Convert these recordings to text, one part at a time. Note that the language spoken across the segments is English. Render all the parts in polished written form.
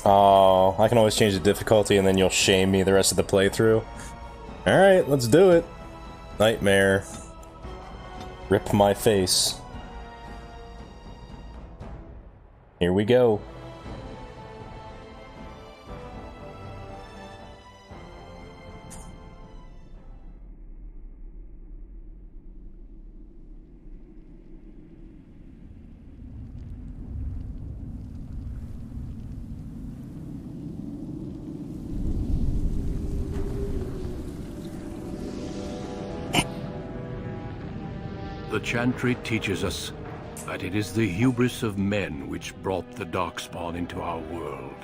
Oh, I can always change the difficulty and then you'll shame me the rest of the playthrough. Alright, let's do it. Nightmare. Rip my face. Here we go. The Chantry teaches us that it is the hubris of men which brought the Darkspawn into our world.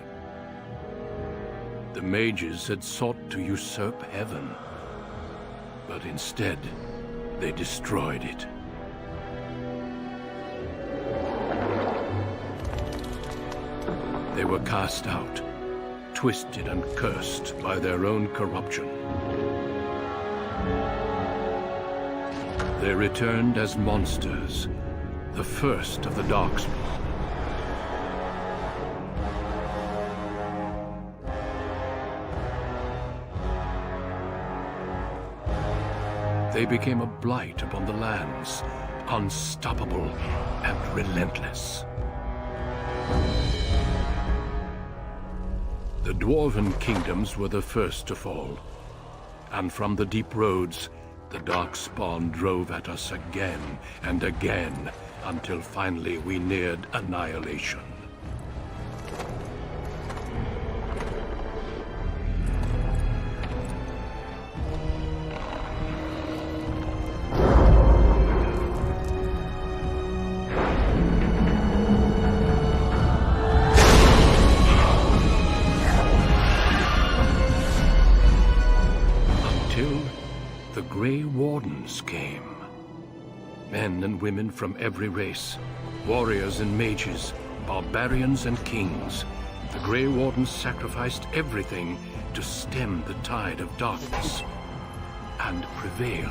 The mages had sought to usurp heaven, but instead, they destroyed it. They were cast out, twisted and cursed by their own corruption. They returned as monsters, the first of the Darkspawn. They became a blight upon the lands, unstoppable and relentless. The Dwarven kingdoms were the first to fall, and from the deep roads, the Darkspawn drove at us again and again, until finally we neared annihilation. Came. Men and women from every race, warriors and mages, barbarians and kings. The Grey Wardens sacrificed everything to stem the tide of darkness, and prevailed.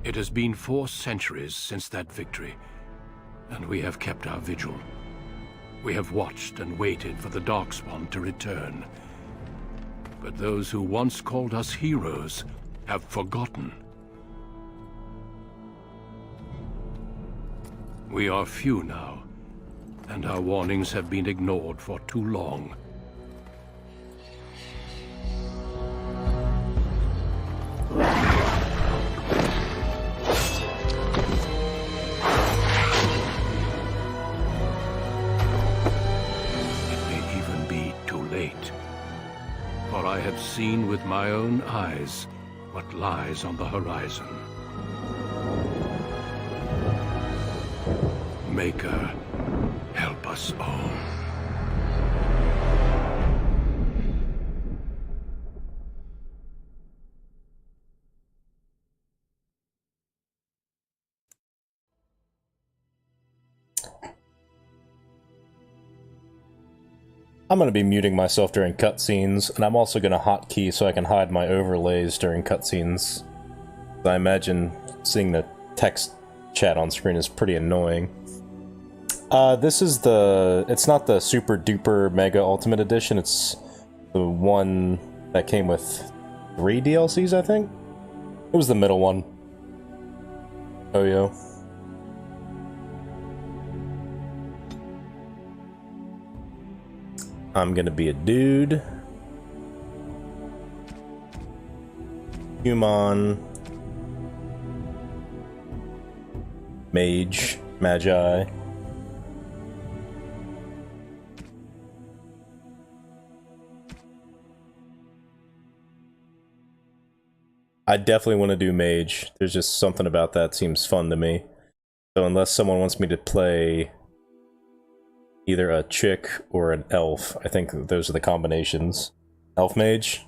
It has been 4 centuries since that victory, and we have kept our vigil. We have watched and waited for the Darkspawn to return. But those who once called us heroes have forgotten. We are few now, and our warnings have been ignored for too long. I have seen with my own eyes what lies on the horizon. Maker, help us all. I'm going to be muting myself during cutscenes, and I'm also going to hotkey so I can hide my overlays during cutscenes. I imagine seeing the text chat on screen is pretty annoying. This is the... It's not the Super Duper Mega Ultimate Edition, it's the one that came with 3 DLCs, I think? It was the middle one. Oh, yo. I'm gonna be a dude. Human. Mage. Magi. I definitely want to do mage. There's just something about that seems fun to me. So unless someone wants me to play either a chick or an elf, I think those are the combinations. Elf mage?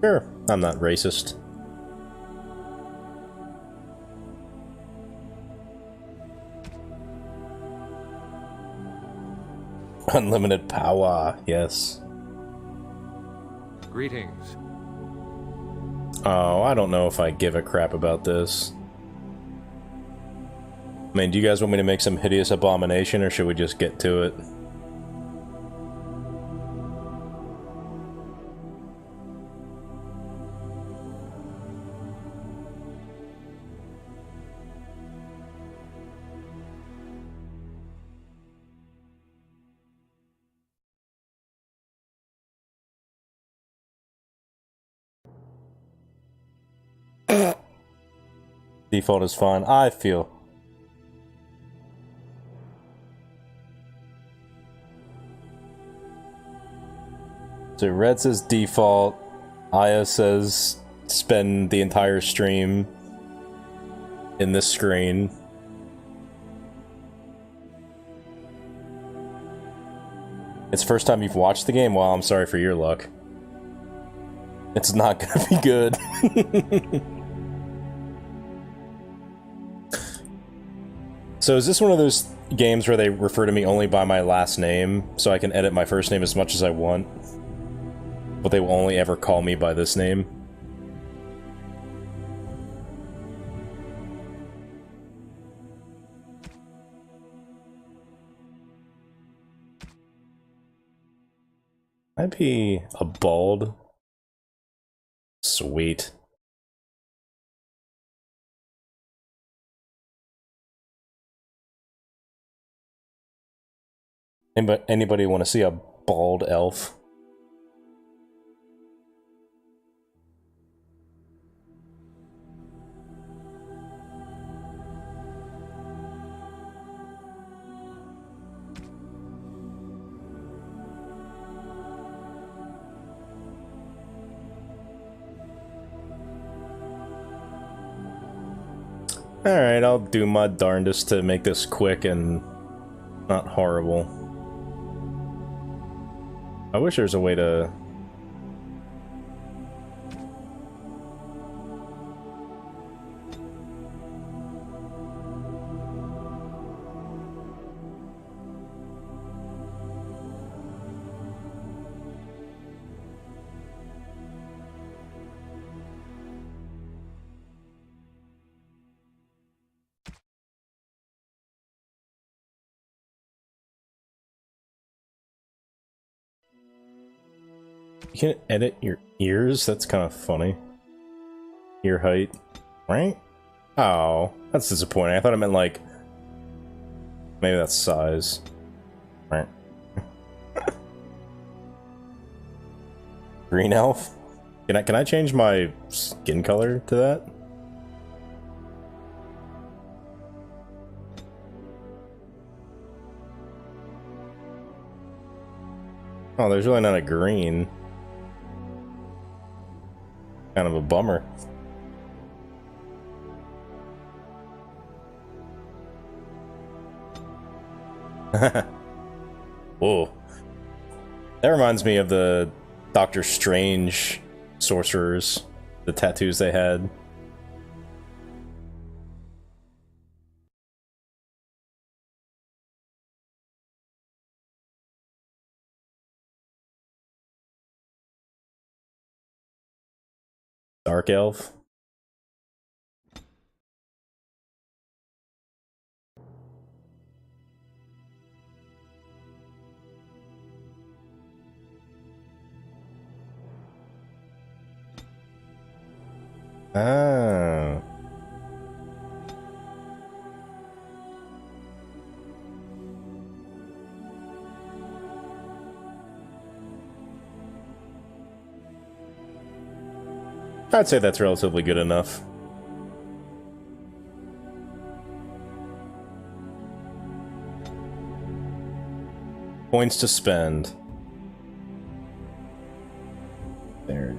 Sure, I'm not racist. Unlimited power, yes. Greetings. Oh, I don't know if I give a crap about this. I mean, do you guys want me to make some hideous abomination, or should we just get to it? Default is fine, I feel. So Red says default, Aya says spend the entire stream in this screen. It's the first time you've watched the game? Well, I'm sorry for your luck. It's not gonna be good. So is this one of those games where they refer to me only by my last name, so I can edit my first name as much as I want? But they will only ever call me by this name? I'd be a bald. Sweet. Anybody want to see a bald elf? Alright, I'll do my darndest to make this quick and not horrible. I wish there was a way to... You can edit your ears? That's kind of funny. Ear height. Right? Oh, that's disappointing. I thought it meant like... Maybe that's size. Right. Green elf? Can I change my skin color to that? Oh, there's really not a green. Kind of a bummer. Whoa. That reminds me of the Doctor Strange sorcerers, the tattoos they had. Dark elf. Ah. I'd say that's relatively good enough. Points to spend. There.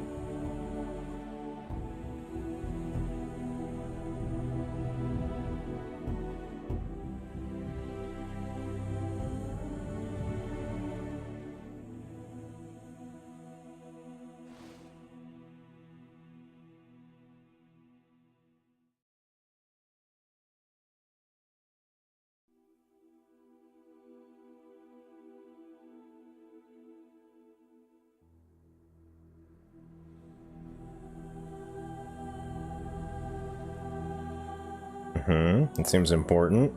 Mm-hmm. It seems important.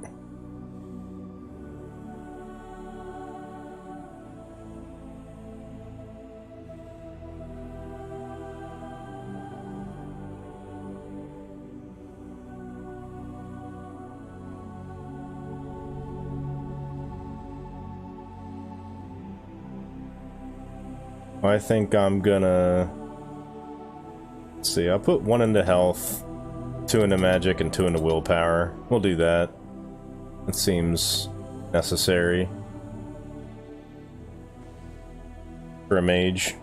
I think I'm gonna... Let's see, I'll put 1 into health, 2 into magic, and 2 into willpower. We'll do that. It seems necessary for a mage.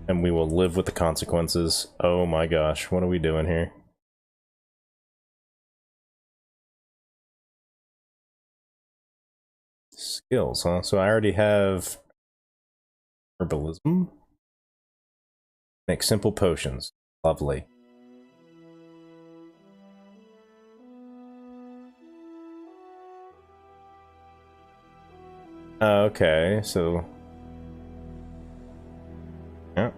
And we will live with the consequences. Oh my gosh, what are we doing here? Skills, huh? So I already have herbalism. Make simple potions. Lovely. Okay, so... Yeah.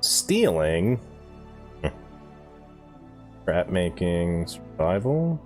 Stealing? Trap making, survival?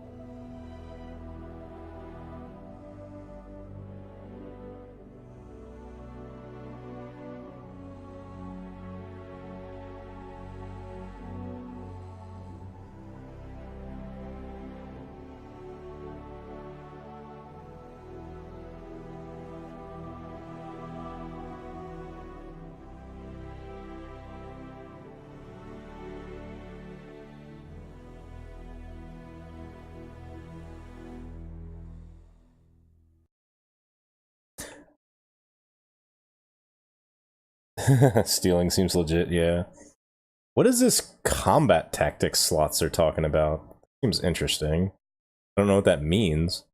Stealing seems legit, yeah. What is this combat tactics slots they're talking about? Seems interesting. I don't know what that means.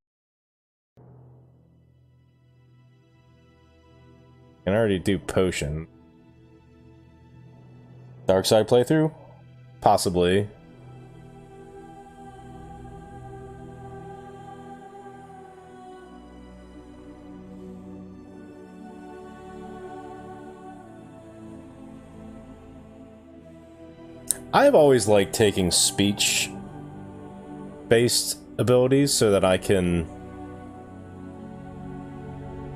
Can already do potion. Dark side playthrough? Possibly. I've always liked taking speech-based abilities so that I can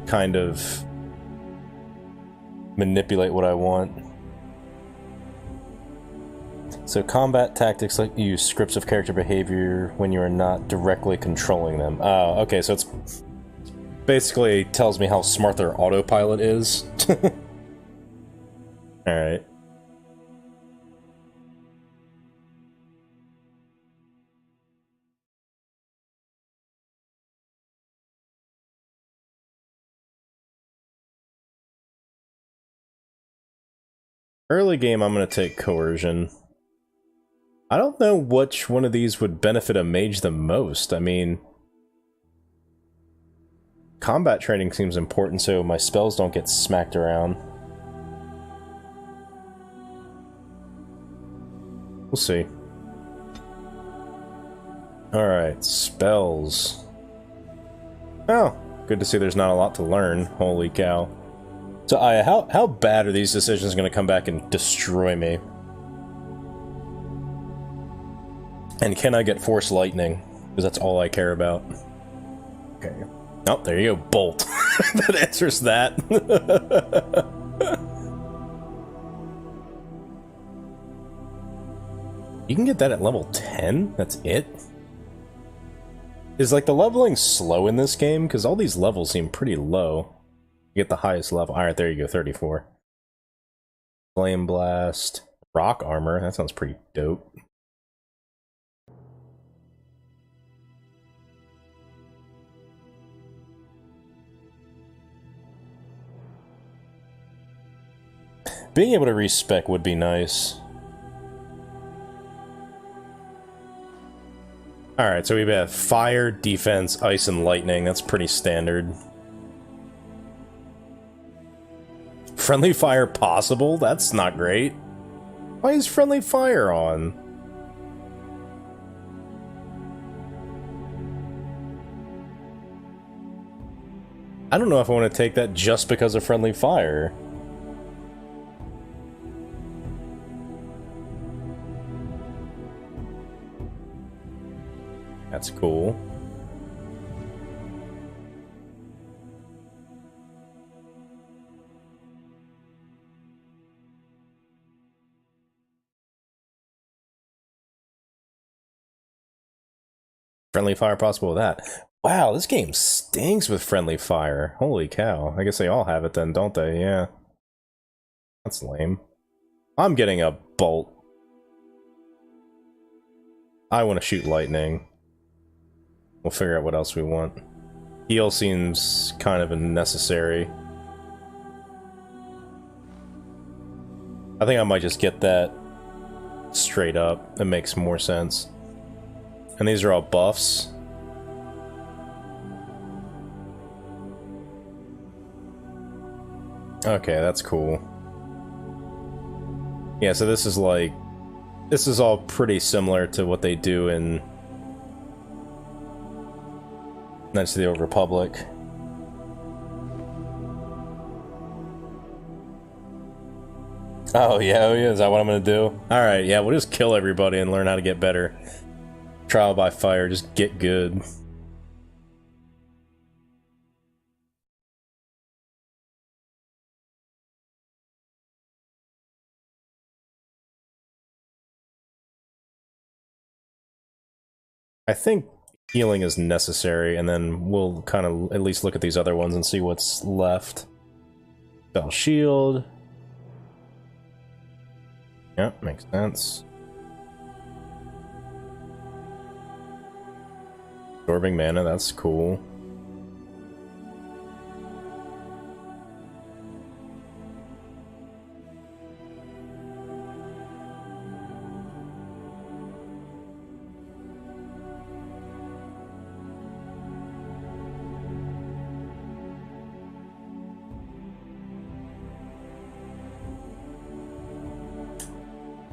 kind of manipulate what I want. So combat tactics let you use scripts of character behavior when you are not directly controlling them. Oh, okay, so it's basically tells me how smart their autopilot is. Alright. Early game, I'm going to take coercion. I don't know which one of these would benefit a mage the most. I mean, combat training seems important so my spells don't get smacked around. We'll see. Alright, spells. Oh, good to see there's not a lot to learn. Holy cow. So, Aya, how bad are these decisions going to come back and destroy me? And can I get Force Lightning? Because that's all I care about. Okay. Oh, there you go. Bolt. That answers that. You can get that at level 10? That's it? Is, like, the leveling slow in this game? Because all these levels seem pretty low. You get the highest level. Alright, there you go, 34. Flame Blast. Rock Armor. That sounds pretty dope. Being able to respec would be nice. Alright, so we have fire, defense, ice, and lightning. That's pretty standard. Friendly fire possible? That's not great. Why is friendly fire on? I don't know if I want to take that just because of friendly fire. That's cool. Friendly fire possible with that. Wow, this game stinks with friendly fire. Holy cow. I guess they all have it then, don't they? Yeah. That's lame. I'm getting a bolt. I want to shoot lightning. We'll figure out what else we want. Heal seems kind of unnecessary. I think I might just get that straight up. It makes more sense. And these are all buffs. Okay, that's cool. Yeah, so this is like... This is all pretty similar to what they do in Knights of the Old Republic. Oh yeah, is that what I'm gonna do? Alright, yeah, we'll just kill everybody and learn how to get better. Trial by fire, just get good. I think healing is necessary, and then we'll kind of at least look at these other ones and see what's left. Spell shield. Yep, makes sense. Absorbing mana, that's cool.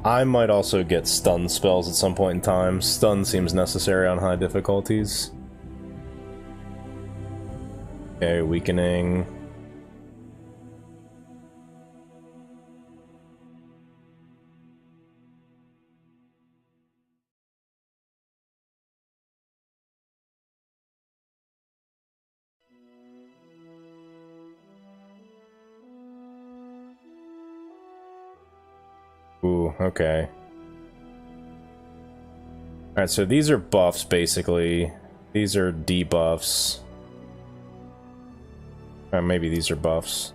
I might also get stun spells at some point in time. Stun seems necessary on high difficulties. Okay, weakening. Ooh, okay. Alright, so these are buffs, basically. These are debuffs. Or maybe these are buffs.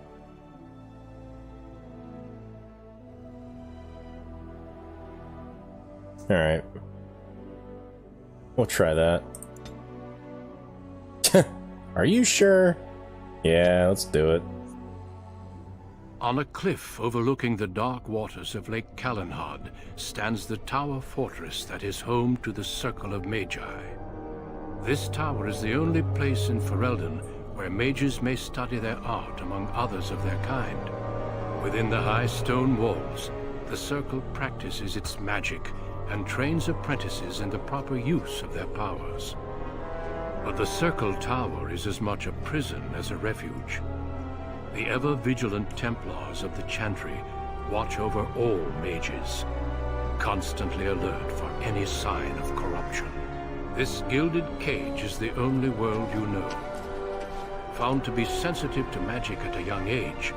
Alright. We'll try that. Are you sure? Yeah, let's do it. On a cliff overlooking the dark waters of Lake Calenhad stands the tower fortress that is home to the Circle of Magi. This tower is the only place in Ferelden where mages may study their art among others of their kind. Within the high stone walls, the Circle practices its magic and trains apprentices in the proper use of their powers. But the Circle Tower is as much a prison as a refuge. The ever-vigilant Templars of the Chantry watch over all mages, constantly alert for any sign of corruption. This gilded cage is the only world you know. Found to be sensitive to magic at a young age,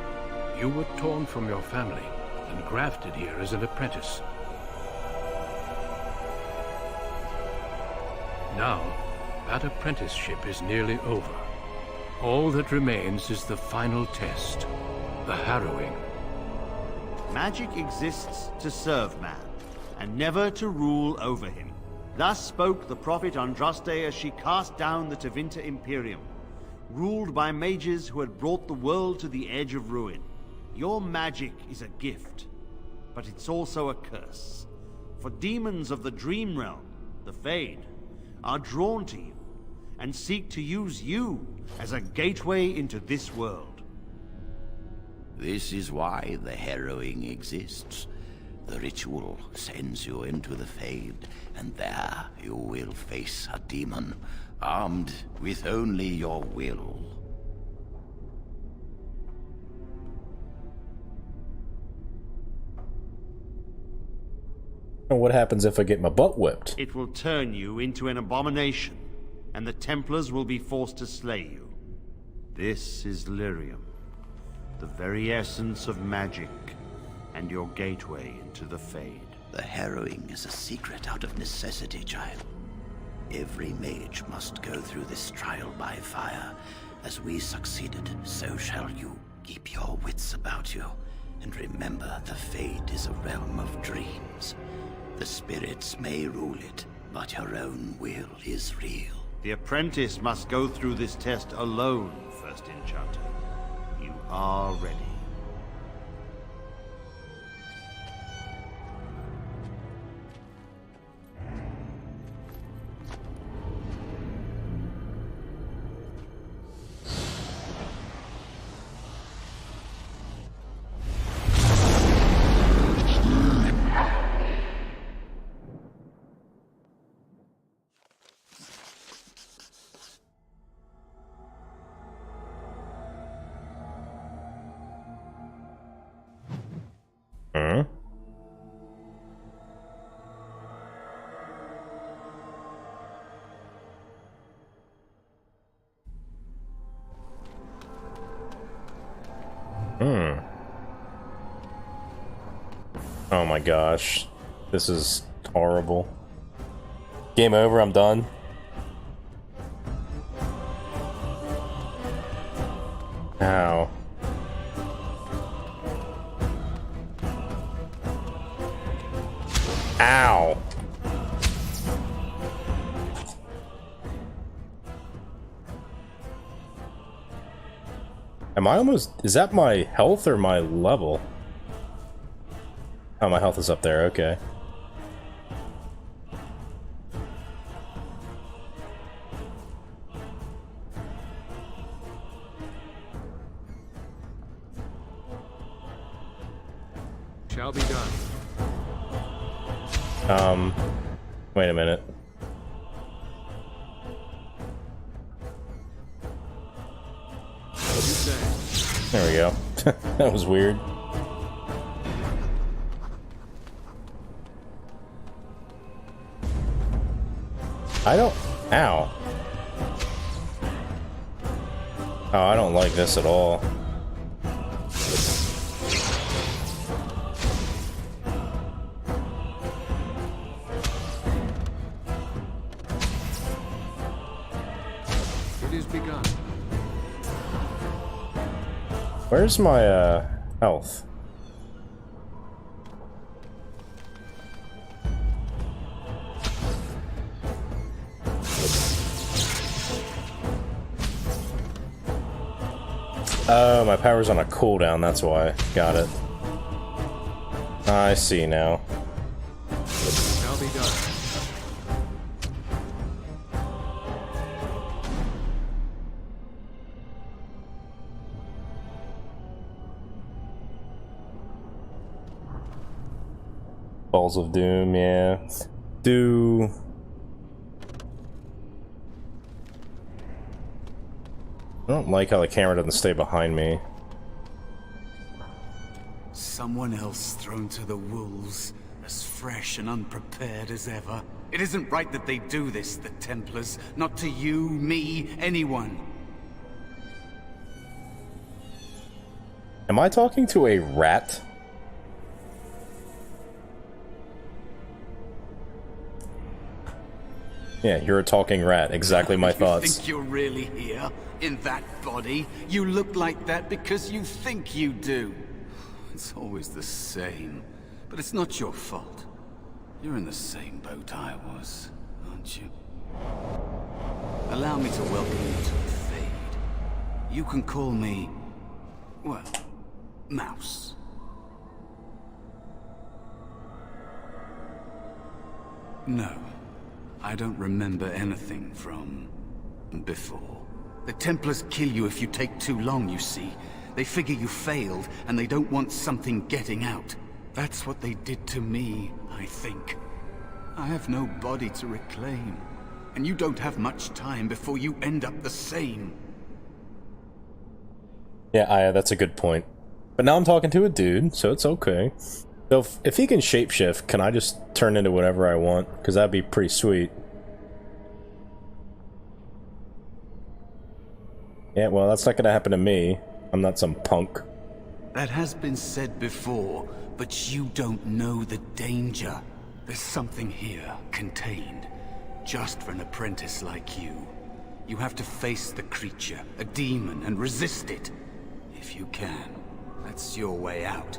you were torn from your family and grafted here as an apprentice. Now, that apprenticeship is nearly over. All that remains is the final test, the harrowing. Magic exists to serve man, and never to rule over him. Thus spoke the prophet Andraste as she cast down the Tevinter Imperium, ruled by mages who had brought the world to the edge of ruin. Your magic is a gift, but it's also a curse. For demons of the Dream Realm, the Fade, are drawn to you, and seek to use you as a gateway into this world. This is why the harrowing exists. The ritual sends you into the Fade, and there you will face a demon, armed with only your will. And what happens if I get my butt whipped? It will turn you into an abomination, and the Templars will be forced to slay you. This is lyrium, the very essence of magic, and your gateway into the Fade. The harrowing is a secret out of necessity, child. Every mage must go through this trial by fire. As we succeeded, so shall you. Keep your wits about you, and remember the Fade is a realm of dreams. The spirits may rule it, but your own will is real. The apprentice must go through this test alone, First Enchanter. You are ready. Oh my gosh. This is horrible. Game over, I'm done. Ow. Ow. Am I almost... Is that my health or my level? Oh, my health is up there, okay. Shall be done. Wait a minute. What do you say? There we go. That was weird. I don't... Ow. Oh, I don't like this at all. It is begun. Where's my, health? Oh, my power's on a cooldown, that's why. Got it. I see now. Shall be done. Balls of Doom, yeah. Do... I don't like how the camera doesn't stay behind me. Someone else thrown to the wolves, as fresh and unprepared as ever. It isn't right that they do this, the Templars. Not to you, me, anyone. Am I talking to a rat? Yeah, you're a talking rat. Exactly my thoughts. You think you're really here? In that body? You look like that because you think you do. It's always the same. But it's not your fault. You're in the same boat I was, aren't you? Allow me to welcome you to the Fade. You can call me... well, Mouse. No. I don't remember anything from... before. The Templars kill you if you take too long, you see. They figure you failed, and they don't want something getting out. That's what they did to me, I think. I have no body to reclaim, and you don't have much time before you end up the same. Yeah, that's a good point. But now I'm talking to a dude, so it's okay. So if he can shapeshift, can I just turn into whatever I want? Because that'd be pretty sweet. Yeah, well, that's not gonna happen to me. I'm not some punk. That has been said before, but you don't know the danger. There's something here, contained, just for an apprentice like you. You have to face the creature, a demon, and resist it. If you can, that's your way out.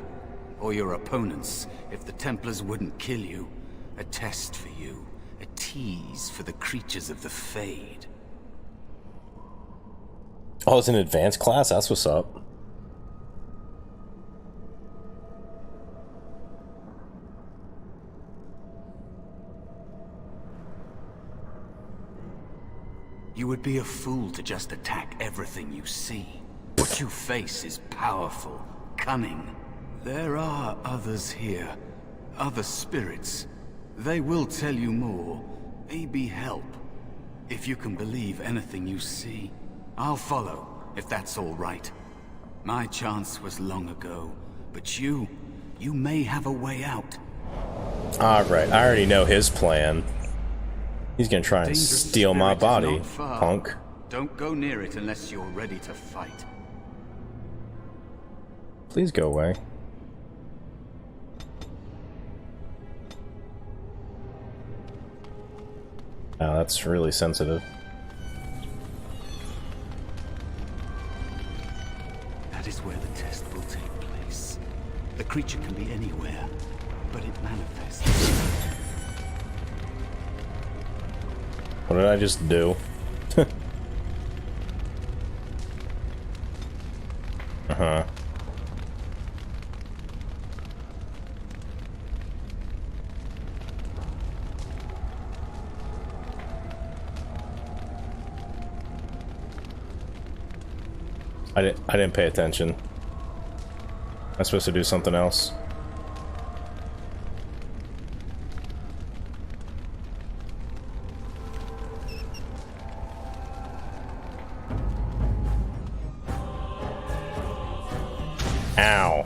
Or your opponents, if the Templars wouldn't kill you. A test for you, a tease for the creatures of the Fade. Oh, it's an advanced class? That's what's up. You would be a fool to just attack everything you see. What you face is powerful, cunning. There are others here, other spirits. They will tell you more, maybe help. If you can believe anything you see, I'll follow, if that's all right. My chance was long ago, but you may have a way out. Alright, I already know his plan. He's gonna try and Dangerous steal my spirit is body, not far. punk. Don't go near it unless you're ready to fight. Please go away. Oh, that's really sensitive. That is where the test will take place. The creature can be anywhere, but it manifests. What did I just do? Uh-huh. I didn't pay attention. I'm supposed to do something else. Ow.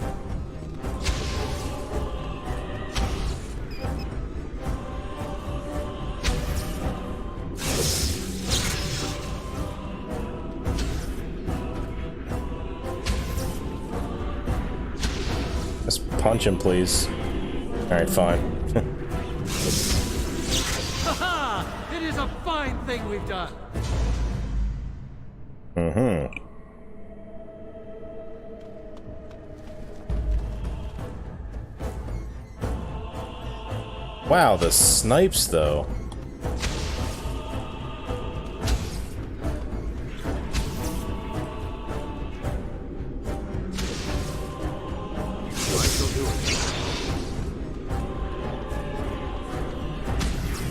Just punch him, please. Alright, fine. Ha! It is a fine thing we've done. Mm-hmm. Wow, the snipes, though.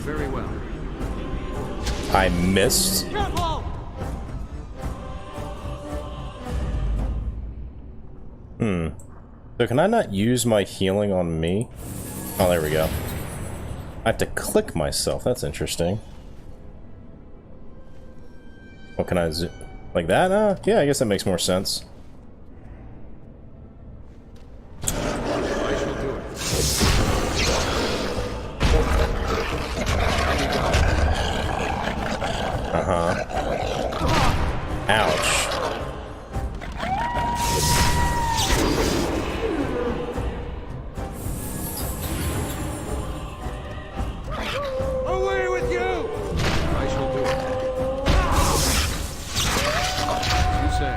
Very well. I missed. Careful! So can I not use my healing on me? Oh, there we go. I have to click myself. That's interesting. What can I do? Like that? Yeah, I guess that makes more sense. I shall do it. Ouch. Away with you! I shall do it. You say.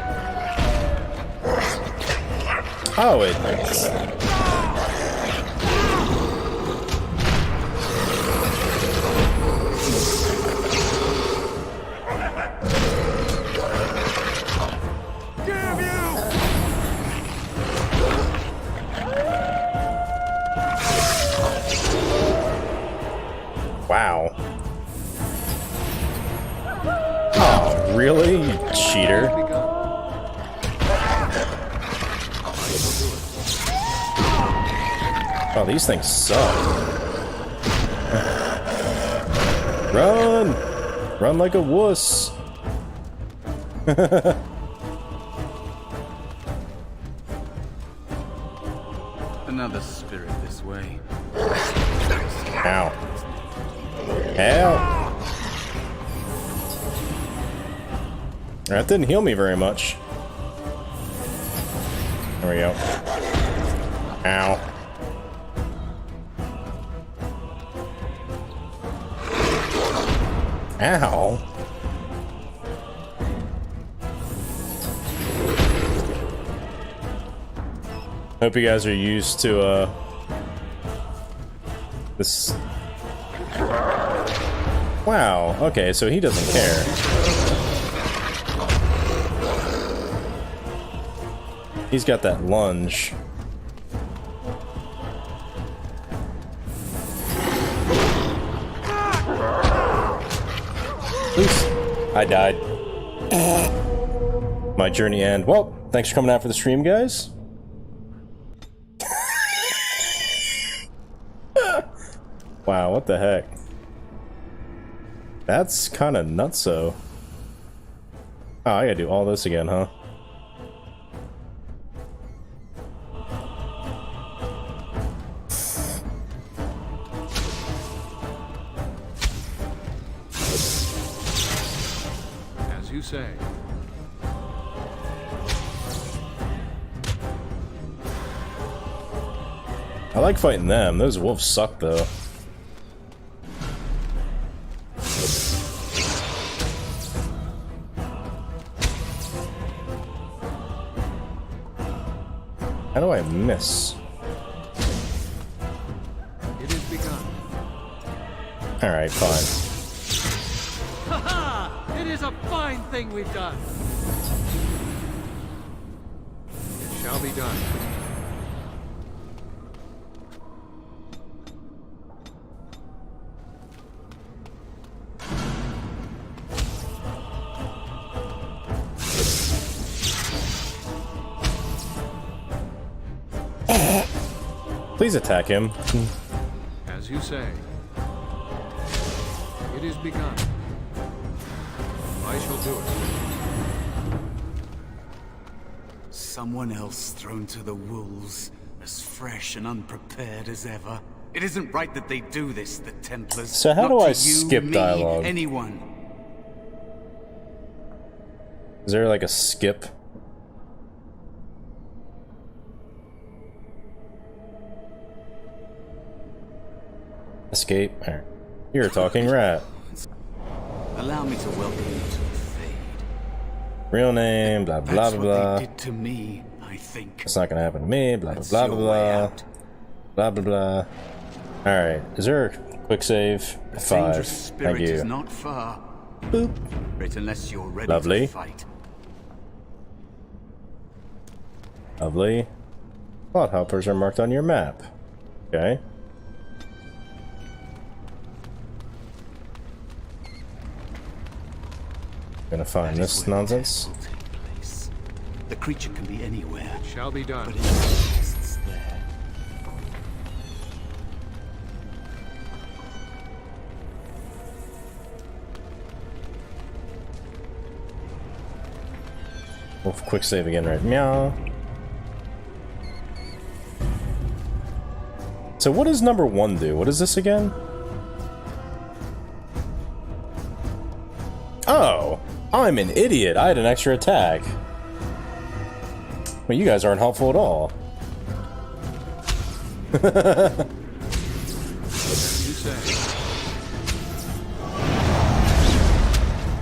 Oh, it... Damn you! Wow. Oh, really? You cheater. Oh, these things suck. Run! Run like a wuss. An Another spirit this way. Ow. Ow. That didn't heal me very much. There we go. Ow. Ow. Hope you guys are used to, this. Wow, okay, so he doesn't care. He's got that lunge. Oops, I died. My journey end. Well, thanks for coming out for the stream, guys. Wow, what the heck? That's kind of nutso. Oh, I gotta do all this again, huh? As you say. I like fighting them. Those wolves suck, though. How do I miss? It is begun. Alright, fine. Ha ha! It is a fine thing we've done. It shall be done. Please attack him. As you say. It is begun. I shall do it. Someone else thrown to the wolves, as fresh and unprepared as ever. It isn't right that they do this, the Templars. So how Not do I to you, skip me, dialogue? Anyone. Is there like a skip? Escape. Right. You're a talking rat. Allow me to welcome you to the Fade. Real name, blah blah That's blah what blah. they did to me, I think. It's not gonna happen to me, blah blah That's blah your blah way blah. out. Blah blah blah. Alright, is there a quick save? The 5. dangerous Thank spirit is you. not far. Boop. Right, unless you're ready Lovely. to fight. Lovely. Plot helpers are marked on your map. Okay. Gonna find That is this where the nonsense. test will take place. The creature can be anywhere, It shall be done. but it exists there. We'll quick save again, right? Meow. So what does number 1 do? What is this again? Oh, I'm an idiot. I had an extra attack. Well, you guys aren't helpful at all. You say.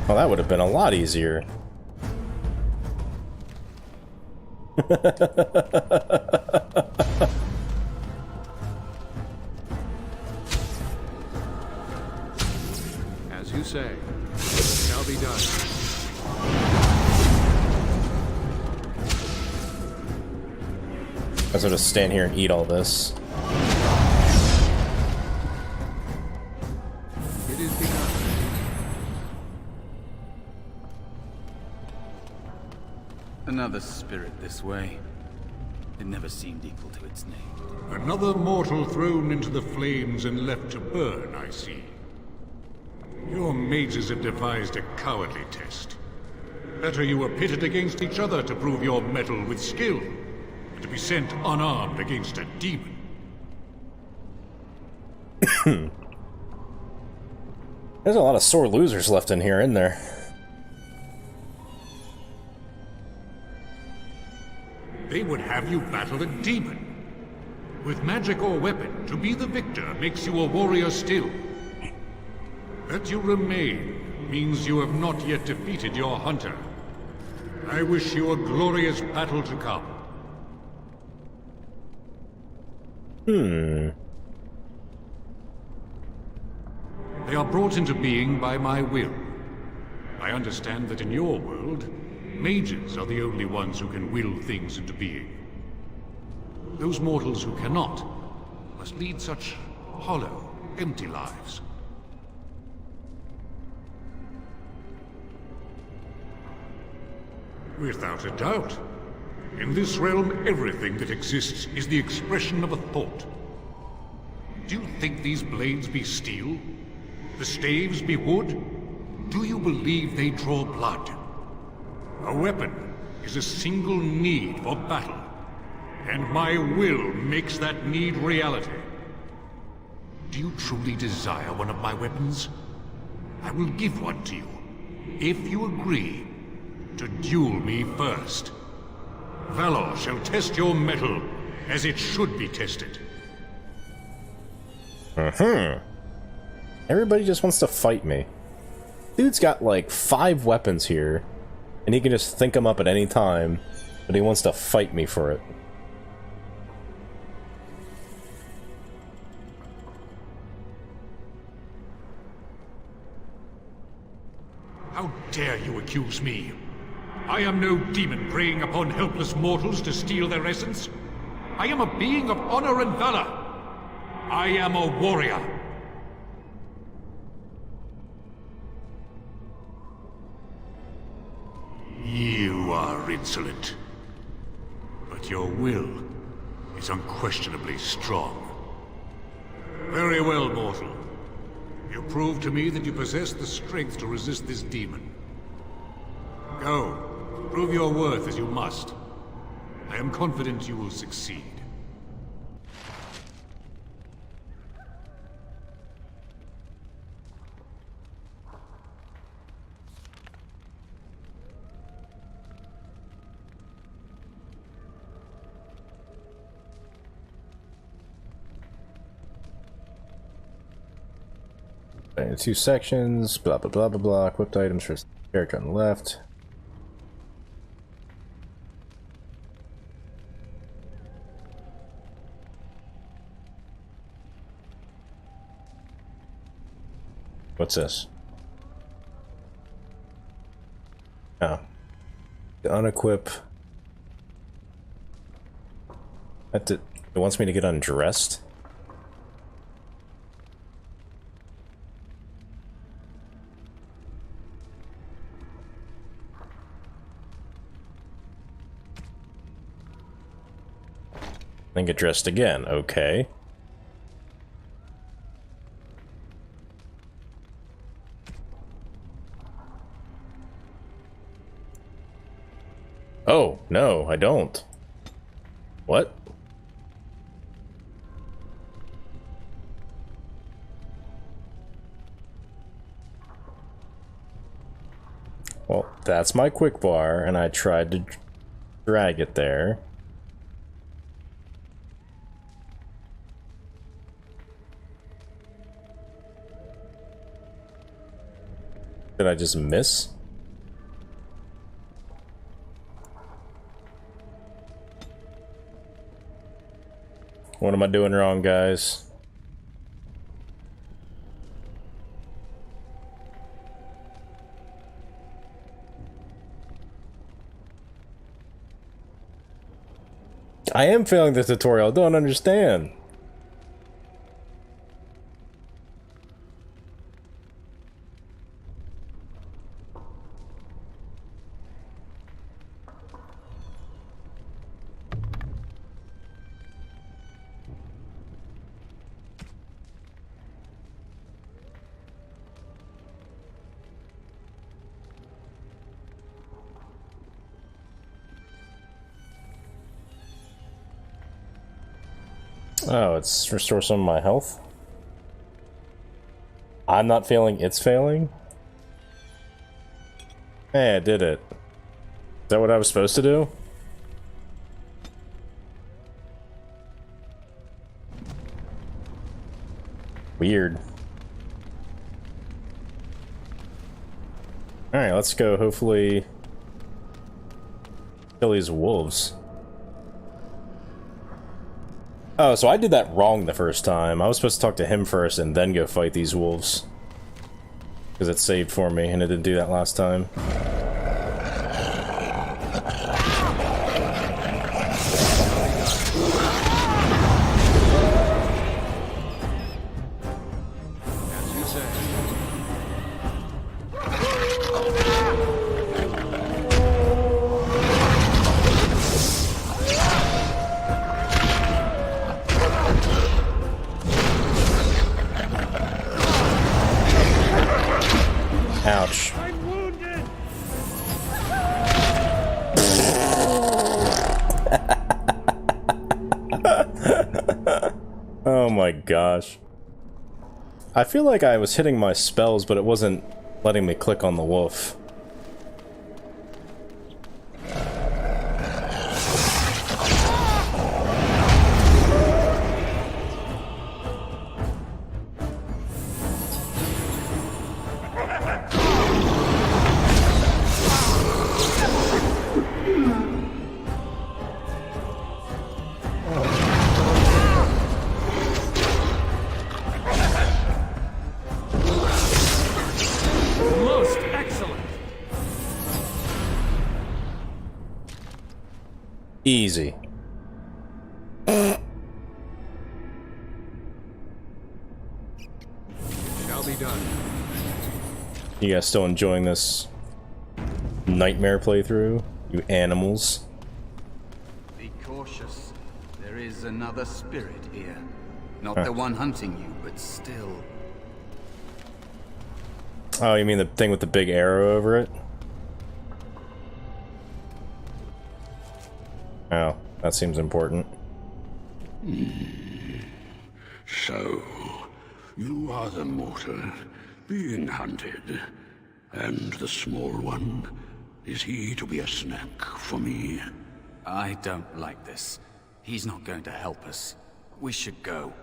Well, that would have been a lot easier. As you say. It shall be done. I sort of stand here and eat all this. It is begun. Another spirit this way. It never seemed equal to its name. Another mortal thrown into the flames and left to burn, I see. Your mages have devised a cowardly test. Better you were pitted against each other to prove your mettle with skill, than to be sent unarmed against a demon. There's a lot of sore losers left in here, isn't there? They would have you battle a demon. With magic or weapon, to be the victor makes you a warrior still. That you remain means you have not yet defeated your hunter. I wish you a glorious battle to come. They are brought into being by my will. I understand that in your world, mages are the only ones who can will things into being. Those mortals who cannot must lead such hollow, empty lives. Without a doubt. In this realm, everything that exists is the expression of a thought. Do you think these blades be steel? The staves be wood? Do you believe they draw blood? A weapon is a single need for battle, and my will makes that need reality. Do you truly desire one of my weapons? I will give one to you, if you agree to duel me first. Valor shall test your mettle as it should be tested. Everybody just wants to fight me. Dude's got like 5 weapons here, and he can just think them up at any time, but he wants to fight me for it. How dare you accuse me? I am no demon preying upon helpless mortals to steal their essence. I am a being of honor and valor. I am a warrior. You are insolent. But your will is unquestionably strong. Very well, mortal. You prove to me that you possess the strength to resist this demon. Go. Prove your worth as you must. I am confident you will succeed. In 2 sections, blah blah blah blah blah. Equipped items for character on the left. What's this? Oh. To unequip. It wants me to get undressed? Then get dressed again, okay. Oh, no, I don't. What? Well, that's my quick bar, and I tried to drag it there. Did I just miss? What am I doing wrong, guys? I am failing the tutorial. I don't understand. Oh, it's restore some of my health. I'm not failing, it's failing? Hey, I did it. Is that what I was supposed to do? Weird. Alright, let's go hopefully kill these wolves. Oh, so I did that wrong the first time. I was supposed to talk to him first and then go fight these wolves. Because it saved for me, and it didn't do that last time. Ouch. I'm wounded! Oh my gosh. I feel like I was hitting my spells, but it wasn't letting me click on the wolf. Most excellent! Easy. Shall be done. You guys still enjoying this nightmare playthrough? You animals. Be cautious. There is another spirit here. Not Huh. the one hunting you, but still. Oh, you mean the thing with the big arrow over it? Oh, that seems important. So, you are the mortal being hunted. And the small one, is he to be a snack for me? I don't like this. He's not going to help us. We should go.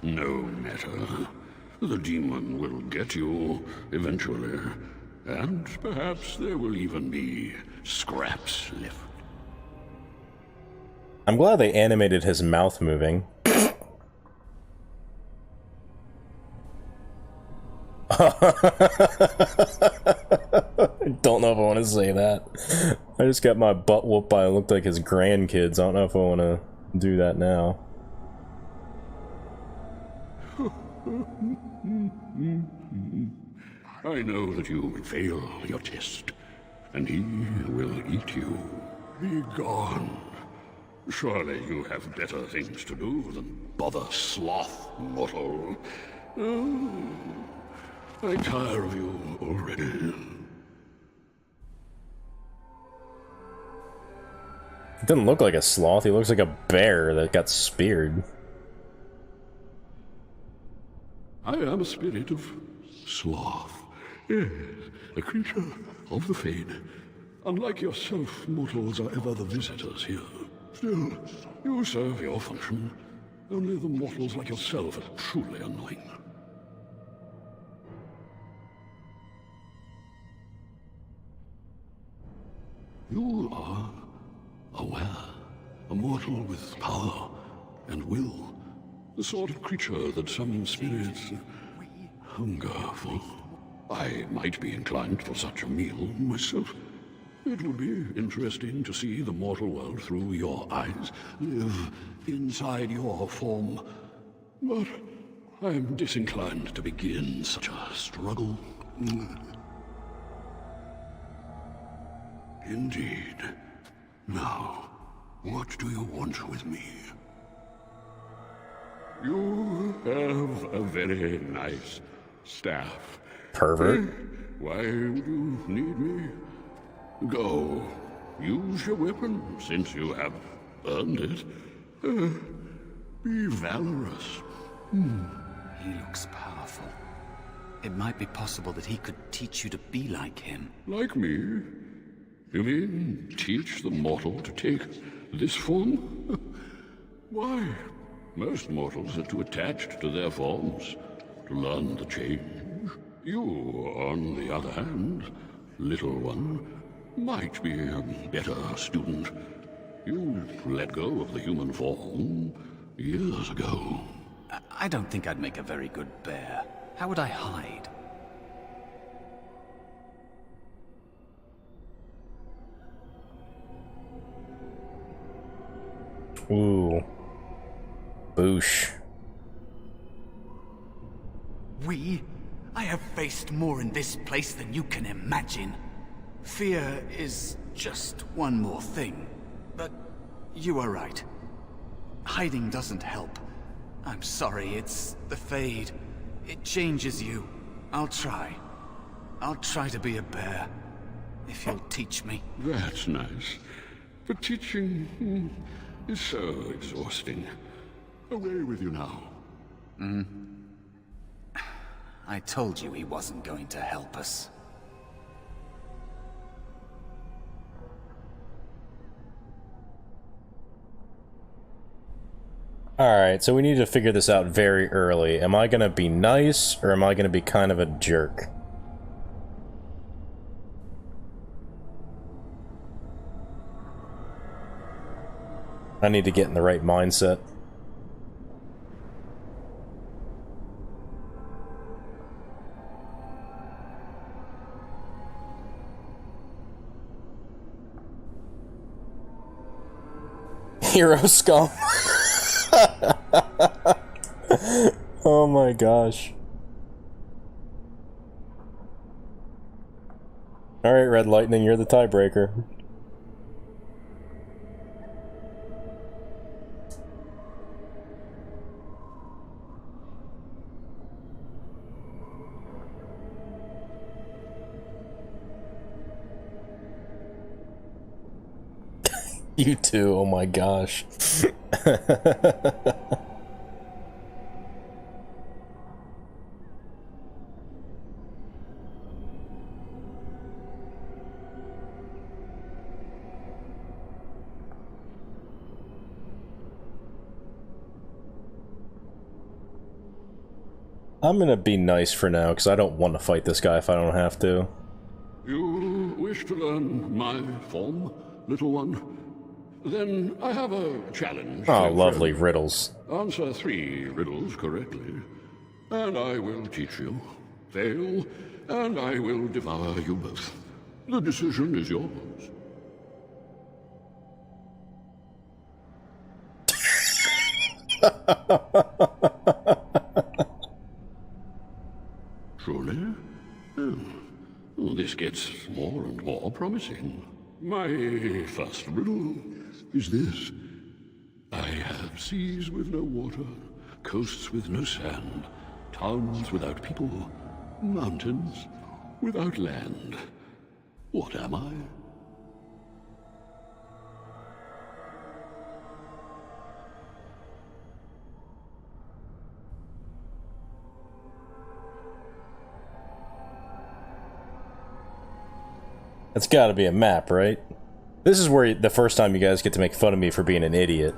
No matter. The demon will get you eventually. And perhaps there will even be scraps left. I'm glad they animated his mouth moving. I don't know if I want to say that. I just got my butt whooped by what looked like his grandkids. I don't know if I want to do that now. I know that you will fail your test, and he will eat you. Be gone. Surely you have better things to do than bother sloth, mortal. Oh, I tire of you already. He doesn't look like a sloth, he looks like a bear that got speared. I am a spirit of sloth. Yes, a creature of the Fade. Unlike yourself, mortals are ever the visitors here. Still, you serve your function. Only the mortals like yourself are truly annoying. You are aware, a mortal with power and will. The sort of creature that some spirits hunger for. I might be inclined for such a meal myself. It would be interesting to see the mortal world through your eyes, live inside your form. But I am disinclined to begin such a struggle. Indeed. Now, what do you want with me? You have a very nice staff. Pervert. Why would you need me? Go. Use your weapon, since you have earned it. Be valorous. He looks powerful. It might be possible that he could teach you to be like him. Like me? You mean teach the mortal to take this form? Why, most mortals are too attached to their forms to learn the change. You, on the other hand, little one, might be a better student. You let go of the human form years ago. I don't think I'd make a very good bear. How would I hide? Ooh. Boosh. I have faced more in this place than you can imagine. Fear is just one more thing. But you are right. Hiding doesn't help. I'm sorry, it's the Fade. It changes you. I'll try. I'll try to be a bear. If you'll teach me. That's nice. But teaching is so exhausting. Away with you now. I told you he wasn't going to help us. Alright, so we need to figure this out very early. Am I gonna be nice, or am I gonna be kind of a jerk? I need to get in the right mindset. Hero scum. Oh my gosh. Alright, Red Lightning, you're the tiebreaker. You too, oh my gosh. I'm gonna be nice for now, because I don't want to fight this guy if I don't have to. You wish to learn my form, little one? Then I have a challenge. Oh, lovely riddles. Answer 3 riddles correctly, and I will teach you. Fail, and I will devour you both. The decision is yours. Truly? Oh, this gets more and more promising. My first riddle is this. I have seas with no water, coasts with no sand, towns without people, mountains without land. What am I? It's gotta be a map, right? This is where the first time you guys get to make fun of me for being an idiot.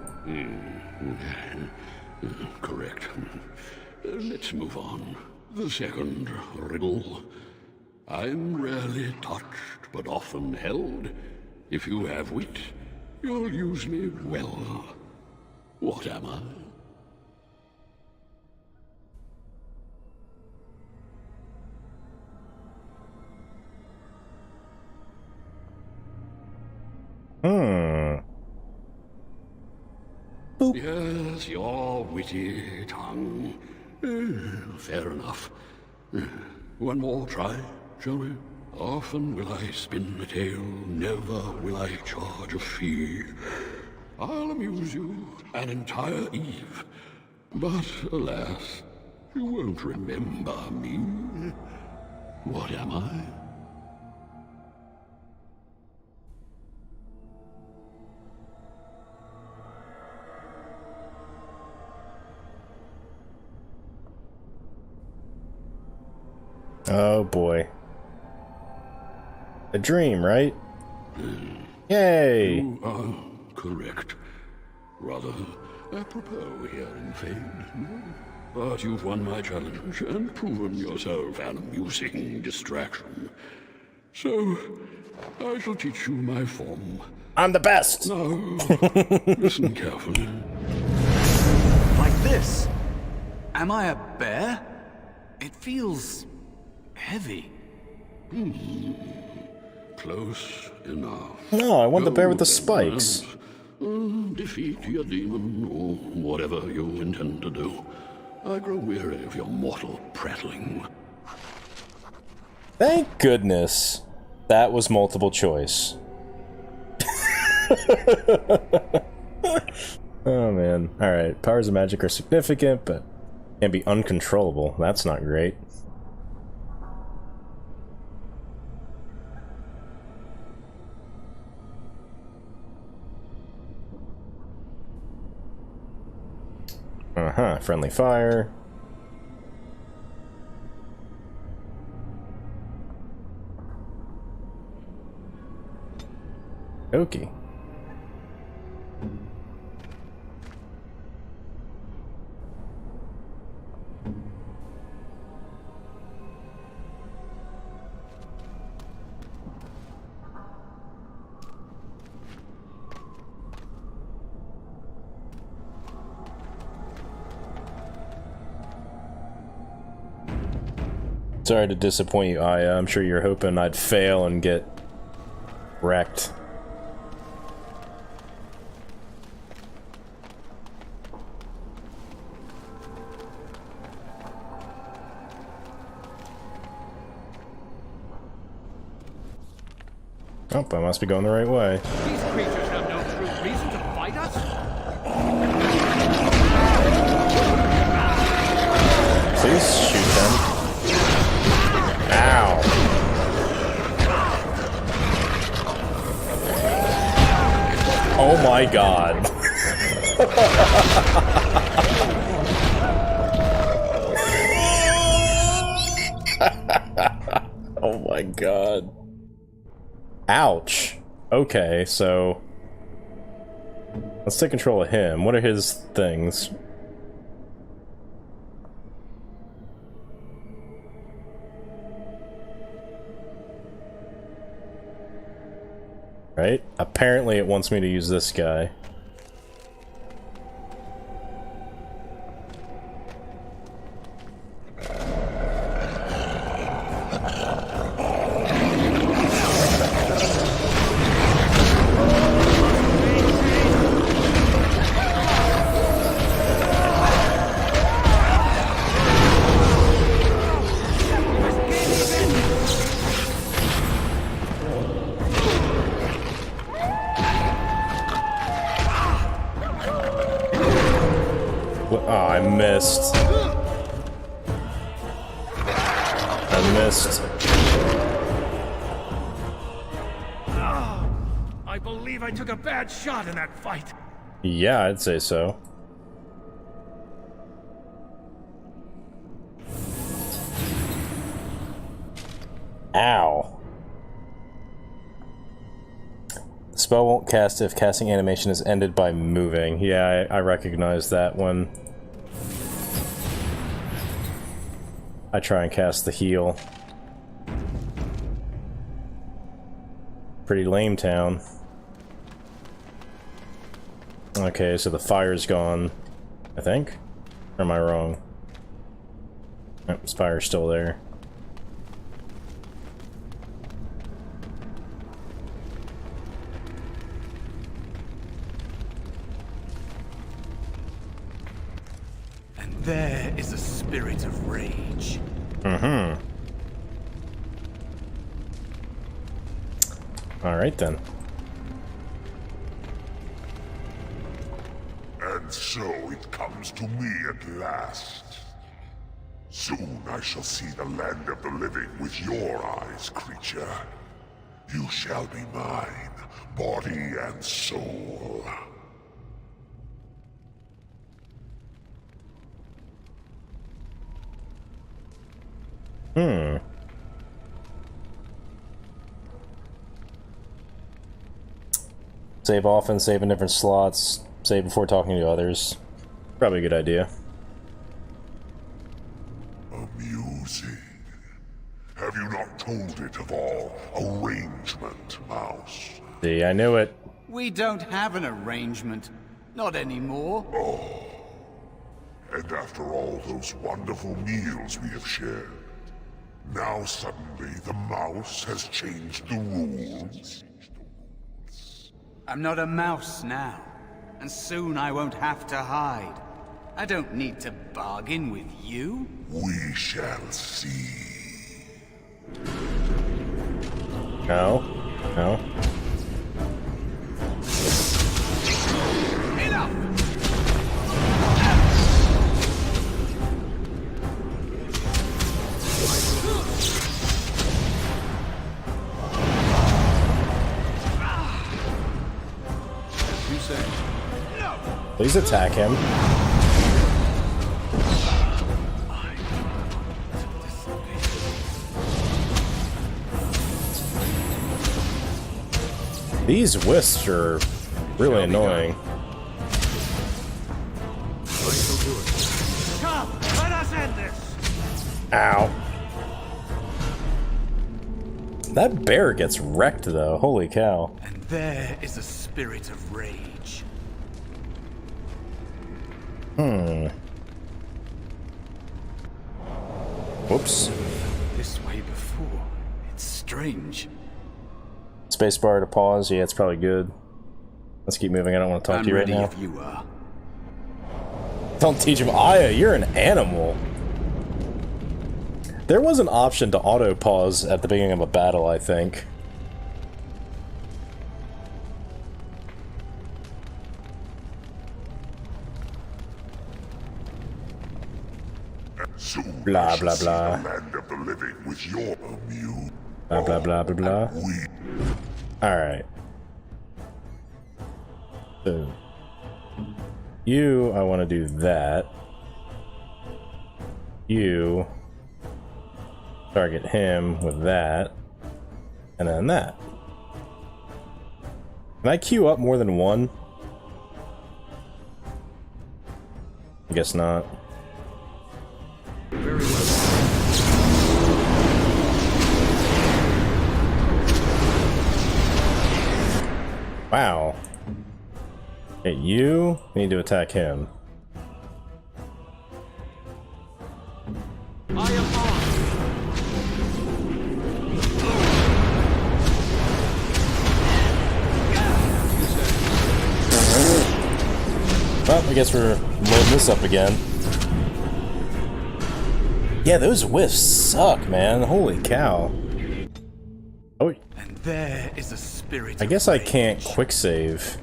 Correct. Let's move on. The second riddle. I'm rarely touched, but often held. If you have wit, you'll use me well. What am I? Boop. Yes, your witty tongue. Fair enough. One more try, shall we? Often will I spin a tale, never will I charge a fee. I'll amuse you an entire eve, but alas, you won't remember me. What am I? Oh boy. A dream, right? Yay! You are correct. Rather apropos here in Fade. But you've won my challenge and proven yourself an amusing distraction. So, I shall teach you my form. I'm the best! Now, listen carefully. Like this? Am I a bear? It feels heavy. Close enough. No, I want the bear with the Go spikes. and, defeat your demon, or whatever you intend to do. I grow weary of your mortal prattling. Thank goodness that was multiple choice. Oh man. Alright, powers of magic are significant, but can be uncontrollable. That's not great. Uh-huh, friendly fire. Okay. Sorry to disappoint you, Aya. I'm sure you're hoping I'd fail and get wrecked. Oh, I must be going the right way. These creatures have no true reason to fight us. Please shoot them. Ow. Oh my god. Oh my god. Ouch. Okay, so let's take control of him. What are his things? Right? Apparently it wants me to use this guy. Oh, I missed. I missed. I believe I took a bad shot in that fight. Yeah, I'd say so. Ow. The spell won't cast if casting animation is ended by moving. Yeah, I recognize that one. I try and cast the heal. Pretty lame town. Okay, so the fire's gone, I think? Or am I wrong? Nope, this fire's still there. And there is a spirit of rage. Mm-hmm. Alright then. And so it comes to me at last. Soon I shall see the land of the living with your eyes, creature. You shall be mine, body and soul. Save often, save in different slots, save before talking to others. Probably a good idea. Amusing. Have you not told it of our arrangement, Mouse? See, I knew it. We don't have an arrangement. Not anymore. Oh. And after all those wonderful meals we have shared, now suddenly the mouse has changed the rules? I'm not a mouse now, and soon I won't have to hide. I don't need to bargain with you. We shall see. No. No. Enough! You say? No! Please attack him. These wisps are really annoying. Come, let us end this! Ow. That bear gets wrecked though, holy cow. And there is a spirit of rage. Whoops. This way before. It's strange. Spacebar to pause, yeah, it's probably good. Let's keep moving, I don't want to talk to you right I'm now. ready if you are. Don't teach him, Aya, you're an animal. There was an option to auto-pause at the beginning of a battle, I think. Soon Blah, I shall blah, see blah. the land of the living with your amuse. Blah, blah, blah, blah, blah. We Alright. So, you, I want to do that. You target him with that. And then that. Can I queue up more than one? I guess not. Very well. Wow. Hey, you need to attack him. I am on! Well, I guess we're loading this up again. Yeah, those wisps suck, man. Holy cow. Oh, And there is a spirit I of guess I rage. can't quick save.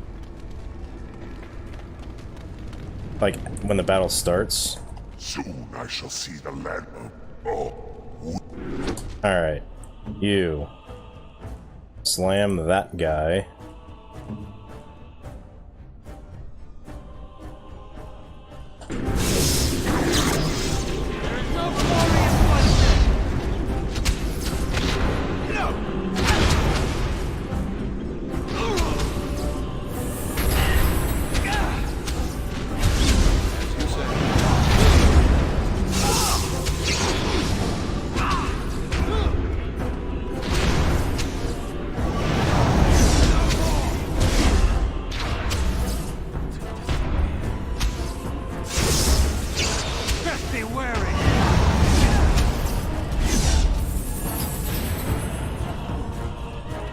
Like, when the battle starts. soon I shall see the land of Alright. You. Slam that guy. There is no glory in bloodshed! As you say. Just be wary!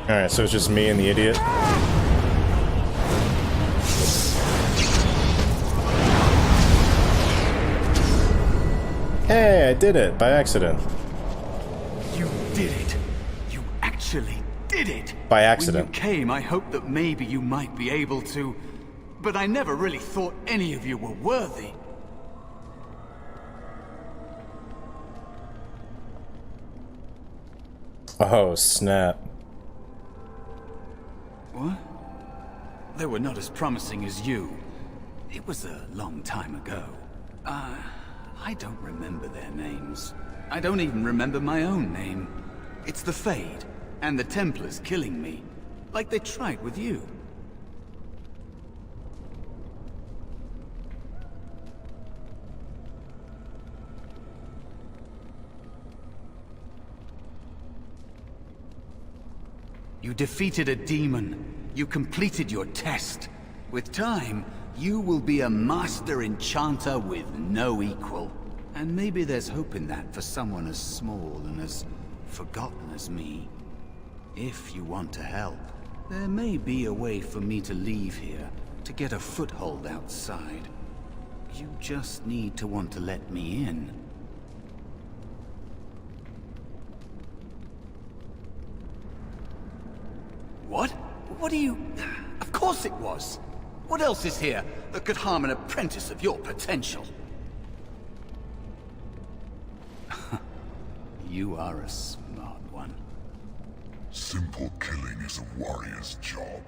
Alright, so it's just me and the idiot. Hey, I did it by accident. You did it. You actually did it. By accident. When you came, I hoped that maybe you might be able to, but I never really thought any of you were worthy. Oh, snap. What? They were not as promising as you. It was a long time ago. I don't remember their names. I don't even remember my own name. It's the Fade, and the Templars killing me. Like they tried with you. You defeated a demon. You completed your test. With time, you will be a master enchanter with no equal. And maybe there's hope in that for someone as small and as forgotten as me. If you want to help, there may be a way for me to leave here, to get a foothold outside. You just need to want to let me in. What? What are you... Of course it was! What else is here that could harm an apprentice of your potential? You are a smart one. Simple killing is a warrior's job.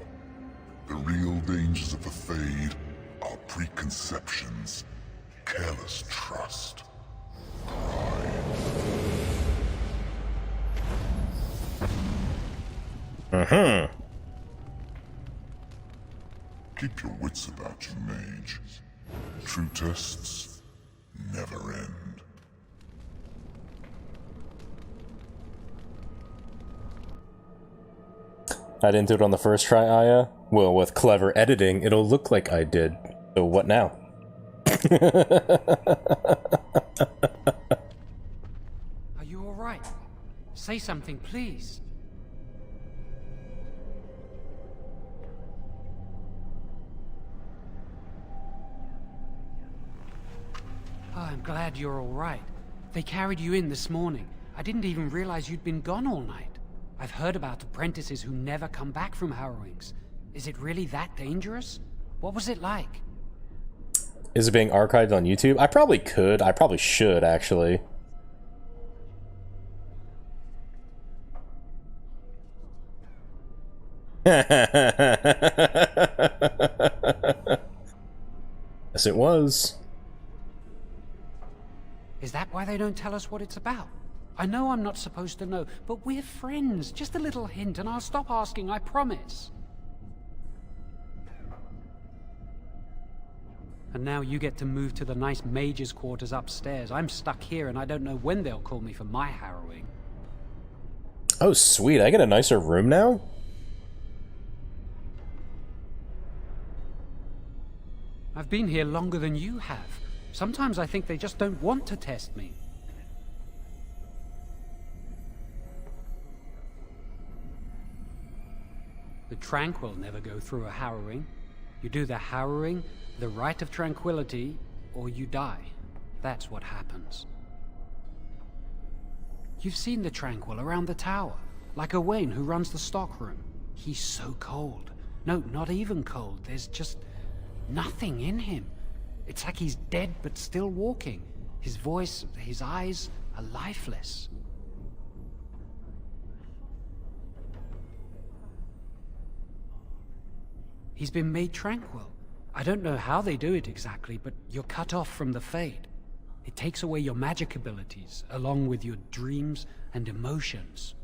The real dangers of the Fade are preconceptions, careless trust, Uh-huh. Keep your wits about you, mage. True tests never end. I didn't do it on the first try, Aya. Well, with clever editing, it'll look like I did. So what now? Are you alright? Say something, please. Oh, I'm glad you're alright. They carried you in this morning. I didn't even realize you'd been gone all night. I've heard about apprentices who never come back from harrowings. Is it really that dangerous? What was it like? Is it being archived on YouTube? I probably could. I probably should, actually. Yes, it was. Is that why they don't tell us what it's about? I know I'm not supposed to know, but we're friends. Just a little hint and I'll stop asking, I promise. And now you get to move to the nice mage's quarters upstairs. I'm stuck here and I don't know when they'll call me for my harrowing. Oh, sweet. I get a nicer room now? I've been here longer than you have. Sometimes I think they just don't want to test me. The Tranquil never go through a harrowing. You do the harrowing, the rite of tranquility, or you die. That's what happens. You've seen the Tranquil around the tower, like Owain who runs the stockroom. He's so cold. No, not even cold. There's just nothing in him. It's like he's dead but still walking. His voice, his eyes are lifeless. He's been made tranquil. I don't know how they do it exactly, but you're cut off from the Fade. It takes away your magic abilities, along with your dreams and emotions.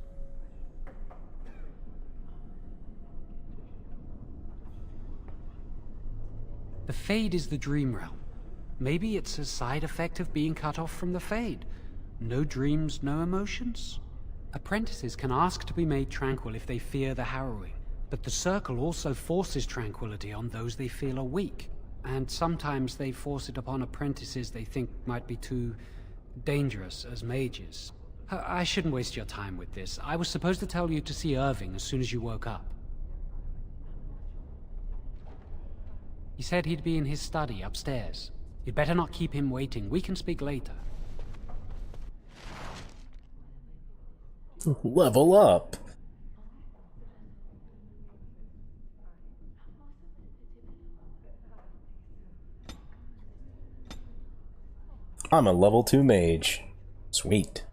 The Fade is the dream realm. Maybe it's a side effect of being cut off from the Fade. No dreams, no emotions? Apprentices can ask to be made tranquil if they fear the harrowing, but the Circle also forces tranquility on those they feel are weak, and sometimes they force it upon apprentices they think might be too dangerous as mages. I shouldn't waste your time with this. I was supposed to tell you to see Irving as soon as you woke up. He said he'd be in his study upstairs. You'd better not keep him waiting. We can speak later. Level up. I'm a level 2 mage. Sweet.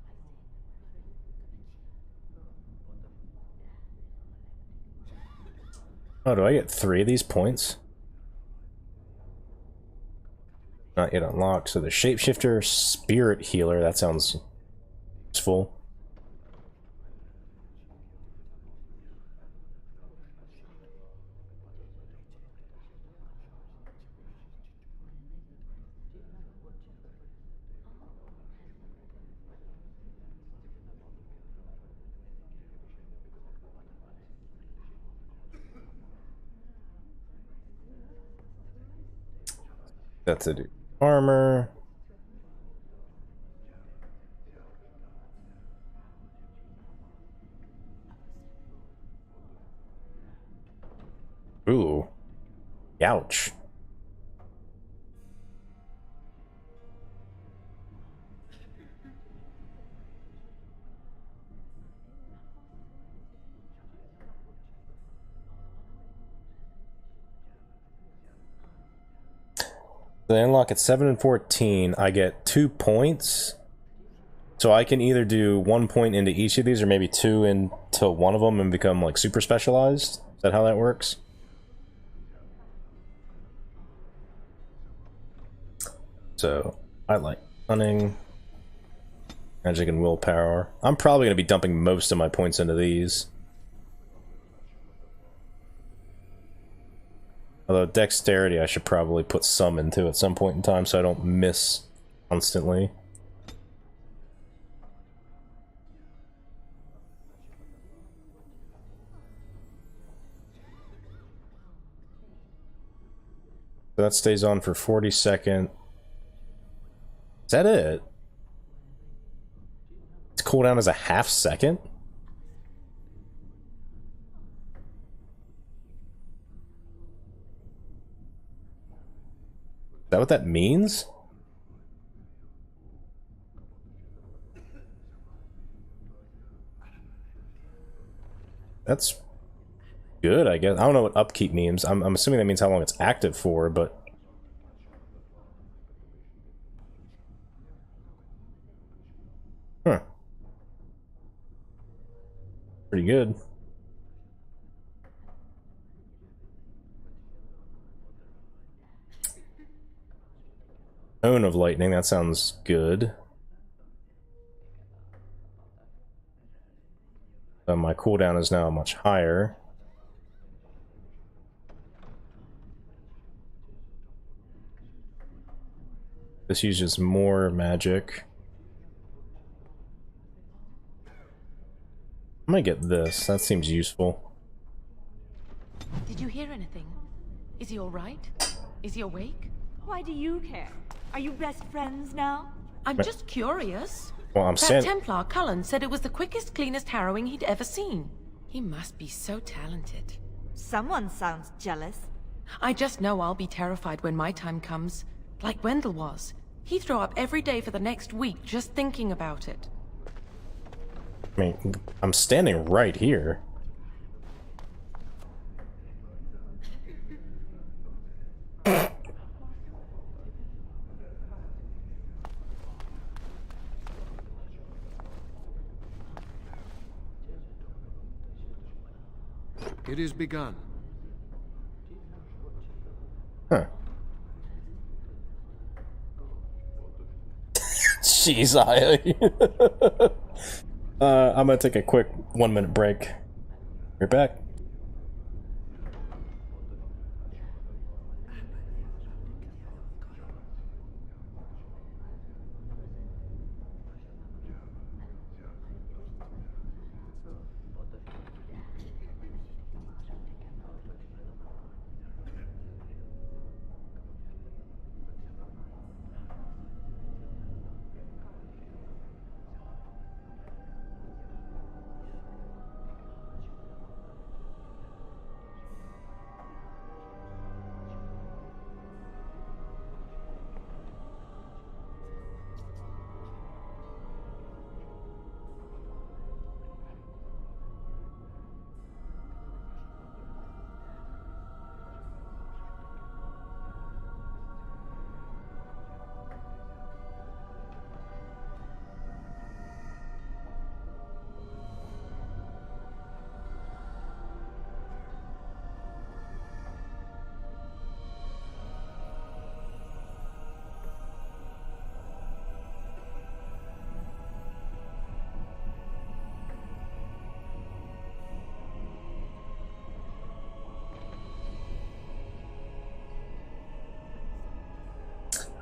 Oh, do I get 3 of these points? Not yet unlocked. So the Shapeshifter, Spirit Healer, that sounds useful. That's a armor. Ooh. Ouch. They unlock at 7 and 14. I get 2 points. So I can either do 1 point into each of these, or maybe 2 into one of them and become like super specialized. Is that how that works? So I like cunning, magic, and willpower. I'm probably going to be dumping most of my points into these. Although dexterity I should probably put some into at some point in time so I don't miss constantly. So that stays on for 40 seconds. Is that it? Its cooldown is a half second? Is that what that means? That's good, I guess. I don't know what upkeep means. I'm assuming that means how long it's active for, but... Huh. Pretty good. Cone of lightning, that sounds good. My cooldown is now much higher. This uses more magic. I'm gonna get this. That seems useful. Did you hear anything? Is he all right? Is he awake? Why do you care? Are you best friends now? I'm just curious. Well, That Templar, Cullen, said it was the quickest, cleanest harrowing he'd ever seen. He must be so talented. Someone sounds jealous. I just know I'll be terrified when my time comes. Like Wendell was. He'd throw up every day for the next week just thinking about it. I mean, I'm standing right here. It is begun. Huh. Jeez, I'm gonna take a quick 1-minute break. We're back.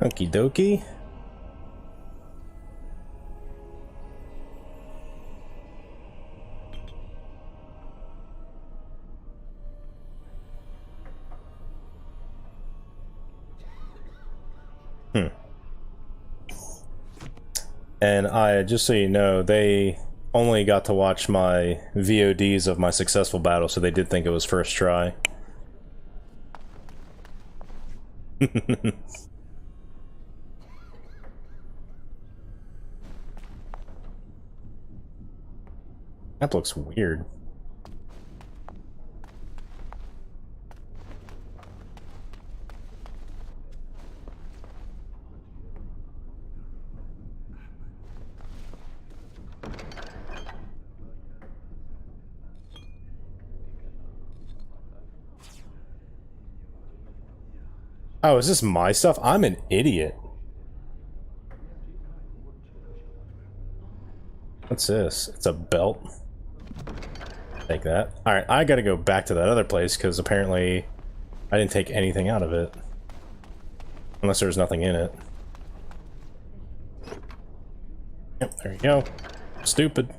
Okie dokie. And just so you know, they only got to watch my VODs of my successful battle, so they did think it was first try. That looks weird. Oh, is this my stuff? I'm an idiot. What's this? It's a belt. Take that. Alright, I gotta go back to that other place, because apparently I didn't take anything out of it. Unless there was nothing in it. Yep, there you go. Stupid.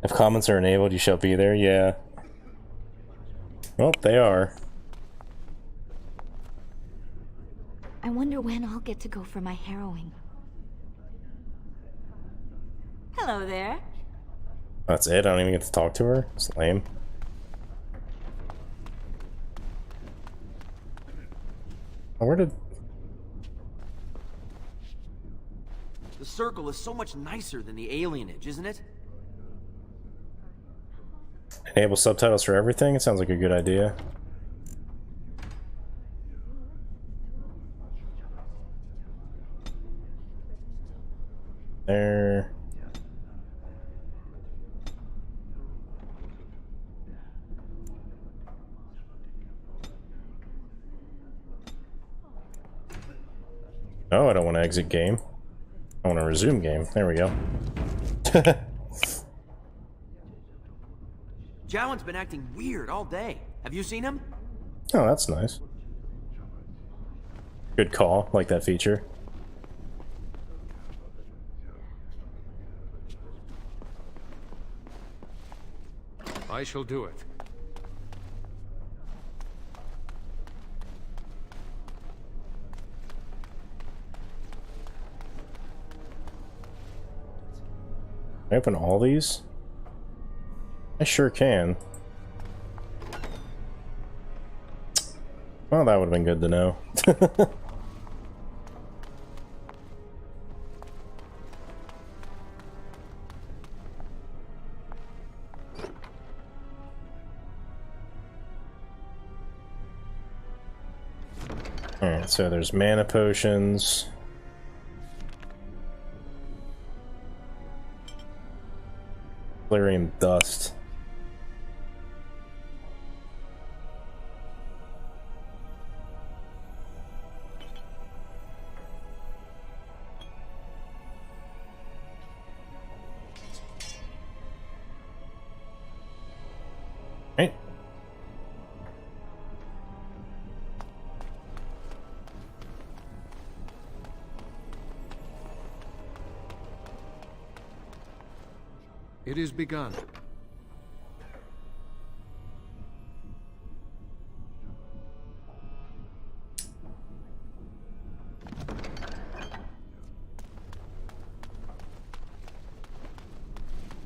If comments are enabled, you shall be there. Yeah. Well, they are. I wonder when I'll get to go for my harrowing. Hello there. That's it? I don't even get to talk to her? It's lame. Where did... The circle is so much nicer than the alienage, isn't it? Enable subtitles for everything? It sounds like a good idea. There. Oh, I don't want to exit game. I want to resume game. There we go. Jowan's been acting weird all day. Have you seen him? Oh, that's nice. Good call. Like that feature. I shall do it. Can I open all these? I sure can. Well, that would have been good to know. Alright, so there's mana potions. Lyrium dust. Right. It is begun.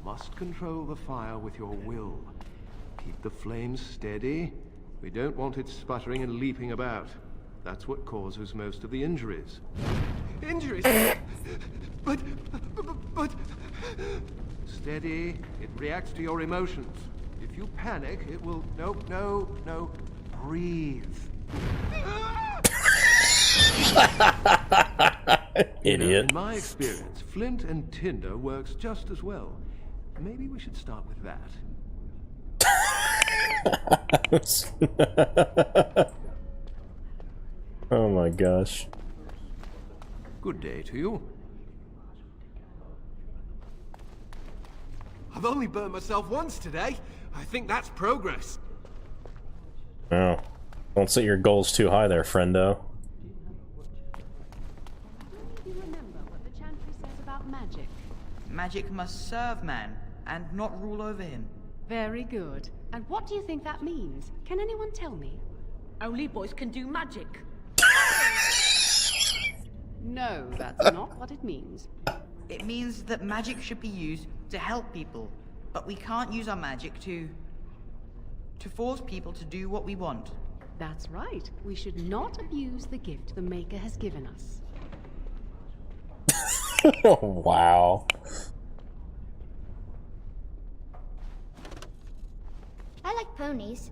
Must control the fire with your will. Keep the flames steady. We don't want it sputtering and leaping about. That's what causes most of the injuries. Injuries? But... Steady. It reacts to your emotions. If you panic, it will... No. Breathe. Idiot. In my experience, flint and tinder works just as well. Maybe we should start with that. Oh my gosh. Good day to you. I've only burnt myself once today. I think that's progress. Oh. Don't set your goals too high there, friendo. You remember what the chantry says about magic? Magic must serve man, and not rule over him. Very good. And what do you think that means? Can anyone tell me? Only boys can do magic. No, that's not what it means. It means that magic should be used to help people, but we can't use our magic to force people to do what we want. That's right. We should not abuse the gift the Maker has given us. Wow. I like ponies.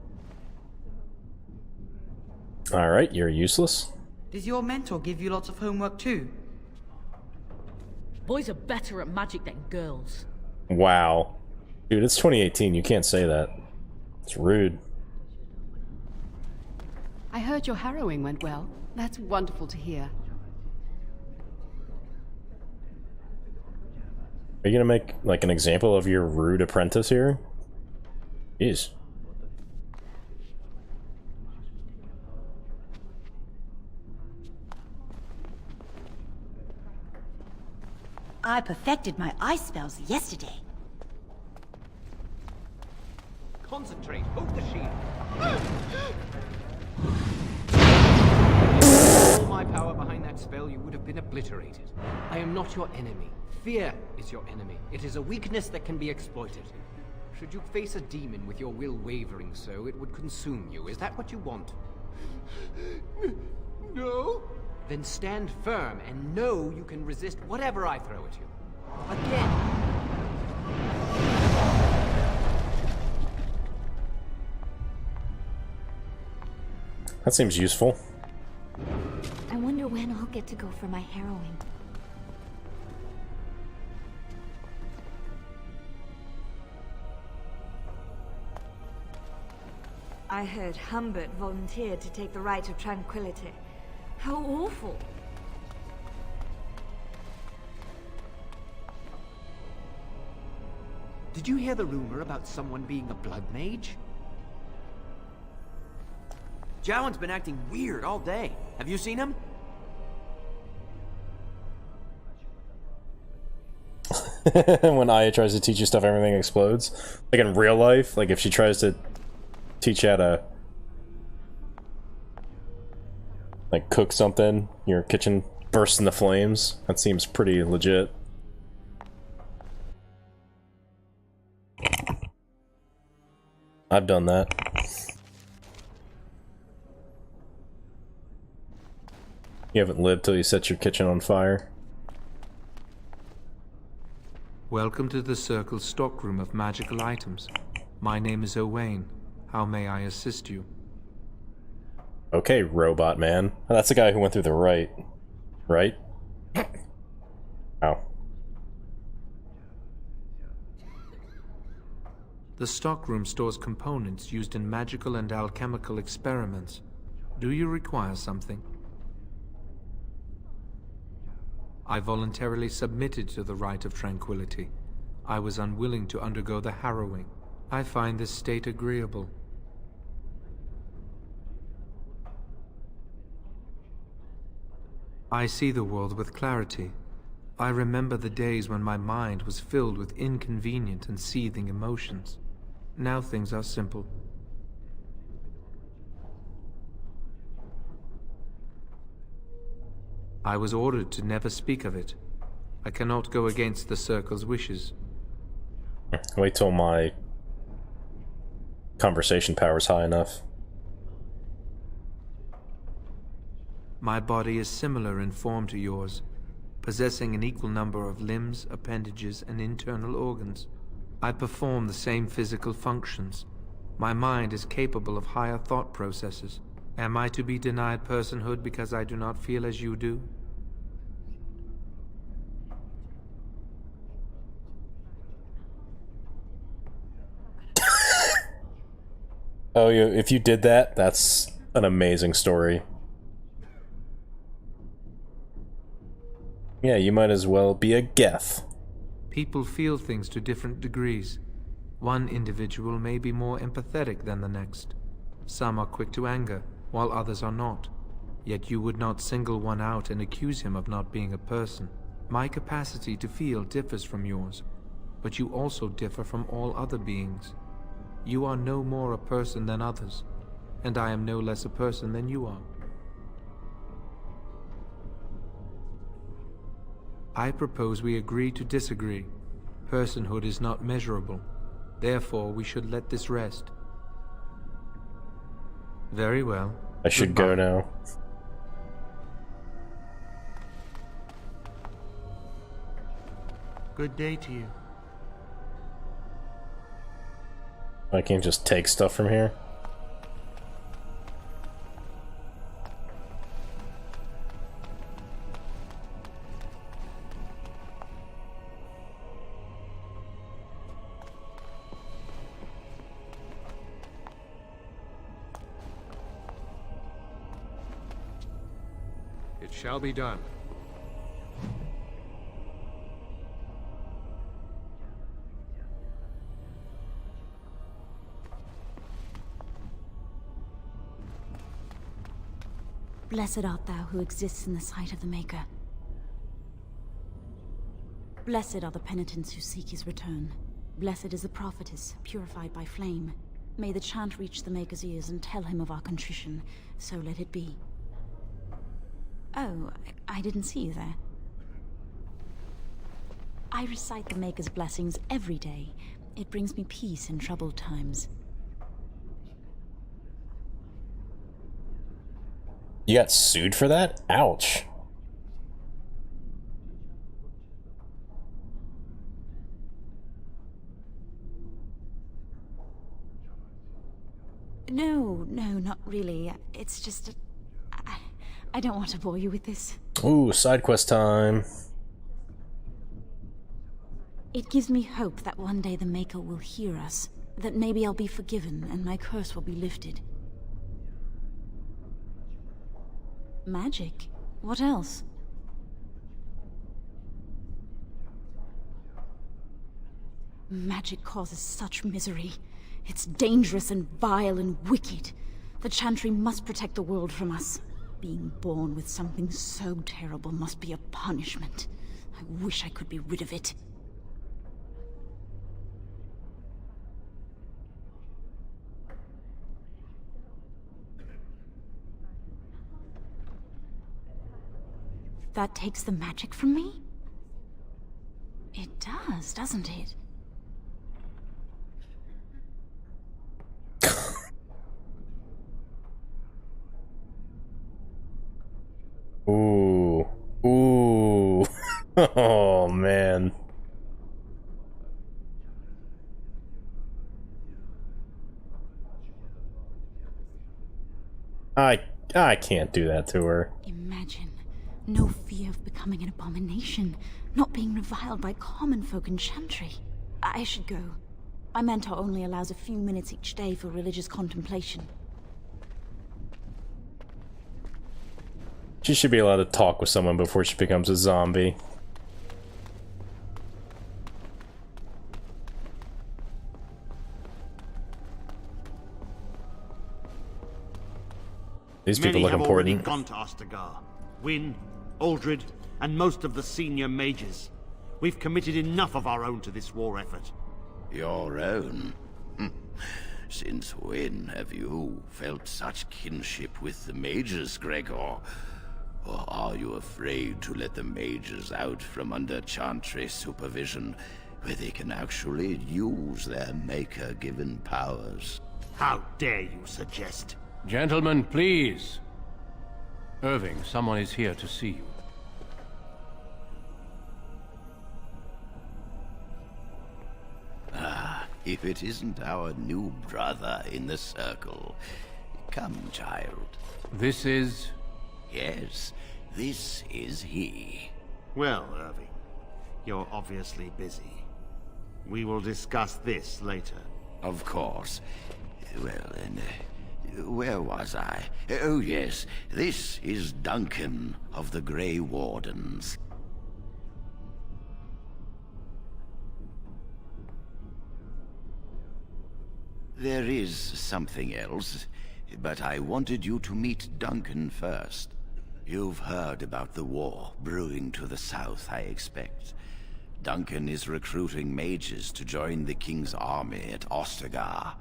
Alright, you're useless. Does your mentor give you lots of homework too? Boys are better at magic than girls. Wow. Dude, it's 2018, you can't say that. It's rude. I heard your harrowing went well. That's wonderful to hear. Are you gonna make, like, an example of your rude apprentice here? Jeez. I perfected my ice spells yesterday. Concentrate. Hold the shield. All my power behind that spell, you would have been obliterated. I am not your enemy. Fear is your enemy. It is a weakness that can be exploited. Should you face a demon with your will wavering so, it would consume you. Is that what you want? No? Then stand firm and know you can resist whatever I throw at you. Again. That seems useful. I wonder when I'll get to go for my harrowing. I heard Humbert volunteered to take the Rite of Tranquility. How awful. Did you hear the rumor about someone being a blood mage? Jowan's been acting weird all day. Have you seen him? When Aya tries to teach you stuff, everything explodes. Like in real life, like if she tries to teach you how to like cook something, your kitchen bursts into flames. That seems pretty legit. I've done that. You haven't lived till you set your kitchen on fire. Welcome to the Circle's stockroom of magical items. My name is Owain. How may I assist you? Okay, robot man. That's the guy who went through the right. Right? Ow. The stockroom stores components used in magical and alchemical experiments. Do you require something? I voluntarily submitted to the Rite of Tranquility. I was unwilling to undergo the harrowing. I find this state agreeable. I see the world with clarity. I remember the days when my mind was filled with inconvenient and seething emotions. Now things are simple. I was ordered to never speak of it. I cannot go against the Circle's wishes. Wait till my conversation power's high enough. My body is similar in form to yours, possessing an equal number of limbs, appendages, and internal organs. I perform the same physical functions. My mind is capable of higher thought processes. Am I to be denied personhood because I do not feel as you do? Oh, if you did that, that's an amazing story. Yeah, you might as well be a Geth. People feel things to different degrees. One individual may be more empathetic than the next. Some are quick to anger, while others are not. Yet you would not single one out and accuse him of not being a person. My capacity to feel differs from yours, but you also differ from all other beings. You are no more a person than others. and I am no less a person than you are. I propose we agree to disagree. Personhood is not measurable. Therefore, we should let this rest. Very well. I should go now. Good day to you. I can't just take stuff from here. It shall be done. Blessed art thou who exists in the sight of the Maker. Blessed are the penitents who seek his return. Blessed is the prophetess, purified by flame. May the chant reach the Maker's ears and tell him of our contrition, so let it be. Oh, I didn't see you there. I recite the Maker's blessings every day. It brings me peace in troubled times. You got sued for that? Ouch. No, not really. It's just... I don't want to bore you with this. Ooh, side quest time. It gives me hope that one day the Maker will hear us. That maybe I'll be forgiven and my curse will be lifted. Magic? What else? Magic causes such misery. It's dangerous and vile and wicked. The Chantry must protect the world from us. Being born with something so terrible must be a punishment. I wish I could be rid of it. That takes the magic from me? It does, doesn't it? Ooh. Ooh. Oh, man. I can't do that to her. Imagine. No fear of becoming an abomination. Not being reviled by common folk in Chantry. I should go. My mentor only allows a few minutes each day for religious contemplation. She should be allowed to talk with someone before she becomes a zombie. These people look important. Many have already gone to Ostagar. Wynne, Aldred, and most of the senior mages. We've committed enough of our own to this war effort. Your own? Since when have you felt such kinship with the mages, Gregor? Or are you afraid to let the mages out from under Chantry supervision, where they can actually use their Maker-given powers? How dare you suggest? Gentlemen, please. Irving, someone is here to see you. Ah, if it isn't our new brother in the circle. Come, child. This is... Yes, this is he. Well, Irving, you're obviously busy. We will discuss this later. Of course. Well, and where was I? Oh, yes, this is Duncan of the Grey Wardens. There is something else, but I wanted you to meet Duncan first. You've heard about the war brewing to the south, I expect. Duncan is recruiting mages to join the King's army at Ostagar.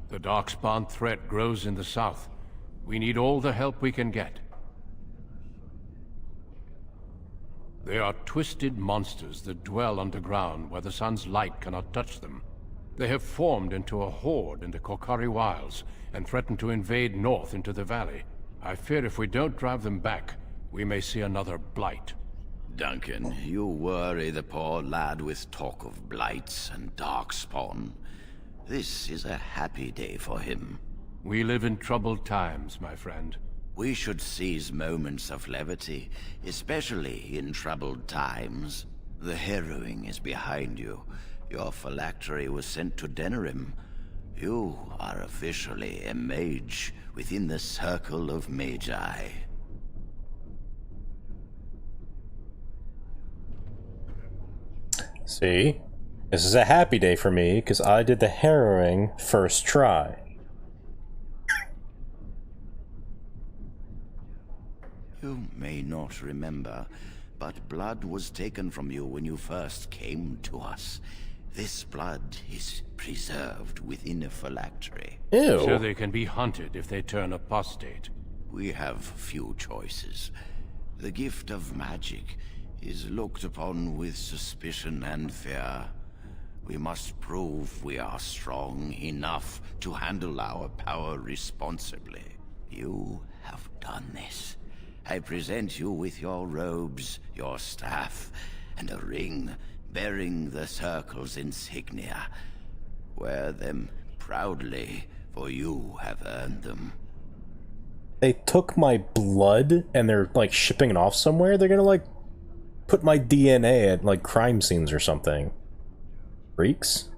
The Darkspawn threat grows in the south. We need all the help we can get. They are twisted monsters that dwell underground where the sun's light cannot touch them. They have formed into a horde in the Korkari Wilds and threaten to invade north into the valley. I fear if we don't drive them back, we may see another blight. Duncan, you worry the poor lad with talk of blights and darkspawn. This is a happy day for him. We live in troubled times, my friend. We should seize moments of levity, especially in troubled times. The harrowing is behind you. Your phylactery was sent to Denerim. You are officially a mage within the circle of Magi. See? This is a happy day for me, because I did the harrowing first try. You may not remember, but blood was taken from you when you first came to us. This blood is preserved within a phylactery. Ew. So they can be hunted if they turn apostate. We have few choices. The gift of magic is looked upon with suspicion and fear. We must prove we are strong enough to handle our power responsibly. You have done this. I present you with your robes, your staff, and a ring bearing the Circle's insignia. Wear them proudly, for you have earned them. They took my blood and they're like shipping it off somewhere? They're gonna like put my DNA at like crime scenes or something. Freaks?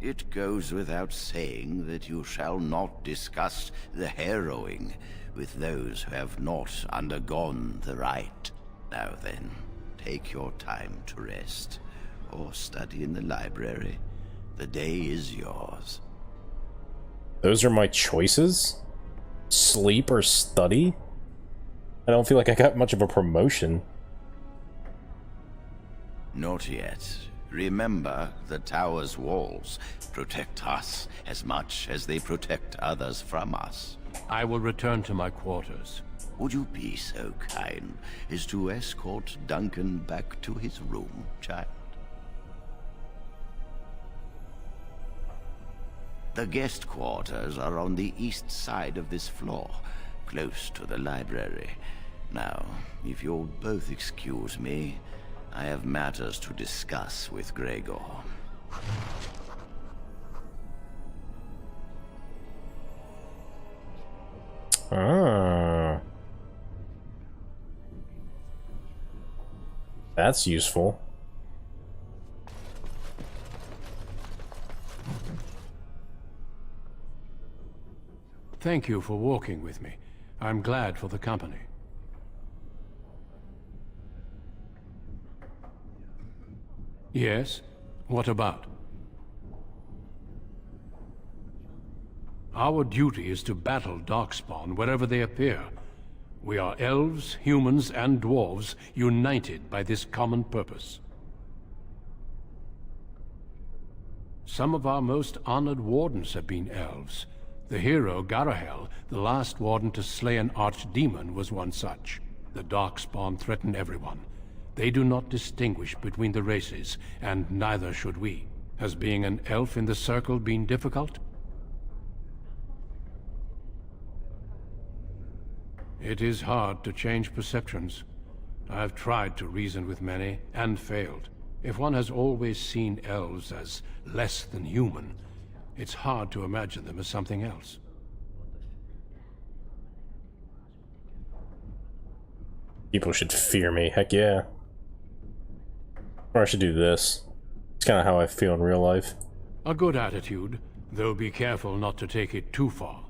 It goes without saying that you shall not discuss the harrowing with those who have not undergone the rite. Now then, take your time to rest, or study in the library. The day is yours. Those are my choices? Sleep or study? I don't feel like I got much of a promotion. Not yet. Remember, the tower's walls protect us as much as they protect others from us. I will return to my quarters. Would you be so kind as to escort Duncan back to his room, child? The guest quarters are on the east side of this floor, close to the library. Now, if you'll both excuse me, I have matters to discuss with Gregor. Ah. That's useful. Thank you for walking with me. I'm glad for the company. Yes? What about? Our duty is to battle Darkspawn wherever they appear. We are elves, humans, and dwarves united by this common purpose. Some of our most honored wardens have been elves. The hero, Garahel, the last warden to slay an archdemon, was one such. The Darkspawn threaten everyone. They do not distinguish between the races, and neither should we. Has being an elf in the Circle been difficult? It is hard to change perceptions. I've tried to reason with many, and failed. If one has always seen elves as less than human, it's hard to imagine them as something else. People should fear me, heck yeah. Or I should do this. It's kind of how I feel in real life. A good attitude, though be careful not to take it too far.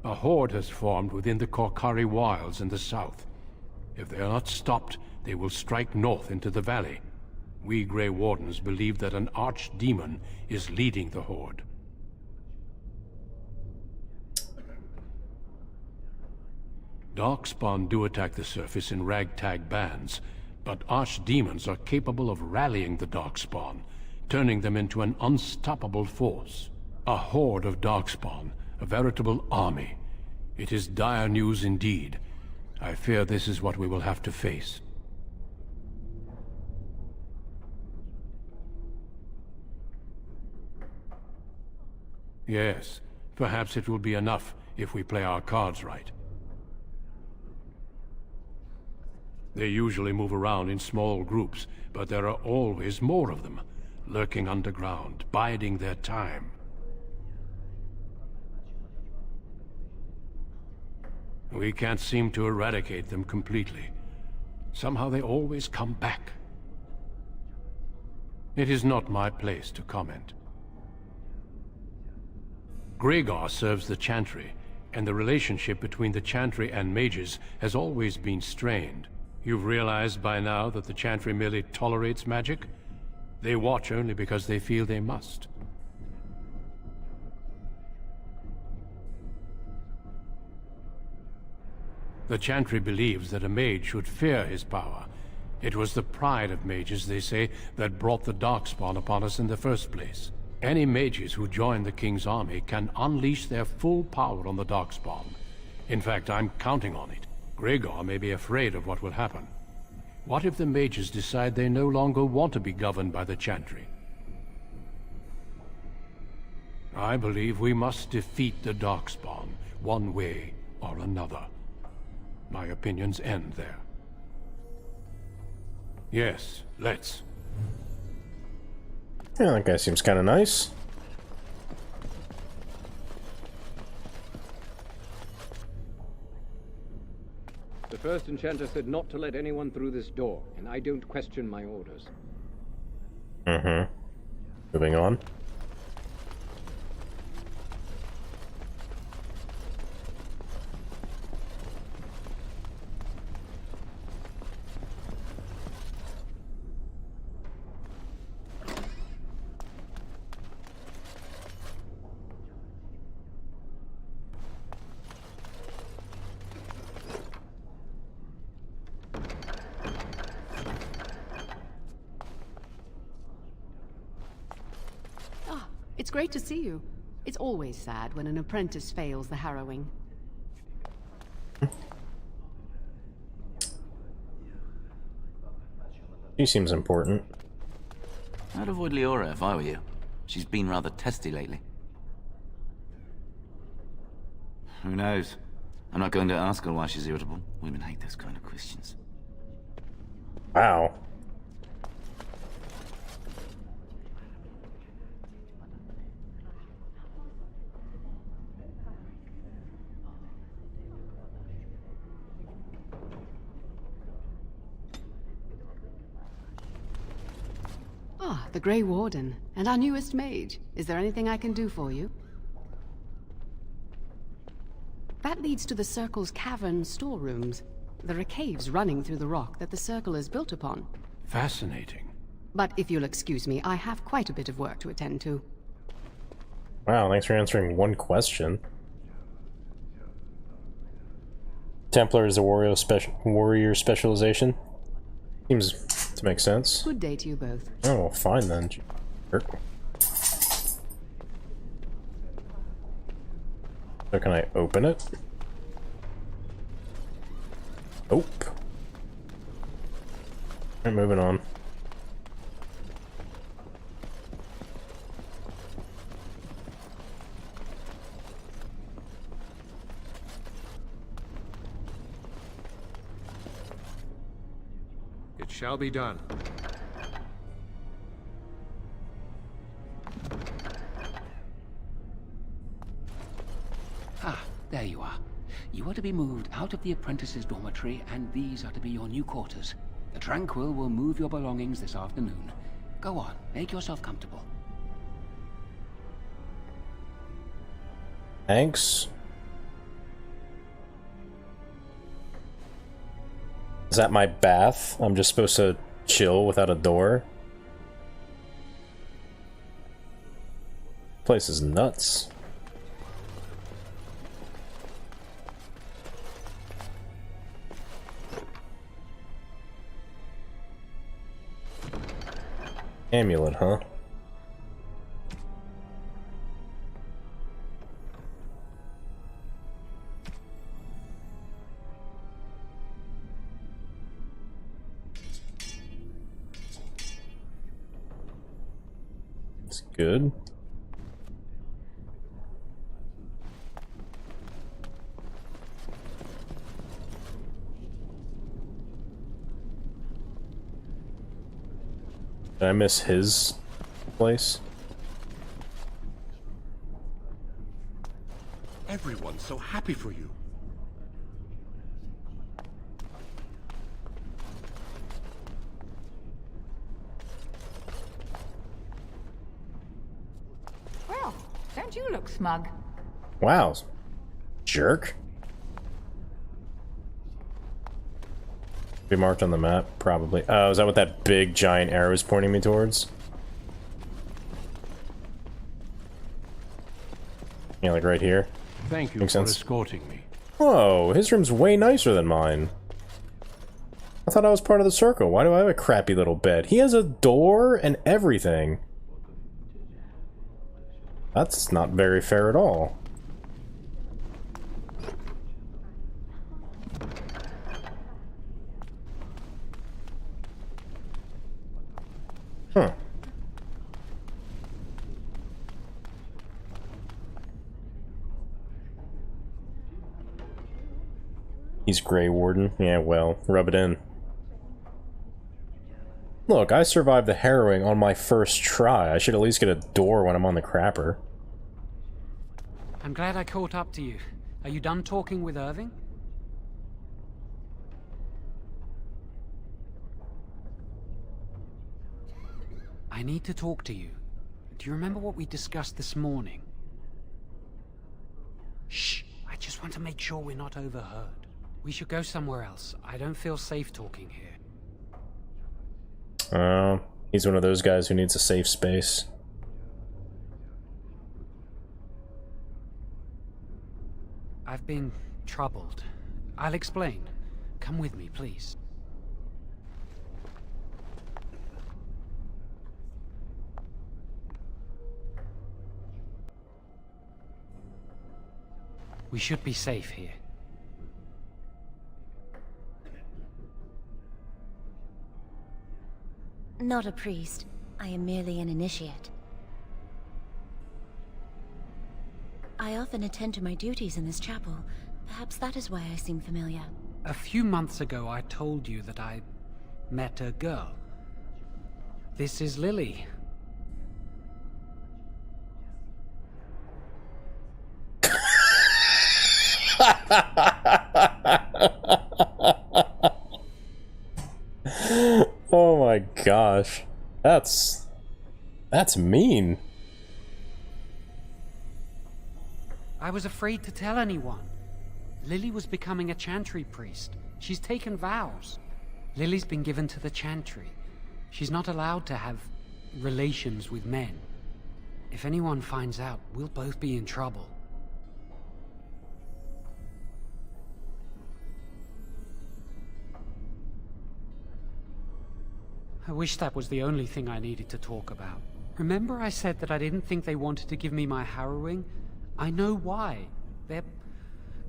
A horde has formed within the Korkari Wilds in the south. If they are not stopped, they will strike north into the valley. We Grey Wardens believe that an archdemon is leading the horde. Darkspawn do attack the surface in ragtag bands, but archdemons are capable of rallying the Darkspawn, turning them into an unstoppable force. A horde of Darkspawn, a veritable army. It is dire news indeed. I fear this is what we will have to face. Yes, perhaps it will be enough if we play our cards right. They usually move around in small groups, but there are always more of them, lurking underground, biding their time. We can't seem to eradicate them completely. Somehow they always come back. It is not my place to comment. Gregor serves the Chantry, and the relationship between the Chantry and mages has always been strained. You've realized by now that the Chantry merely tolerates magic? They watch only because they feel they must. The Chantry believes that a mage should fear his power. It was the pride of mages, they say, that brought the Darkspawn upon us in the first place. Any mages who join the King's army can unleash their full power on the Darkspawn. In fact, I'm counting on it. Gregor may be afraid of what will happen. What if the mages decide they no longer want to be governed by the Chantry? I believe we must defeat the Darkspawn, one way or another. My opinions end there. Yes, let's. Yeah, that guy seems kind of nice. The first enchanter said not to let anyone through this door, and I don't question my orders. Mm-hmm. Moving on. It's great to see you. It's always sad when an apprentice fails the harrowing. She seems important. I'd avoid Leora if I were you. She's been rather testy lately. Who knows? I'm not going to ask her why she's irritable. Women hate those kind of questions. Wow. Ah, the Grey Warden, and our newest mage. Is there anything I can do for you? That leads to the Circle's cavern storerooms. There are caves running through the rock that the Circle is built upon. Fascinating. But if you'll excuse me, I have quite a bit of work to attend to. Wow, thanks for answering one question. Templar is a warrior specialization. Seems to make sense. Good day to you both. Oh, fine then. So can I open it? Nope. Alright, moving on. It shall be done. Ah, there you are. You are to be moved out of the apprentice's dormitory, and these are to be your new quarters. The Tranquil will move your belongings this afternoon. Go on, make yourself comfortable. Thanks. Is that my bath? I'm just supposed to chill without a door? Place is nuts. Amulet, huh? It's good. Did I miss his place? Everyone's so happy for you. Well, don't you look smug? Wow. Jerk. Be marked on the map, probably. Oh, is that what that big giant arrow is pointing me towards? Yeah, like right here. Thank you Makes for sense. escorting me. Whoa, his room's way nicer than mine. I thought I was part of the circle. Why do I have a crappy little bed? He has a door and everything. That's not very fair at all. Huh. He's Grey Warden. Yeah, well, rub it in. Look, I survived the harrowing on my first try. I should at least get a door when I'm on the crapper. I'm glad I caught up to you. Are you done talking with Irving? I need to talk to you. Do you remember what we discussed this morning? Shh! I just want to make sure we're not overheard. We should go somewhere else. I don't feel safe talking here. He's one of those guys who needs a safe space. I've been troubled. I'll explain. Come with me, please. We should be safe here. Not a priest. I am merely an initiate. I often attend to my duties in this chapel. Perhaps that is why I seem familiar. A few months ago, I told you that I met a girl. This is Lily. Oh my gosh. That's mean. I was afraid to tell anyone. Lily was becoming a chantry priest. She's taken vows. Lily's been given to the chantry. She's not allowed to have relations with men. If anyone finds out, we'll both be in trouble. I wish that was the only thing I needed to talk about. Remember I said that I didn't think they wanted to give me my harrowing? I know why. They're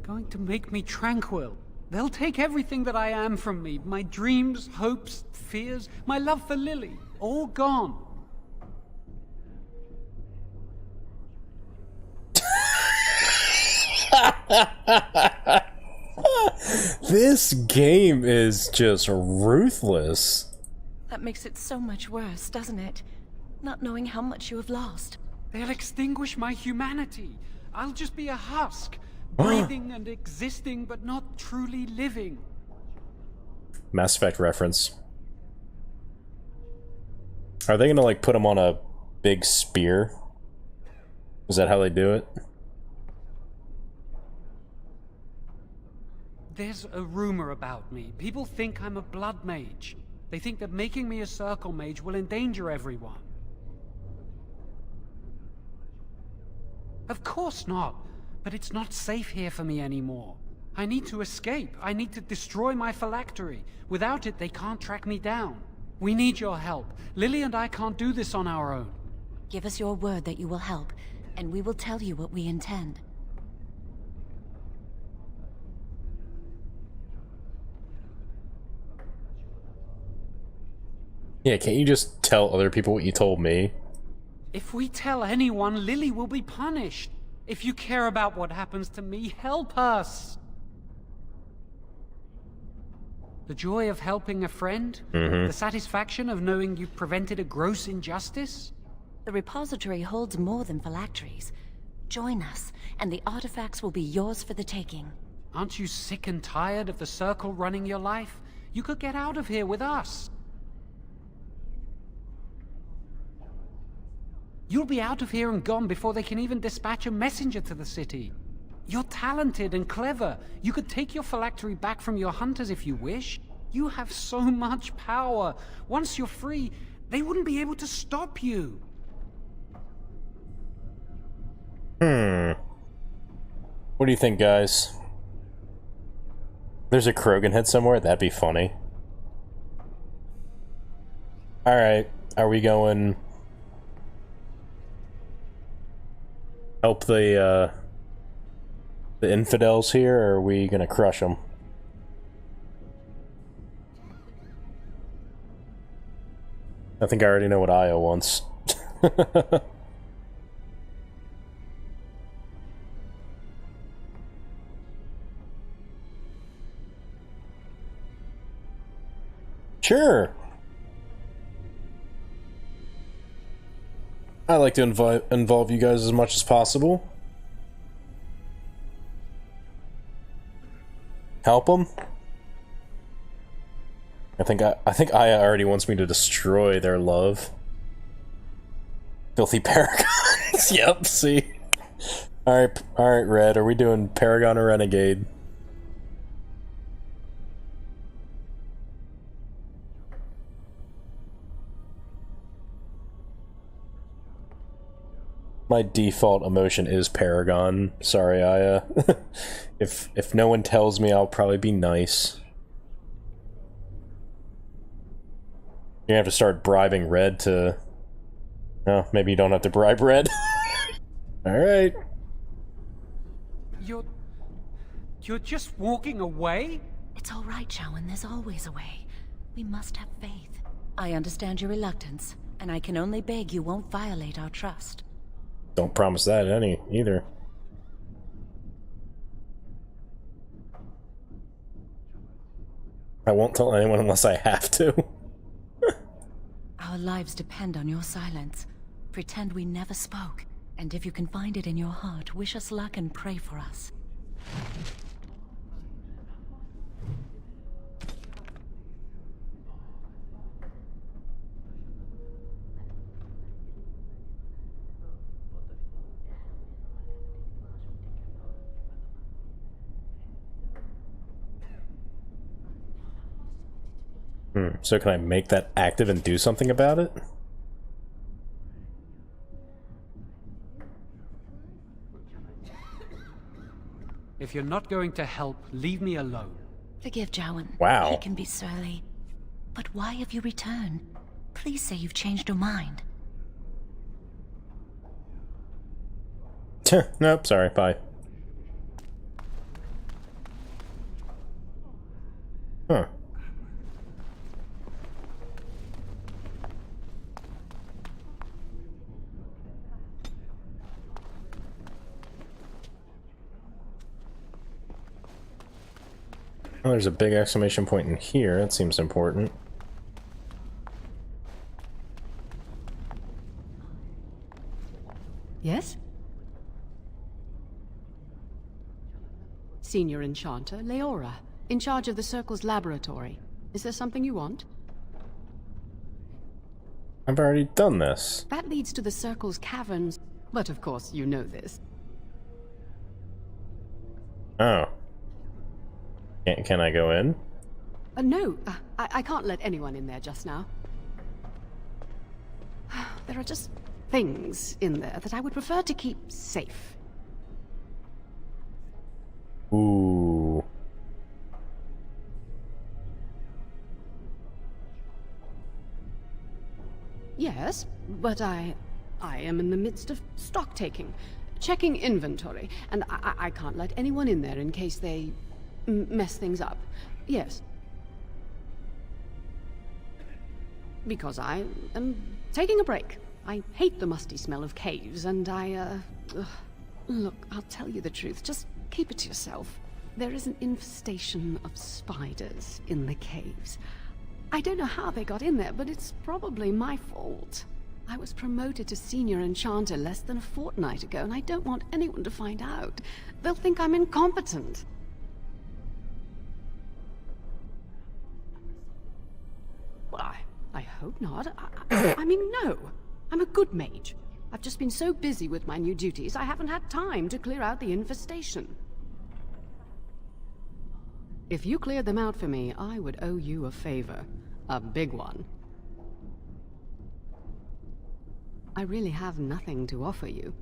going to make me tranquil. They'll take everything that I am from me. My dreams, hopes, fears, my love for Lily. All gone. This game is just ruthless. That makes it so much worse, doesn't it? Not knowing how much you have lost. They'll extinguish my humanity. I'll just be a husk, breathing and existing, but not truly living. Mass Effect reference. Are they gonna, like, put him on a big spear? Is that how they do it? There's a rumor about me. People think I'm a blood mage. They think that making me a circle mage will endanger everyone. Of course not. But it's not safe here for me anymore. I need to escape. I need to destroy my phylactery. Without it, they can't track me down. We need your help. Lily and I can't do this on our own. Give us your word that you will help, and we will tell you what we intend. Yeah, can't you just tell other people what you told me? If we tell anyone, Lily will be punished. If you care about what happens to me, help us. The joy of helping a friend? The satisfaction of knowing you've prevented a gross injustice? The repository holds more than phylacteries. Join us, and the artifacts will be yours for the taking. Aren't you sick and tired of the Circle running your life? You could get out of here with us. You'll be out of here and gone before they can even dispatch a messenger to the city. You're talented and clever. You could take your phylactery back from your hunters if you wish. You have so much power. Once you're free, they wouldn't be able to stop you. What do you think, guys? There's a Krogan head somewhere? That'd be funny. Alright, are we going... help the infidels here, or are we gonna crush them? I think I already know what Io wants. Sure. I like to involve you guys as much as possible. Help them. I think Aya already wants me to destroy their love. Filthy paragons. Yep. See. All right, Red. Are we doing Paragon or Renegade? My default emotion is Paragon. Sorry, Aya. If no one tells me, I'll probably be nice. You're gonna have to start bribing Red to... Oh, maybe you don't have to bribe Red. Alright. You're just walking away? It's all right, Shawan. There's always a way. We must have faith. I understand your reluctance, and I can only beg you won't violate our trust. Don't promise that either. I won't tell anyone unless I have to. Our lives depend on your silence. Pretend we never spoke, and if you can find it in your heart, wish us luck and pray for us. So can I make that active and do something about it? If you're not going to help, leave me alone. Forgive Jowan. Wow. He can be surly. But why have you returned? Please say you've changed your mind. Nope, sorry, bye. Huh. Oh, there's a big exclamation point in here. That seems important. Yes? Senior Enchanter, Leora, in charge of the Circle's laboratory. Is there something you want? I've already done this. That leads to the Circle's caverns, but of course you know this. Oh. Can I go in? No, I can't let anyone in there just now. There are just things in there that I would prefer to keep safe. Yes, but I am in the midst of stock taking, checking inventory, and I can't let anyone in there in case they mess things up. Yes. Because I am taking a break. I hate the musty smell of caves, and Look, I'll tell you the truth. Just keep it to yourself. There is an infestation of spiders in the caves. I don't know how they got in there, but it's probably my fault. I was promoted to senior enchanter less than a fortnight ago, and I don't want anyone to find out. They'll think I'm incompetent. Well, I hope not. I mean, no. I'm a good mage. I've just been so busy with my new duties, I haven't had time to clear out the infestation. If you cleared them out for me, I would owe you a favor. A big one. I really have nothing to offer you.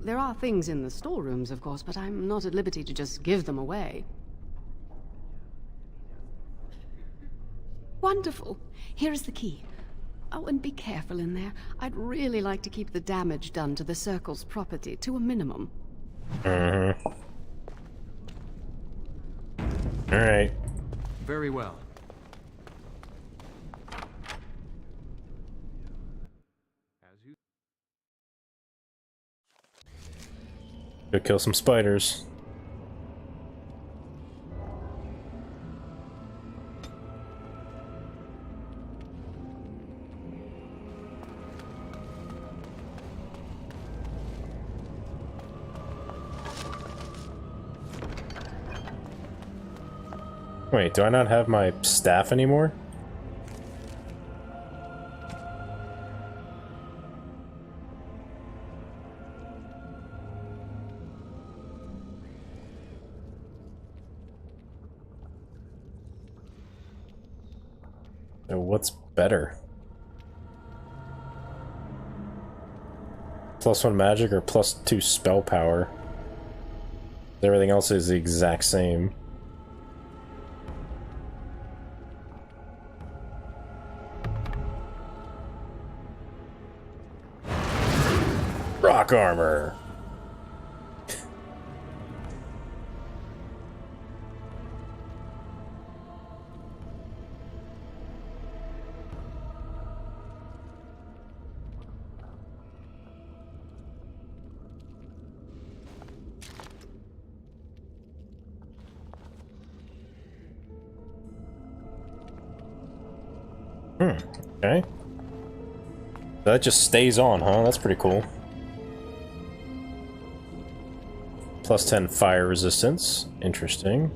There are things in the storerooms, of course, but I'm not at liberty to just give them away. Wonderful. Here is the key. Oh, and be careful in there. I'd really like to keep the damage done to the Circle's property to a minimum. Alright. Very well. Go kill some spiders. Wait, do I not have my staff anymore? So what's better? +1 magic or +2 spell power? Everything else is the exact same. Rock armor. Okay. That just stays on, huh? That's pretty cool. +10 fire resistance. Interesting.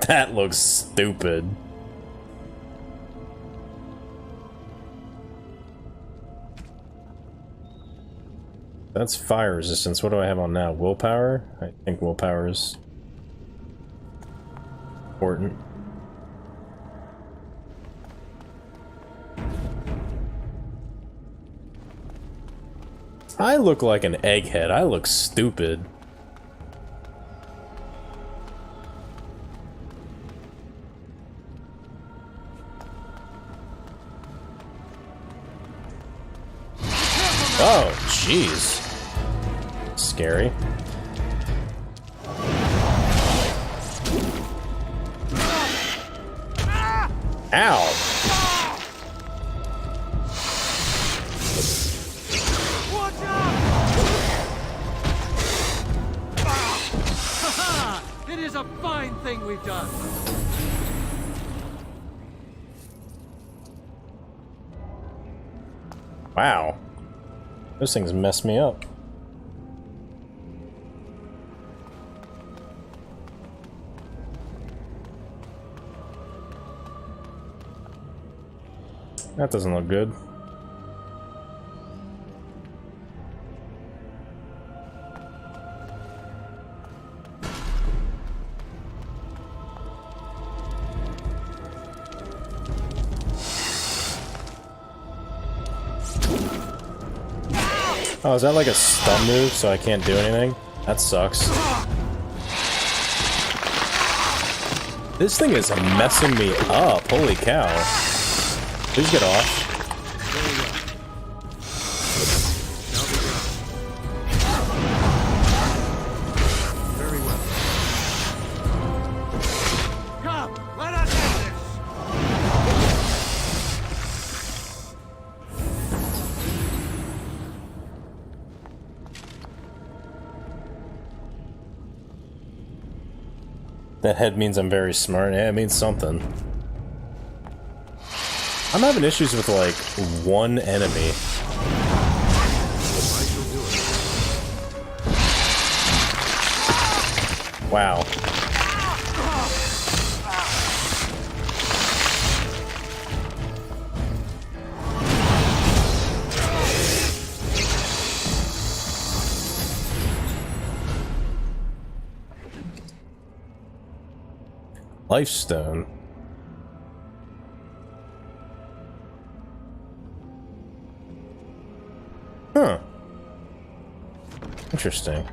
That looks stupid. That's fire resistance. What do I have on now? Willpower? I think willpower is important. I look like an egghead. I look stupid. Oh, jeez. Scary. Ow! Watch out! It is a fine thing we've done. Wow. Those things mess me up. That doesn't look good. Oh, is that like a stun move so I can't do anything? That sucks. This thing is messing me up. Holy cow. Please get off. Very well. Come, let us end this! That head means I'm very smart. Yeah, it means something. I'm having issues with, like, one enemy. Wow. Lifestone. Huh. Interesting.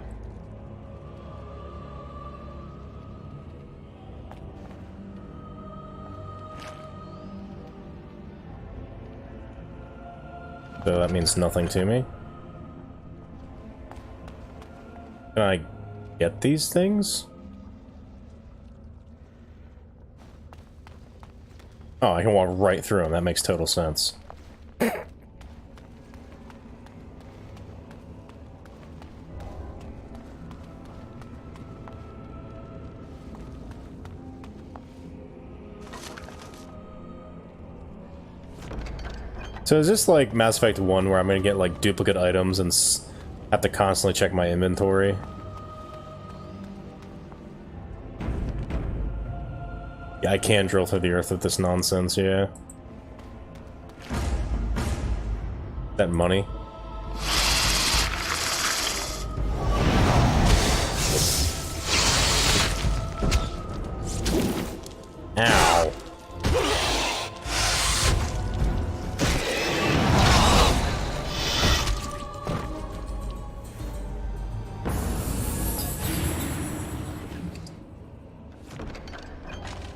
So that means nothing to me. Can I get these things? Oh, I can walk right through them. That makes total sense. So is this like Mass Effect 1 where I'm gonna get like duplicate items and have to constantly check my inventory? Yeah, I can drill through the earth with this nonsense, yeah. That money. Ow.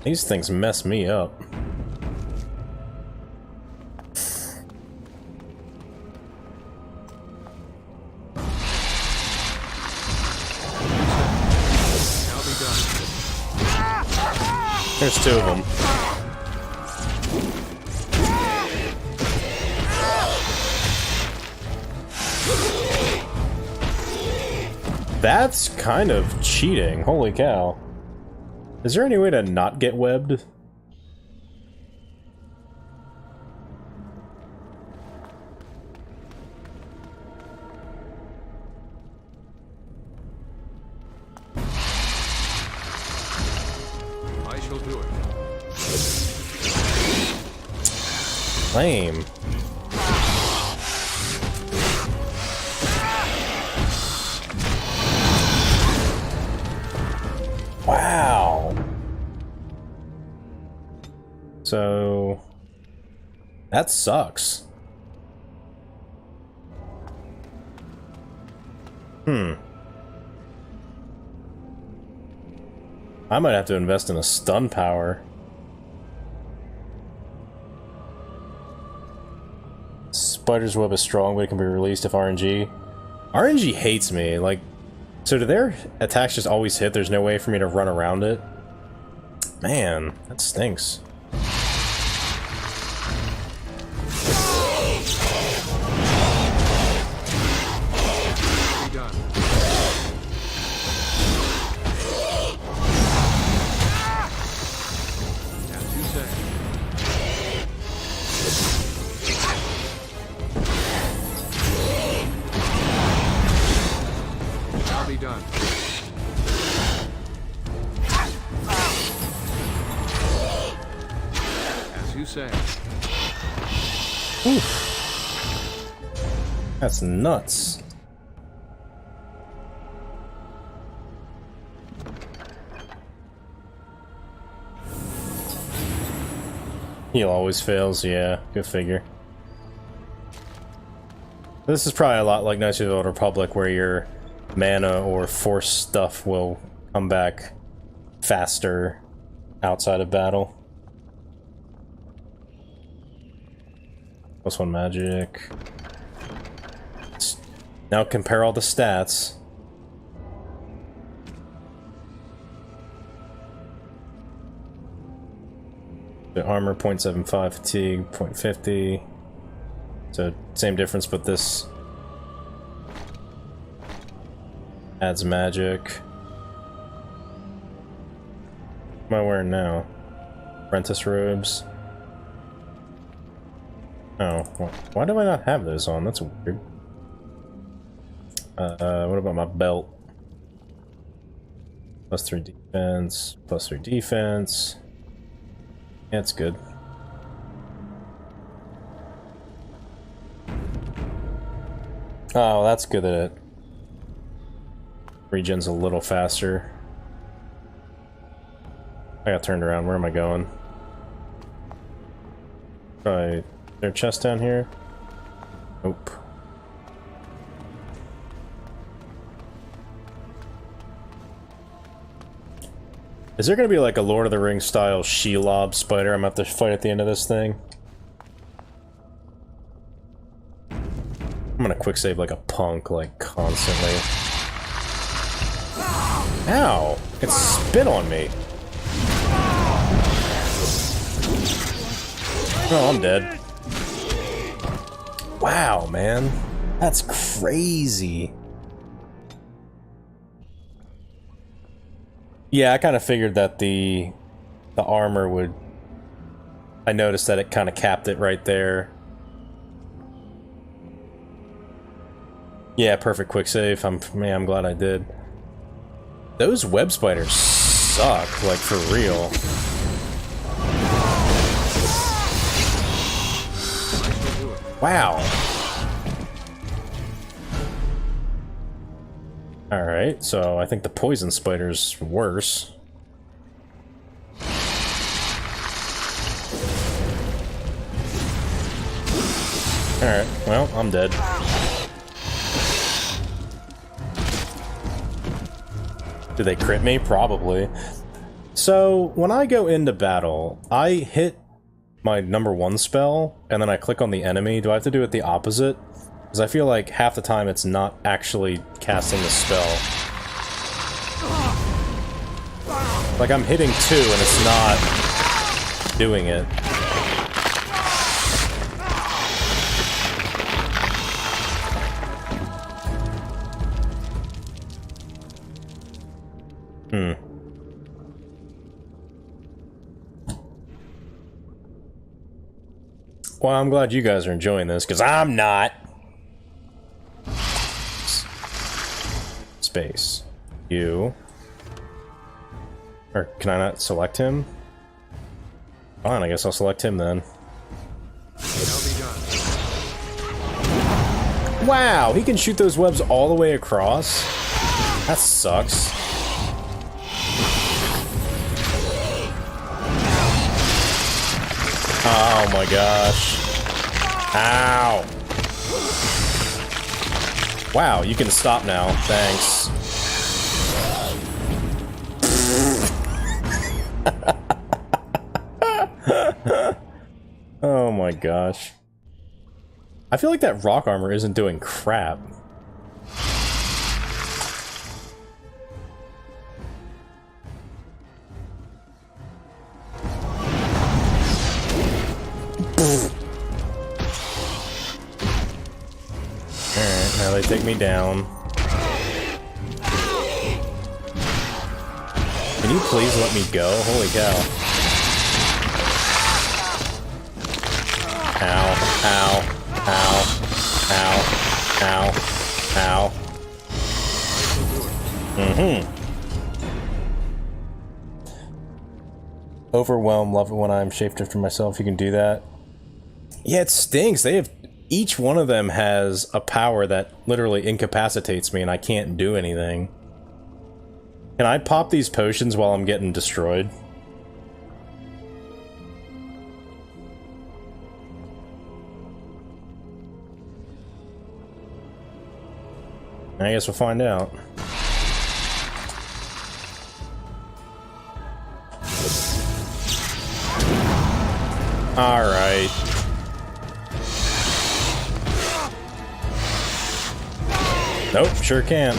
These things mess me up. There's two of them. That's kind of cheating. Holy cow. Is there any way to not get webbed? I shall do it. Lame. Wow. So that sucks. I might have to invest in a stun power. Spider's web is strong, but it can be released if RNG. RNG hates me. Like, so do their attacks just always hit? There's no way for me to run around it? Man, that stinks. Done. As you say. Oof. That's nuts. Heal always fails, yeah, good figure. This is probably a lot like Knights of the Old Republic, where your mana or force stuff will come back faster outside of battle. +1 magic. Now compare all the stats. The armor 0.75, fatigue 0.50. So same difference, but this adds magic. What am I wearing now? Apprentice robes. Oh, why do I not have those on? That's weird. What about my belt? +3 defense, +3 defense. Yeah, it's good. Oh, that's good at it. Regen's a little faster. I got turned around. Where am I going? Probably... Is there a chest down here? Nope. Is there gonna be like a Lord of the Rings style Shelob spider I'm gonna have to fight at the end of this thing? I'm gonna quick save like a punk, like, constantly. Ow! It spit on me! Oh, I'm dead. Wow, man. That's crazy. Yeah, I kind of figured that the armor would... I noticed that it kind of capped it right there. Yeah, perfect quick save. Man, I'm glad I did. Those web spiders suck, like, for real. Wow. Alright, so I think the poison spider's worse. Alright, well, I'm dead. Did they crit me? Probably. So, when I go into battle, I hit my #1 spell, and then I click on the enemy. Do I have to do it the opposite? Because I feel like half the time it's not actually casting the spell. Like, I'm hitting 2 and it's not doing it. Well, I'm glad you guys are enjoying this, because I'm not. Space. You. Or can I not select him? Fine, I guess I'll select him then. Wow, he can shoot those webs all the way across? That sucks. Oh my gosh. Ow. Wow, you can stop now. Thanks. Oh my gosh. I feel like that rock armor isn't doing crap. Alright, now they take me down. Can you please let me go? Holy cow. Ow, ow, ow, ow, ow, ow. Overwhelm, love it when I'm shapeshifter myself, you can do that. Yeah, it stinks. They have... Each one of them has a power that literally incapacitates me and I can't do anything. Can I pop these potions while I'm getting destroyed? I guess we'll find out. Alright. Nope, sure can't.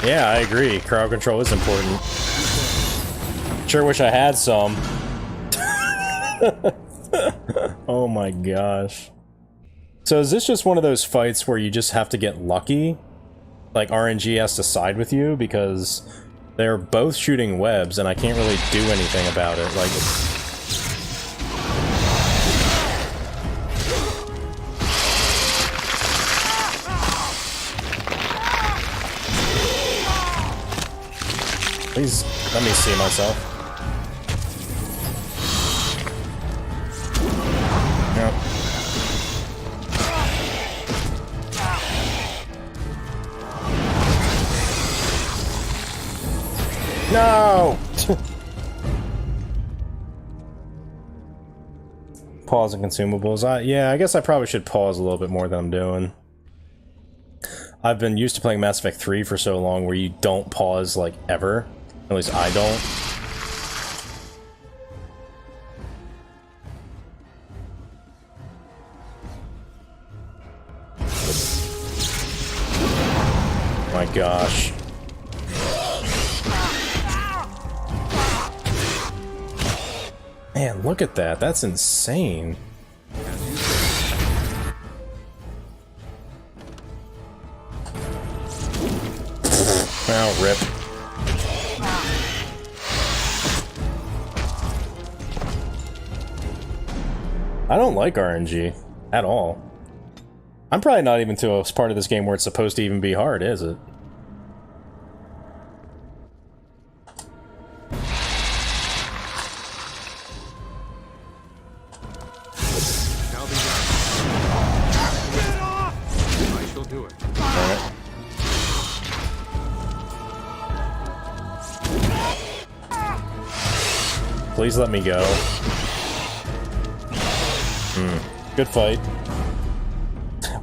Yeah, I agree. Crowd control is important. Sure wish I had some. Oh my gosh. So is this just one of those fights where you just have to get lucky? Like RNG has to side with you because they're both shooting webs and I can't really do anything about it. Like please let me see myself. Yep. No! Pause and consumables. Yeah, I guess I probably should pause a little bit more than I'm doing. I've been used to playing Mass Effect 3 for so long where you don't pause, like, ever. At least I don't. My gosh. Man, look at that. That's insane. Oh, rip. I don't like RNG at all. I'm probably not even to a part of this game where it's supposed to even be hard, is it? Please let me go. Good fight.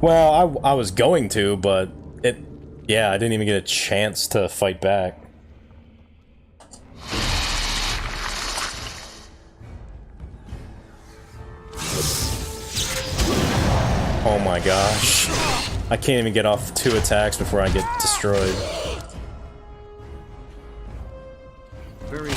Well, I was going to, but yeah, I didn't even get a chance to fight back. Oh my gosh. I can't even get off 2 attacks before I get destroyed. Very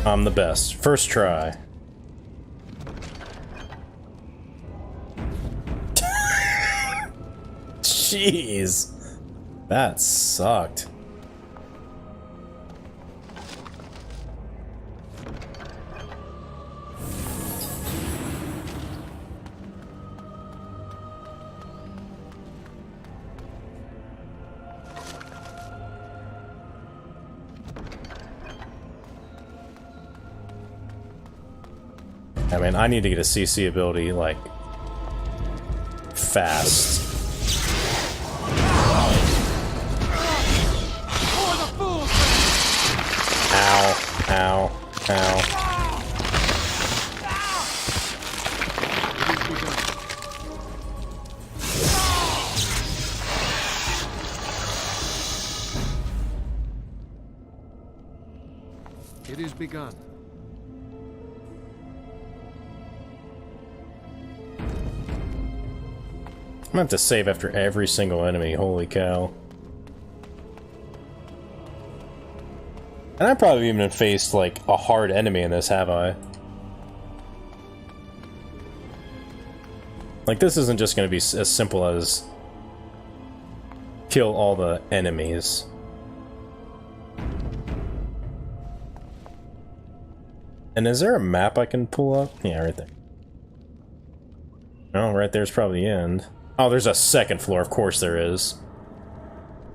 I'm the best. First try. Jeez. That sucked. I mean, I need to get a CC ability, like, fast. Ow, ow, ow. It is begun. I'm gonna have to save after every single enemy, holy cow. And I probably even faced, like, a hard enemy in this, have I? Like, this isn't just gonna be as simple as kill all the enemies. And is there a map I can pull up? Yeah, right there. Oh, right there's probably the end. Oh, there's a second floor. Of course there is.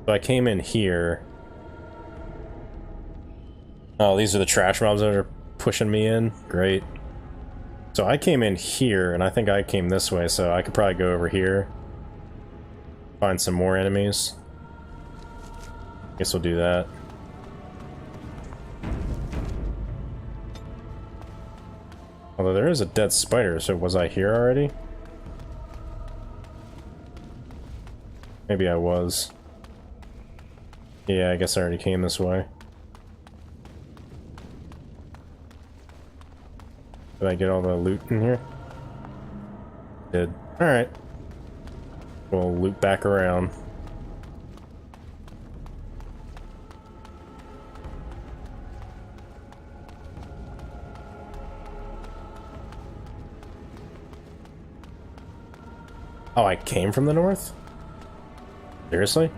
So I came in here. Oh, these are the trash mobs that are pushing me in? Great. So I came in here, and I think I came this way, so I could probably go over here. Find some more enemies. Guess we'll do that. Although there is a dead spider, so was I here already? Maybe I was. Yeah, I guess I already came this way. Did I get all the loot in here? Did. Alright. We'll loop back around. Oh, I came from the north? Seriously?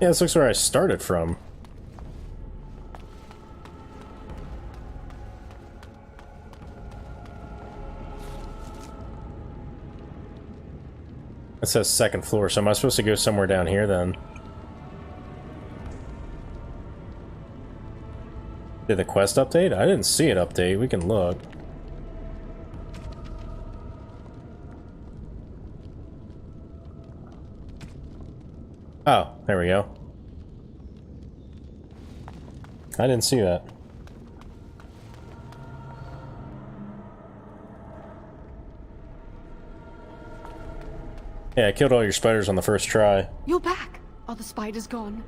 Yeah, this looks where I started from. It says second floor, so am I supposed to go somewhere down here then? Did the quest update? I didn't see it update. We can look. Oh, there we go. I didn't see that. Yeah, I killed all your spiders on the first try. You're back. Are the spiders gone?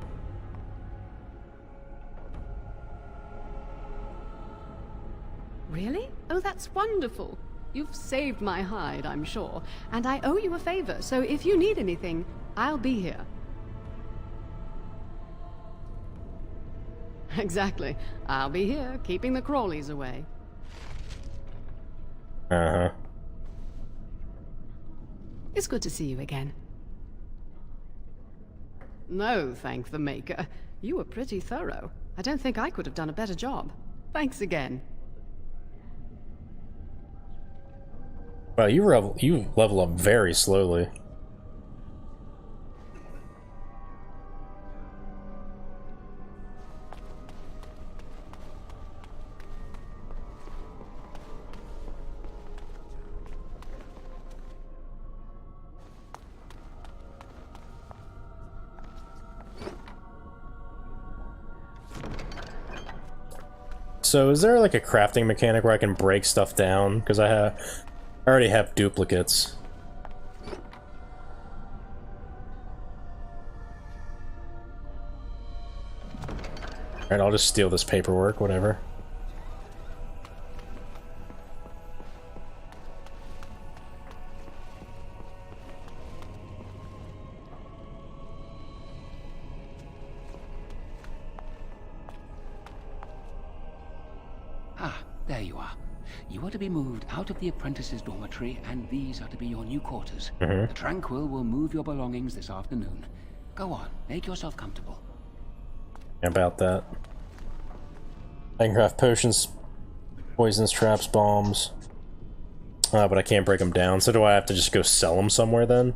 Really? Oh, that's wonderful. You've saved my hide, I'm sure. And I owe you a favor, so if you need anything, I'll be here. Exactly. I'll be here, keeping the crawlies away. Uh-huh. It's good to see you again. No, thank the Maker. You were pretty thorough. I don't think I could have done a better job. Thanks again. Wow, you level up very slowly. So is there like a crafting mechanic where I can break stuff down? Because I already have duplicates. Alright, I'll just steal this paperwork, whatever. There you are. You are to be moved out of the apprentice's dormitory, and these are to be your new quarters. The Tranquil will move your belongings this afternoon. Go on, make yourself comfortable. About that. I can craft potions, poisons, traps, bombs. But I can't break them down, so do I have to just go sell them somewhere then?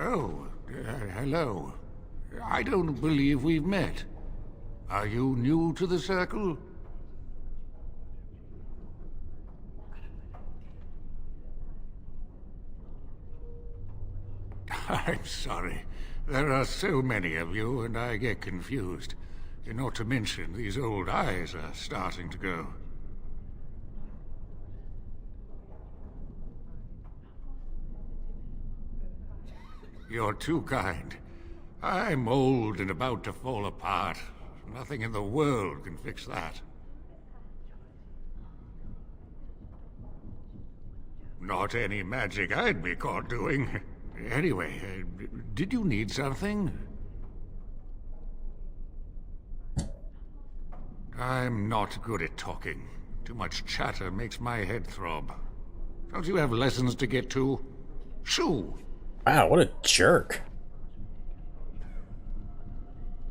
Oh, hello. I don't believe we've met. Are you new to the Circle? I'm sorry. There are so many of you, and I get confused. Not to mention, these old eyes are starting to go. You're too kind. I'm old and about to fall apart. Nothing in the world can fix that. Not any magic I'd be caught doing. Anyway, did you need something? I'm not good at talking. Too much chatter makes my head throb. Don't you have lessons to get to? Shoo! Wow, what a jerk.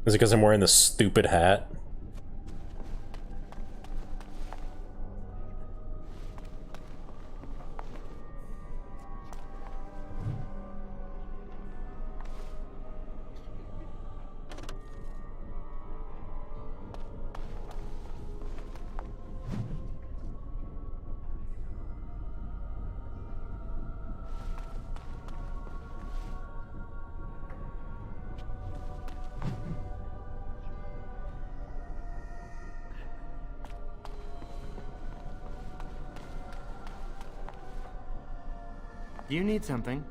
Is it because I'm wearing this stupid hat? You need something.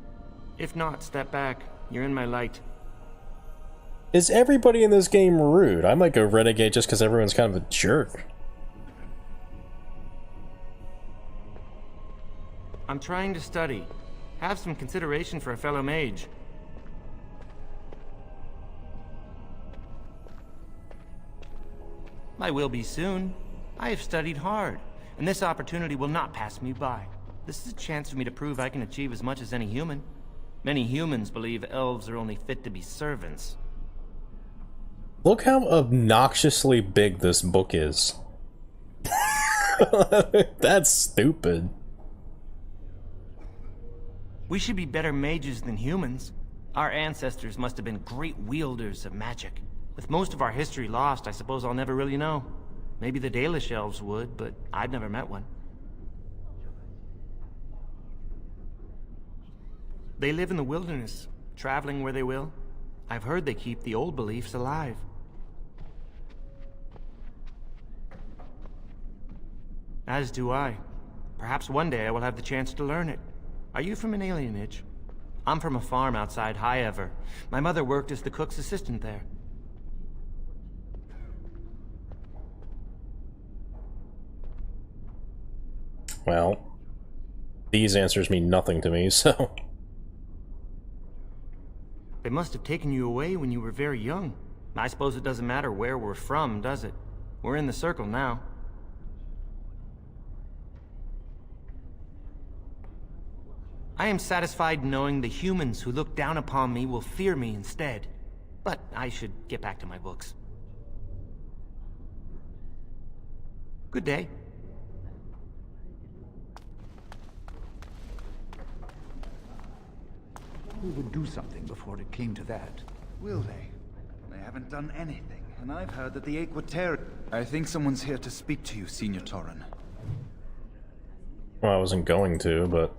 If not, step back. You're in my light. Is everybody in this game rude? I might go renegade just because everyone's kind of a jerk. I'm trying to study. Have some consideration for a fellow mage. I will be soon. I have studied hard, and this opportunity will not pass me by. This is a chance for me to prove I can achieve as much as any human. Many humans believe elves are only fit to be servants. Look how obnoxiously big this book is. That's stupid. We should be better mages than humans. Our ancestors must have been great wielders of magic. With most of our history lost, I suppose I'll never really know. Maybe the Dalish elves would, but I've never met one. They live in the wilderness, traveling where they will. I've heard they keep the old beliefs alive. As do I. Perhaps one day I will have the chance to learn it. Are you from an alienage? I'm from a farm outside Highever. My mother worked as the cook's assistant there. Well, these answers mean nothing to me, so... They must have taken you away when you were very young. I suppose it doesn't matter where we're from, does it? We're in the circle now. I am satisfied knowing the humans who look down upon me will fear me instead. But I should get back to my books. Good day. We would do something before it came to that. Will they? They haven't done anything, and I've heard that the Equatorian... I think someone's here to speak to you, Senior Torren. Well, I wasn't going to, but...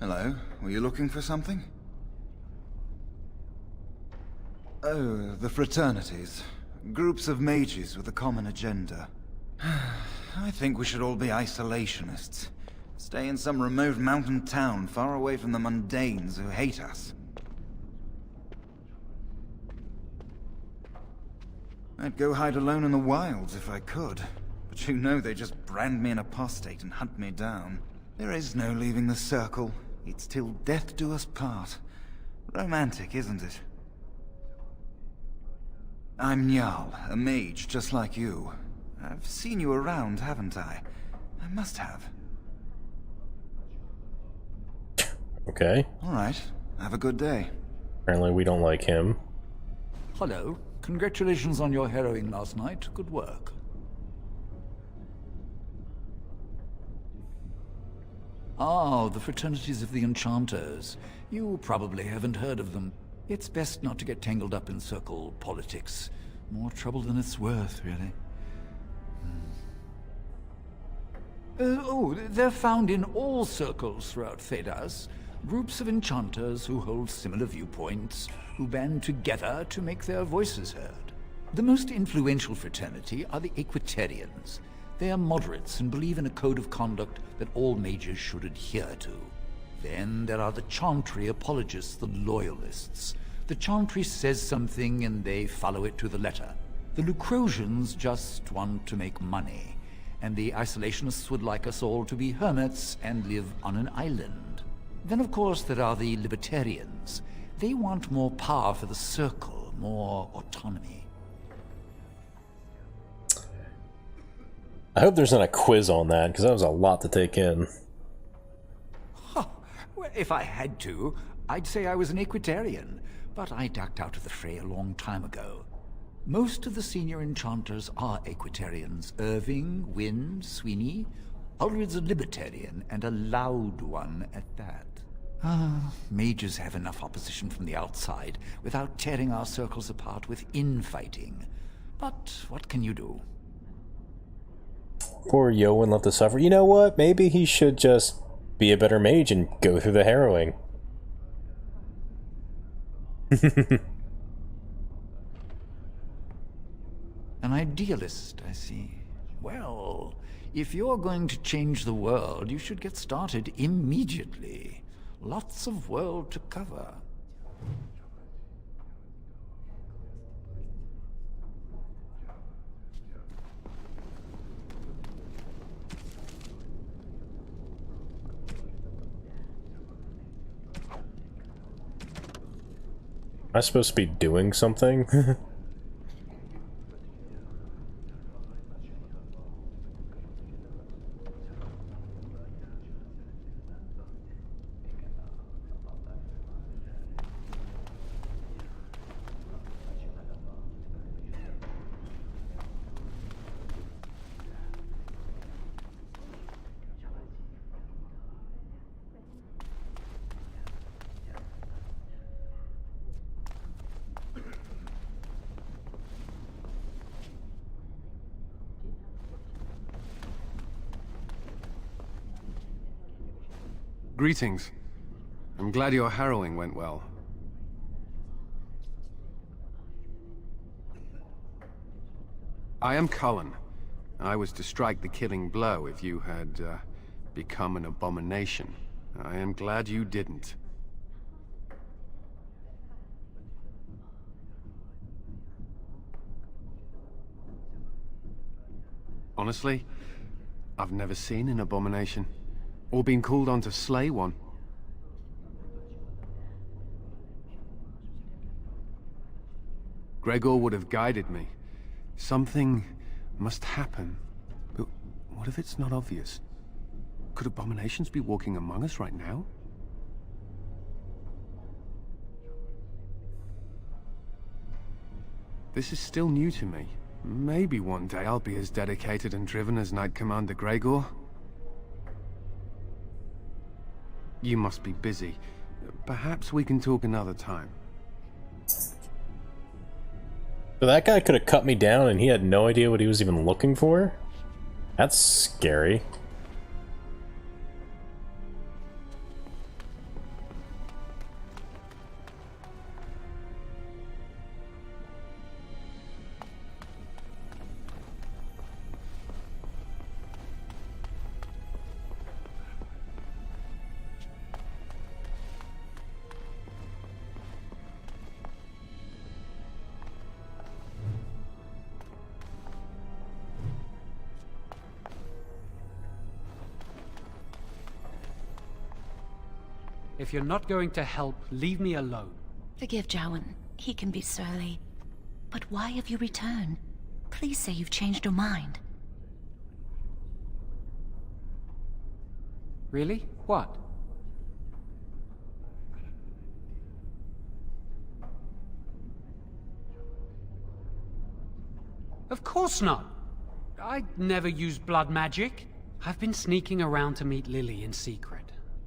Hello? Were you looking for something? Oh, the fraternities. Groups of mages with a common agenda. I think we should all be isolationists. Stay in some remote mountain town far away from the mundanes who hate us. I'd go hide alone in the wilds if I could. But you know they just brand me an apostate and hunt me down. There is no leaving the circle. It's till death do us part. Romantic, isn't it? I'm Njal, a mage just like you. I've seen you around, haven't I? I must have. Okay. Alright, have a good day. Apparently we don't like him. Hello. Congratulations on your harrowing last night. Good work. Ah, the fraternities of the Enchanters. You probably haven't heard of them. It's best not to get tangled up in circle politics. More trouble than it's worth, really. They're found in all circles throughout Thedas. Groups of enchanters who hold similar viewpoints, who band together to make their voices heard. The most influential fraternity are the Equatorians. They are moderates and believe in a code of conduct that all mages should adhere to. Then there are the Chantry apologists, the loyalists. The Chantry says something and they follow it to the letter. The Lucrosians just want to make money, and the isolationists would like us all to be hermits and live on an island. Then of course there are the libertarians. They want more power for the Circle, more autonomy. I hope there's not a quiz on that, because that was a lot to take in. Well, if I had to, I'd say I was an Equitarian, but I ducked out of the fray a long time ago. Most of the senior enchanters are Equitarians. Irving, Wynne, Sweeney. Ulrid's a Libertarian, and a loud one at that. Mages have enough opposition from the outside without tearing our circles apart with infighting. But what can you do? Poor Yowen left to suffer. You know what? Maybe he should just be a better mage and go through the harrowing. An idealist, I see. Well, if you're going to change the world, you should get started immediately. Lots of world to cover. Am I supposed to be doing something? Greetings. I'm glad your harrowing went well. I am Cullen. I was to strike the killing blow if you had become an abomination. I am glad you didn't. Honestly, I've never seen an abomination. Or been called on to slay one. Gregor would have guided me. Something must happen. But what if it's not obvious? Could abominations be walking among us right now? This is still new to me. Maybe one day I'll be as dedicated and driven as Knight Commander Gregor. You must be busy. Perhaps we can talk another time. So that guy could have cut me down and he had no idea what he was even looking for? That's scary. If you're not going to help, leave me alone. Forgive Jowan. He can be surly. But why have you returned? Please say you've changed your mind. Really? What? Of course not. I never used blood magic. I've been sneaking around to meet Lily in secret.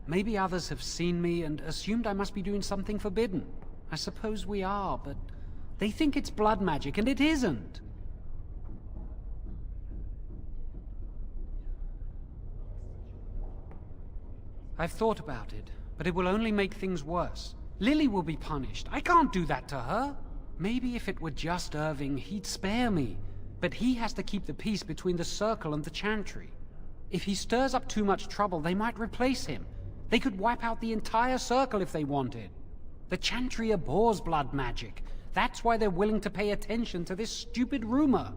Maybe others have seen me and assumed I must be doing something forbidden. I suppose we are, but they think it's blood magic, and it isn't. I've thought about it, but it will only make things worse. Lily will be punished. I can't do that to her. Maybe if it were just Irving, he'd spare me. But he has to keep the peace between the Circle and the Chantry. If he stirs up too much trouble, they might replace him. They could wipe out the entire Circle if they wanted. The Chantry abhors blood magic. That's why they're willing to pay attention to this stupid rumor.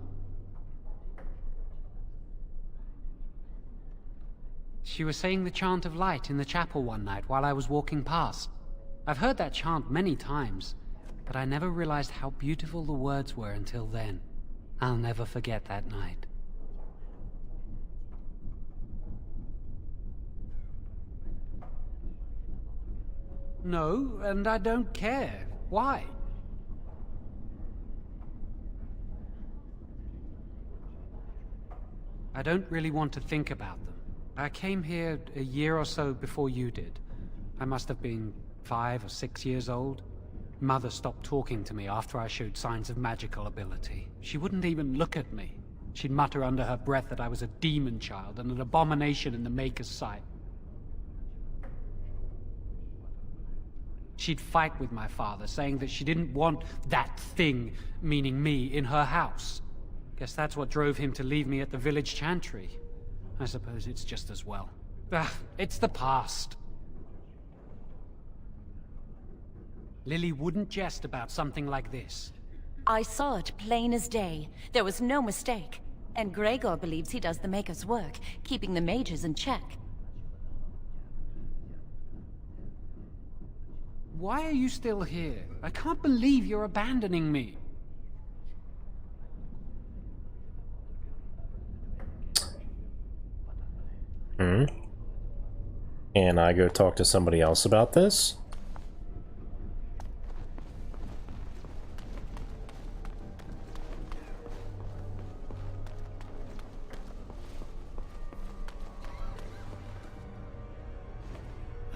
She was saying the chant of light in the chapel one night while I was walking past. I've heard that chant many times, but I never realized how beautiful the words were until then. I'll never forget that night. No, and I don't care. Why? I don't really want to think about them. I came here a year or so before you did. I must have been 5 or 6 years old. Mother stopped talking to me after I showed signs of magical ability. She wouldn't even look at me. She'd mutter under her breath that I was a demon child and an abomination in the Maker's sight. She'd fight with my father, saying that she didn't want that thing, meaning me, in her house. Guess that's what drove him to leave me at the village chantry. I suppose it's just as well. It's the past. Lily wouldn't jest about something like this. I saw it plain as day. There was no mistake. And Gregor believes he does the Maker's work, keeping the mages in check. Why are you still here? I can't believe you're abandoning me. Can I go talk to somebody else about this?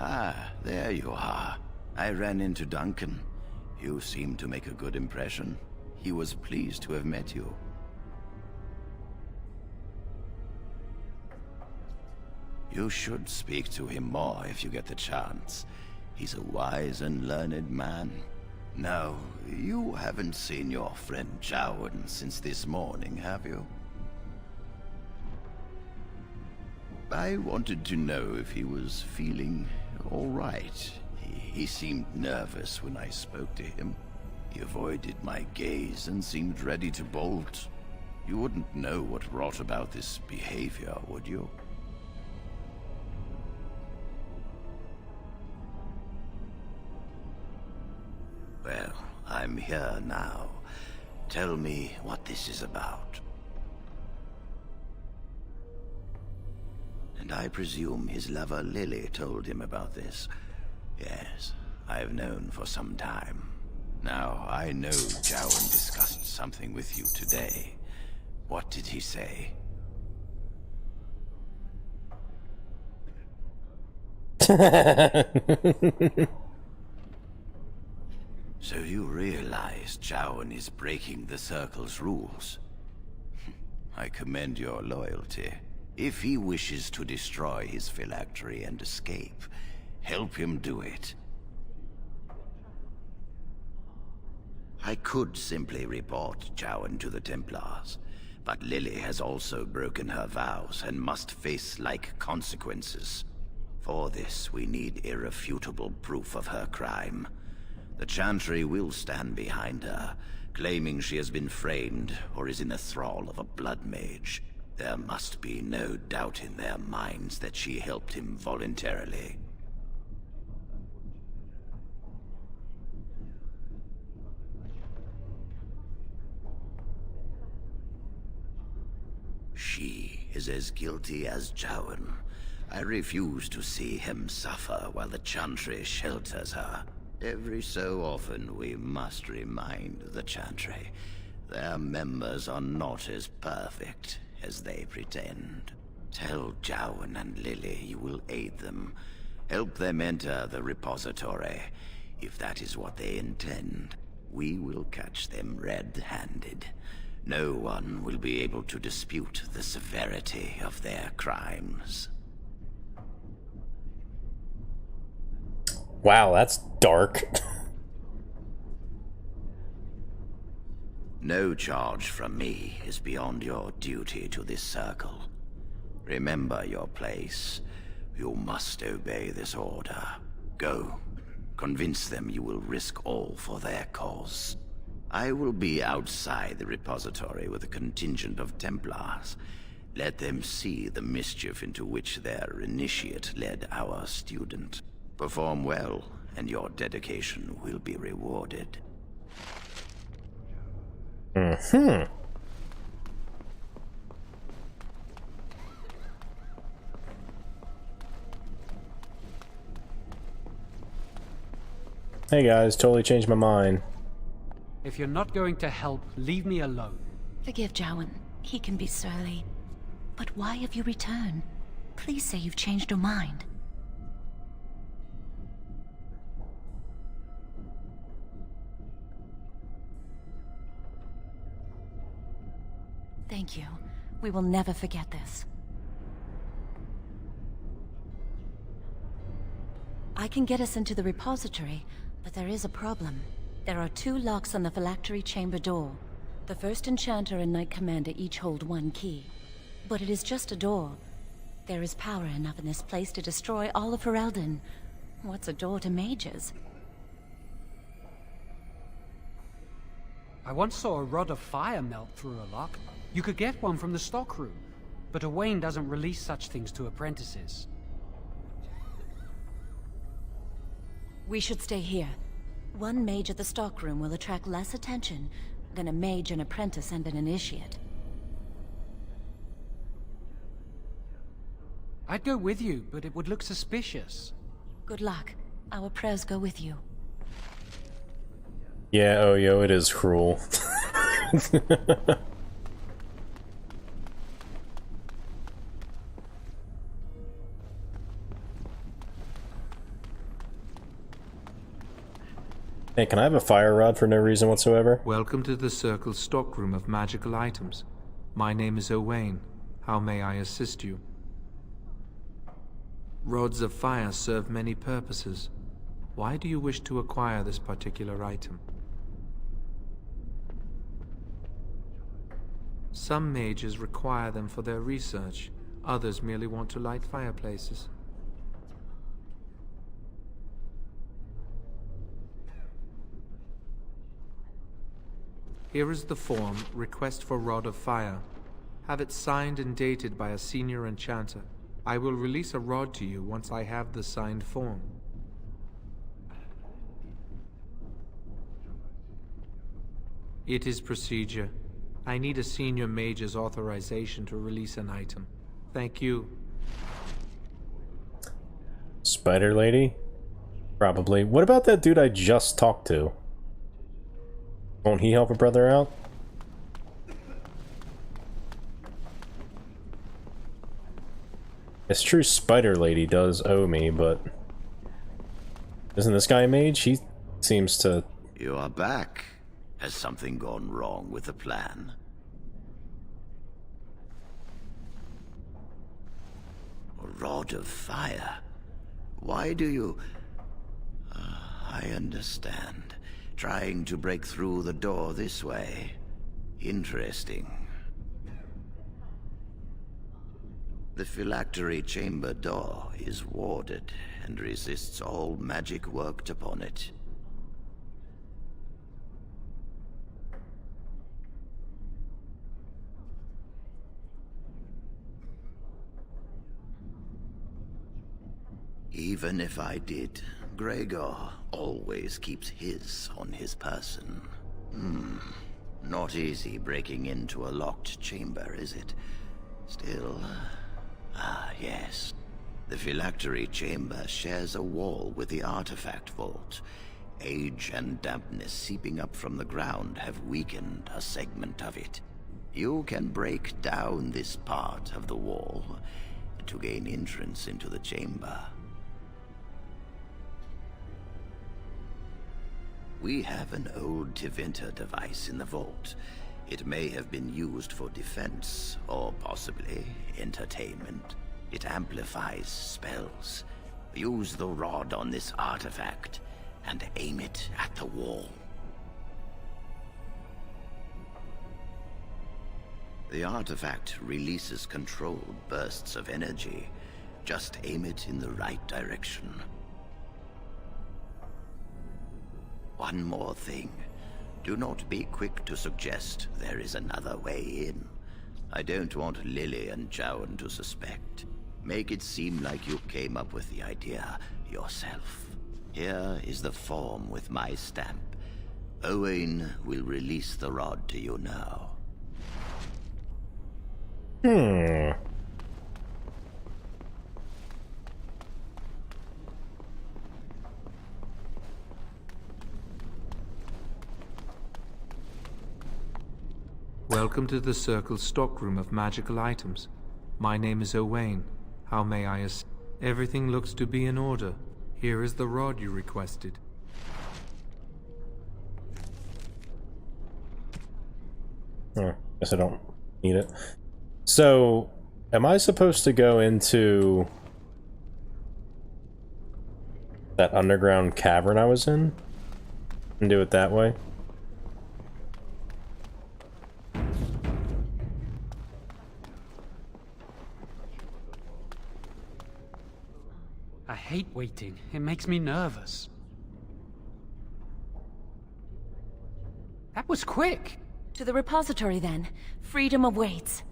Ah, there you are. I ran into Duncan. You seem to make a good impression. He was pleased to have met you. You should speak to him more if you get the chance. He's a wise and learned man. Now, you haven't seen your friend Jowan since this morning, have you? I wanted to know if he was feeling all right. He seemed nervous when I spoke to him. He avoided my gaze and seemed ready to bolt. You wouldn't know what brought about this behavior, would you? Well, I'm here now. Tell me what this is about. And I presume his lover Lily told him about this. Yes, I've known for some time. Now, I know Jowan discussed something with you today. What did he say? So you realize Jowan is breaking the Circle's rules? I commend your loyalty. If he wishes to destroy his phylactery and escape, help him do it. I could simply report Jowan to the Templars, but Lily has also broken her vows and must face like consequences. For this, we need irrefutable proof of her crime. The Chantry will stand behind her, claiming she has been framed or is in the thrall of a blood mage. There must be no doubt in their minds that she helped him voluntarily. She is as guilty as Jowan. I refuse to see him suffer while the Chantry shelters her. Every so often we must remind the Chantry their members are not as perfect as they pretend. Tell Jowan and Lily you will aid them. Help them enter the repository. If that is what they intend, we will catch them red-handed. No one will be able to dispute the severity of their crimes. Wow, that's dark. No charge from me is beyond your duty to this circle. Remember your place. You must obey this order. Go. Convince them you will risk all for their cause. I will be outside the repository with a contingent of Templars. Let them see the mischief into which their initiate led our student. Perform well, and your dedication will be rewarded. Hey guys, totally changed my mind. If you're not going to help, leave me alone. Forgive Jowan. He can be surly. But why have you returned? Please say you've changed your mind. Thank you. We will never forget this. I can get us into the repository, but there is a problem. There are 2 locks on the phylactery chamber door. The first enchanter and knight commander each hold 1 key. But it is just a door. There is power enough in this place to destroy all of Ferelden. What's a door to mages? I once saw a rod of fire melt through a lock. You could get one from the stockroom, but Owain doesn't release such things to apprentices. We should stay here. 1 mage at the stockroom will attract less attention than a mage, an apprentice, and an initiate. I'd go with you, but it would look suspicious. Good luck. Our prayers go with you. Yeah, oh yo, it is cruel. Hey, can I have a fire rod for no reason whatsoever? Welcome to the Circle's stockroom of magical items. My name is Owain. How may I assist you? Rods of fire serve many purposes. Why do you wish to acquire this particular item? Some mages require them for their research. Others merely want to light fireplaces. Here is the form, Request for Rod of Fire. Have it signed and dated by a senior enchanter. I will release a rod to you once I have the signed form. It is procedure. I need a senior mage's authorization to release an item. Thank you. Spider lady? Probably. What about that dude I just talked to? Won't he help a brother out? It's true Spider Lady does owe me, but... Isn't this guy a mage? He seems to... You are back. Has something gone wrong with the plan? A rod of fire? Why do you... I understand. Trying to break through the door this way. Interesting. The phylactery chamber door is warded and resists all magic worked upon it. Even if I did, Gregor always keeps his on his person. Not easy breaking into a locked chamber, is it? Still... yes. The phylactery chamber shares a wall with the artifact vault. Age and dampness seeping up from the ground have weakened a segment of it. You can break down this part of the wall to gain entrance into the chamber. We have an old Tevinter device in the vault. It may have been used for defense, or possibly entertainment. It amplifies spells. Use the rod on this artifact, and aim it at the wall. The artifact releases controlled bursts of energy. Just aim it in the right direction. One more thing. Do not be quick to suggest there is another way in. I don't want Lily and Jowan to suspect. Make it seem like you came up with the idea yourself. Here is the form with my stamp. Owain will release the rod to you now. Welcome to the Circle's stockroom of magical items. My name is Owain. How may I assist? Everything looks to be in order. Here is the rod you requested. Guess I don't need it. So, am I supposed to go into that underground cavern I was in and do it that way? I hate waiting. It makes me nervous. That was quick! To the repository, then. Freedom awaits.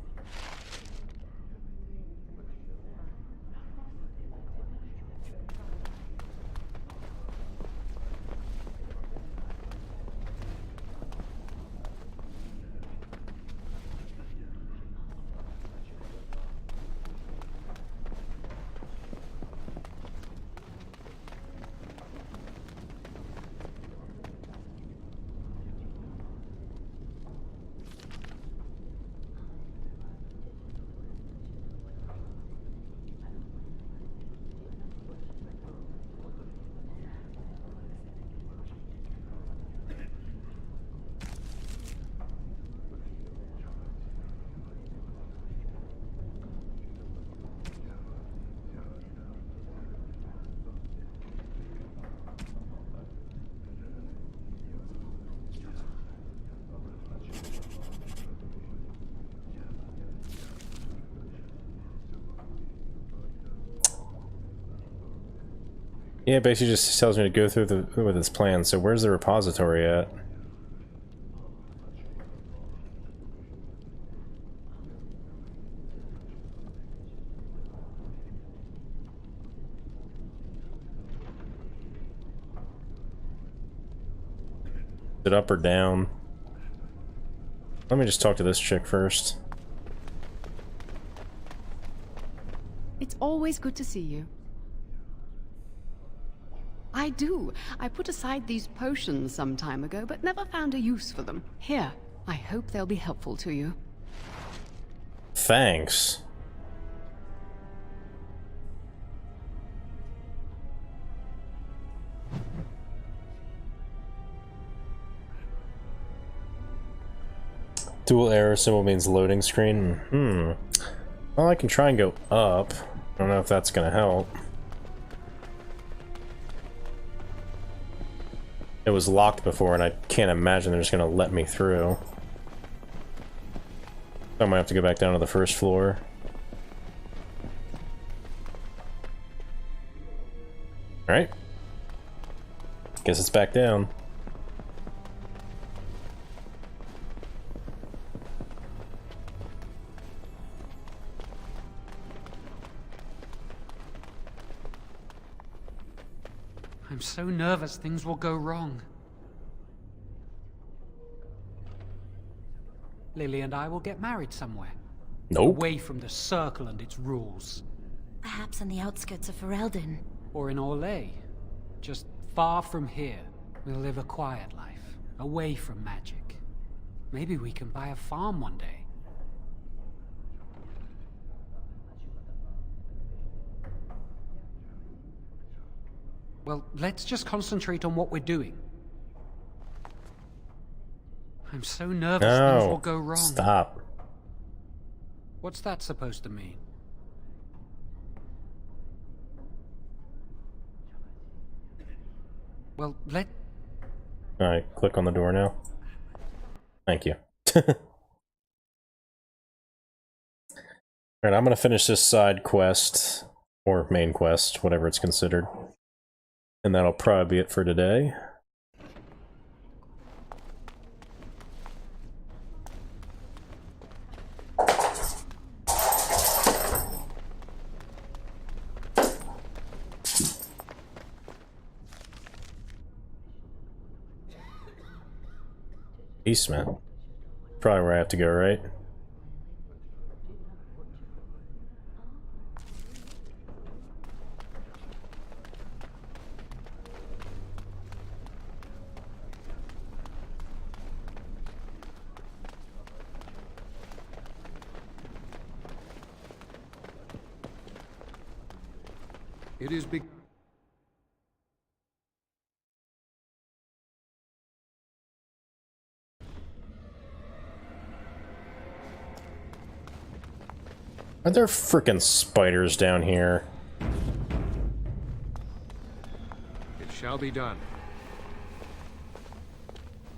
Yeah, basically just tells me to go through with its plan. So where's the repository at? Is it up or down? Let me just talk to this chick first. It's always good to see you. I do. I put aside these potions some time ago, but never found a use for them. Here, I hope they'll be helpful to you. Thanks. Dual arrow symbol means loading screen. Well, I can try and go up. I don't know if that's gonna help. It was locked before, and I can't imagine they're just gonna let me through. I might have to go back down to the first floor. Alright. Guess it's back down. I'm so nervous things will go wrong. Lily and I will get married somewhere. Nope. Away from the Circle and its rules. Perhaps on the outskirts of Ferelden. Or in Orlais. Just far from here. We'll live a quiet life. Away from magic. Maybe we can buy a farm one day. Well, let's just concentrate on what we're doing. I'm so nervous things will go wrong. Stop. What's that supposed to mean? Well, Alright, click on the door now. Thank you. Alright, I'm gonna finish this side quest, or main quest, whatever it's considered. And that'll probably be it for today. Eastman. Probably where I have to go, right? It is big. Are there frickin' spiders down here? It shall be done.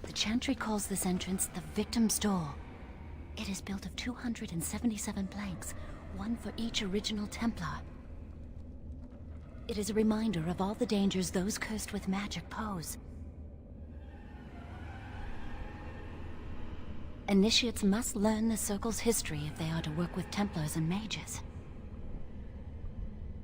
The Chantry calls this entrance the Victim's Door. It is built of 277 planks, one for each original Templar. It is a reminder of all the dangers those cursed with magic pose. Initiates must learn the Circle's history if they are to work with Templars and mages.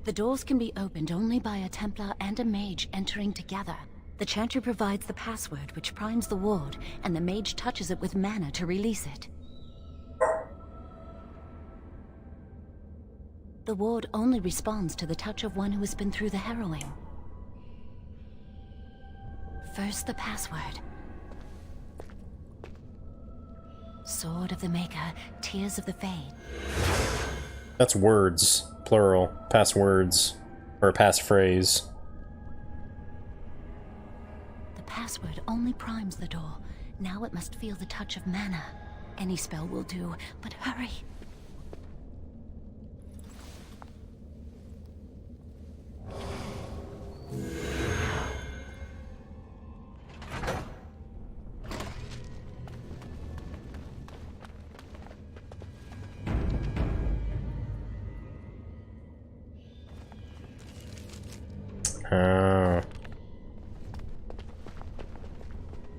The doors can be opened only by a Templar and a mage entering together. The Chantry provides the password, which primes the ward, and the mage touches it with mana to release it. The ward only responds to the touch of one who has been through the harrowing. First, the password. Sword of the Maker, Tears of the Fade. That's words, plural. Passwords. Or passphrase. The password only primes the door. Now it must feel the touch of mana. Any spell will do, but hurry.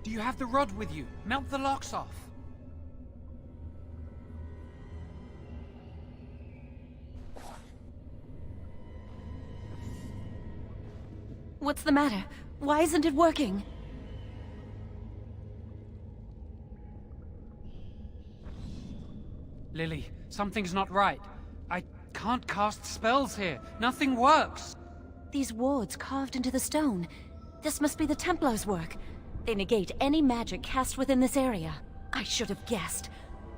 Do you have the rod with you? Melt the locks off. What's the matter? Why isn't it working? Lily, something's not right. I can't cast spells here. Nothing works. These wards carved into the stone. This must be the Templars' work. They negate any magic cast within this area. I should have guessed.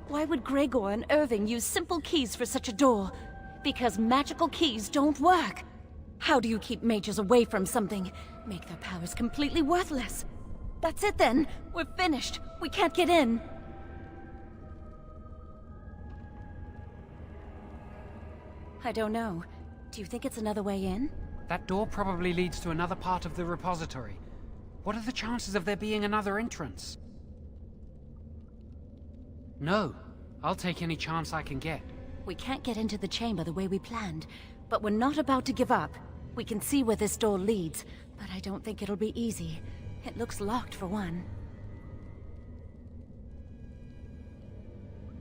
Why would Gregor and Irving use simple keys for such a door? Because magical keys don't work. How do you keep mages away from something? Make their powers completely worthless. That's it then. We're finished. We can't get in. I don't know. Do you think it's another way in? That door probably leads to another part of the repository. What are the chances of there being another entrance? No. I'll take any chance I can get. We can't get into the chamber the way we planned, but we're not about to give up. We can see where this door leads, but I don't think it'll be easy. It looks locked for one.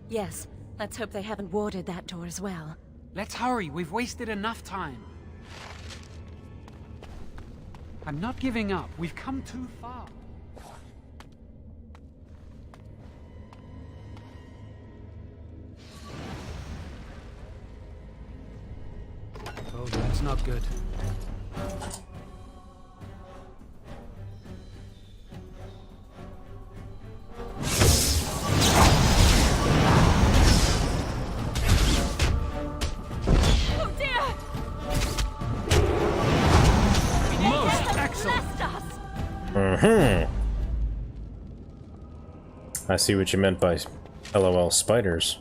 Yes, let's hope they haven't warded that door as well. Let's hurry, we've wasted enough time. I'm not giving up, we've come too far. Oh, that's not good. Oh dear! Most excellent! I see what you meant by LOL spiders.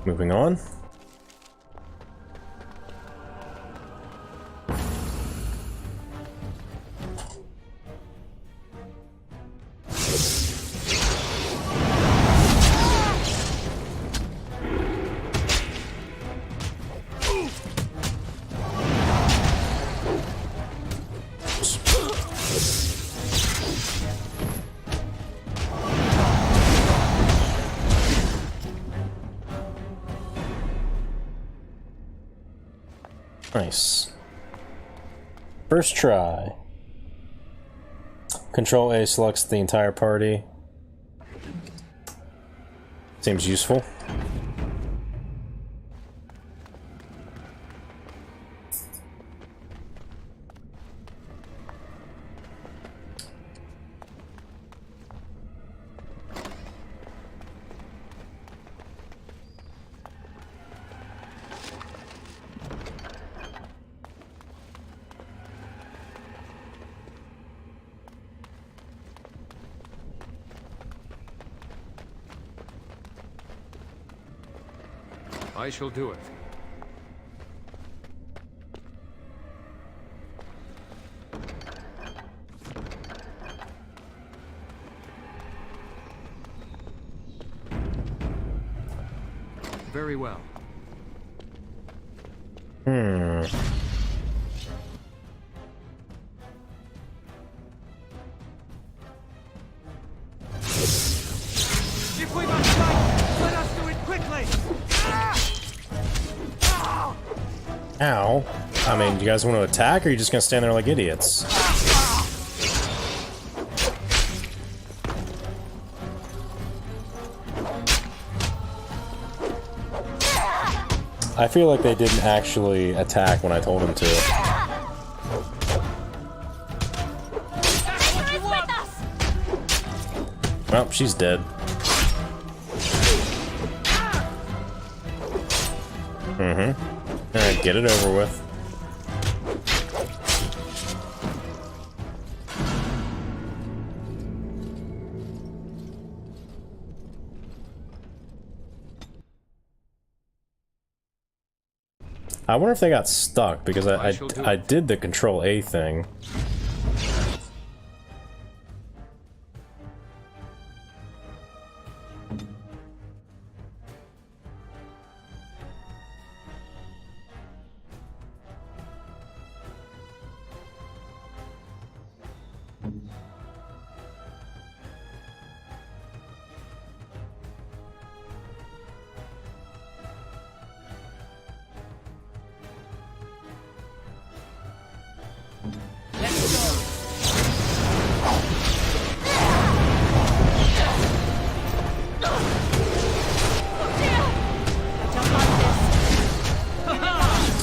Moving on. Nice. First try. Control A selects the entire party. Seems useful. I shall do it. Very well. If we must fight, let us do it quickly! Ow. I mean, do you guys want to attack, or are you just gonna stand there like idiots? I feel like they didn't actually attack when I told them to. Well, she's dead. Alright, get it over with. I wonder if they got stuck, because I did the Control A thing.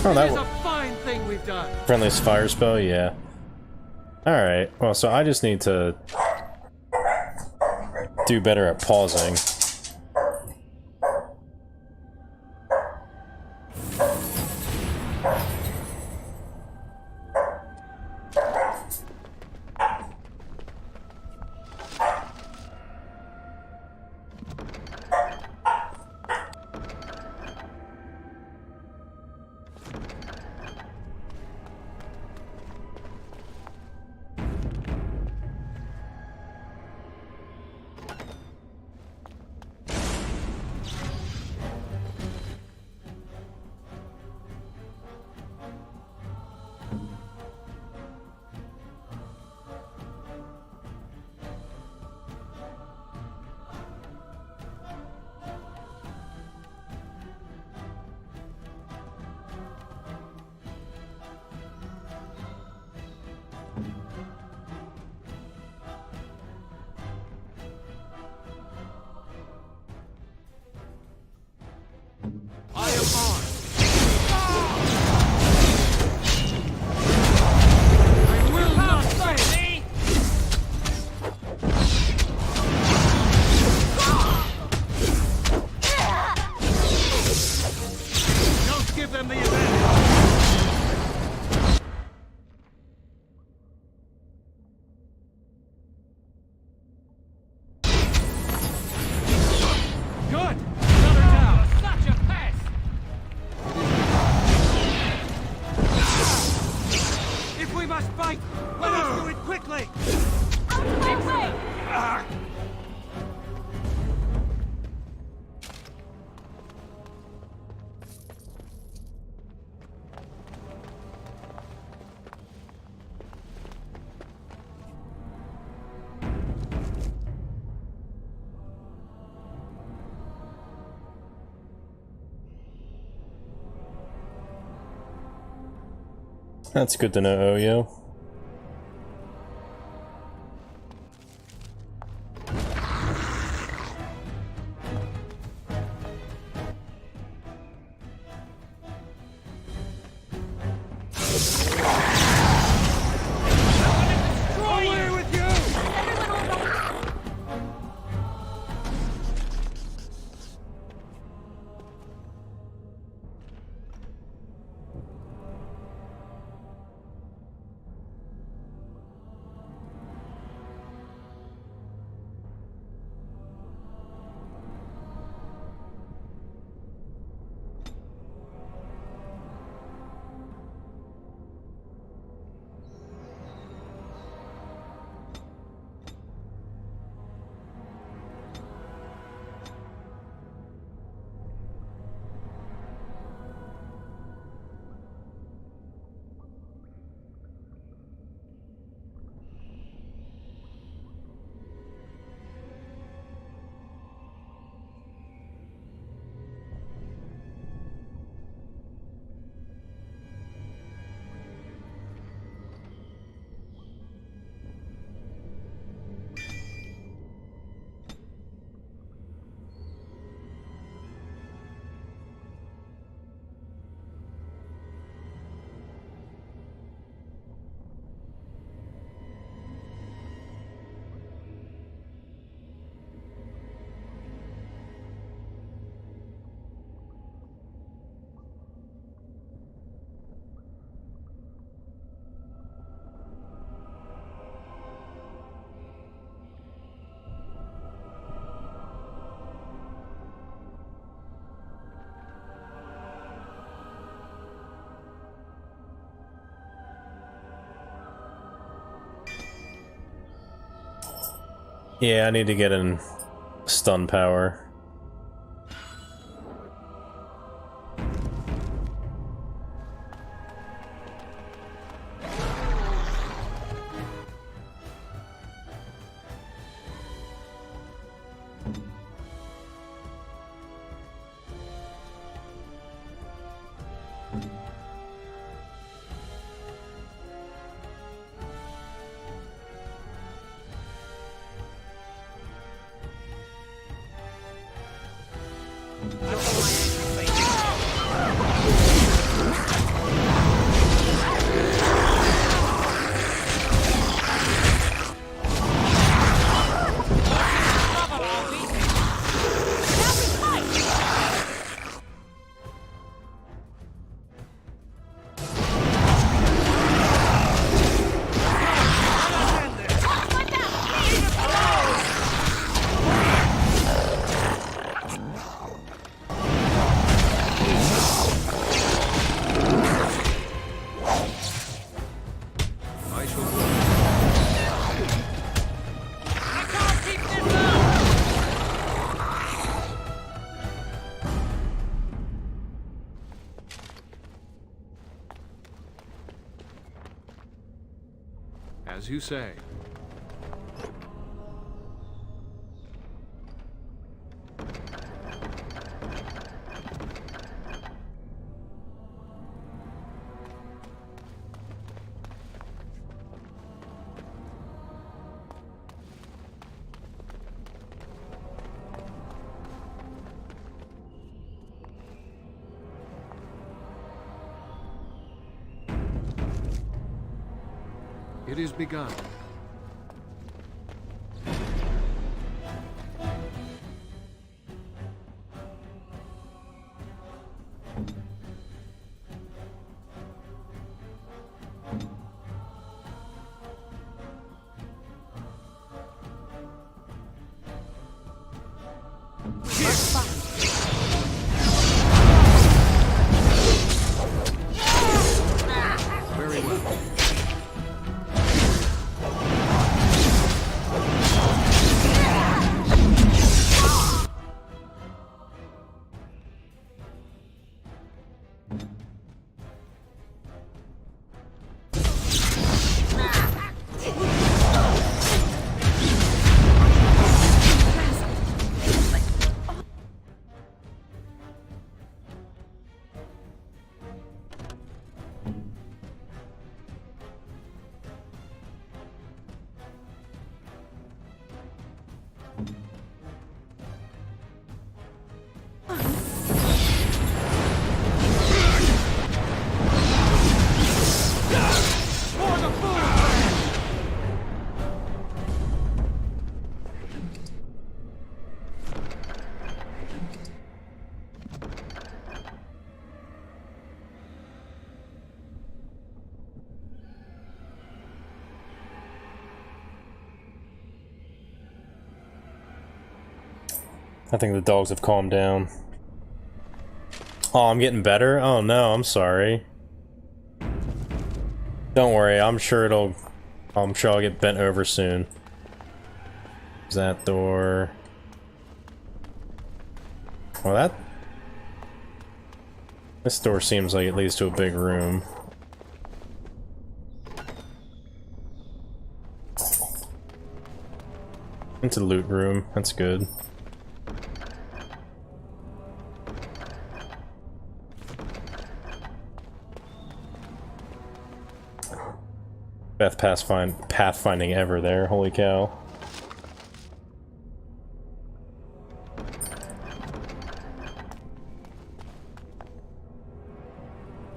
Oh, that was a fine thing we've done. Friendliest fire spell, yeah. Alright, well, so I just need to do better at pausing. That's good to know, Oyo. Yeah, I need to get in stun power. As you say. It is begun. Very well. I think the dogs have calmed down. Oh, I'm getting better? Oh no, I'm sorry. Don't worry, I'm sure I'll get bent over soon. Is that door? Well, this door seems like it leads to a big room. Into the loot room, that's good. Best pathfinding ever there, holy cow.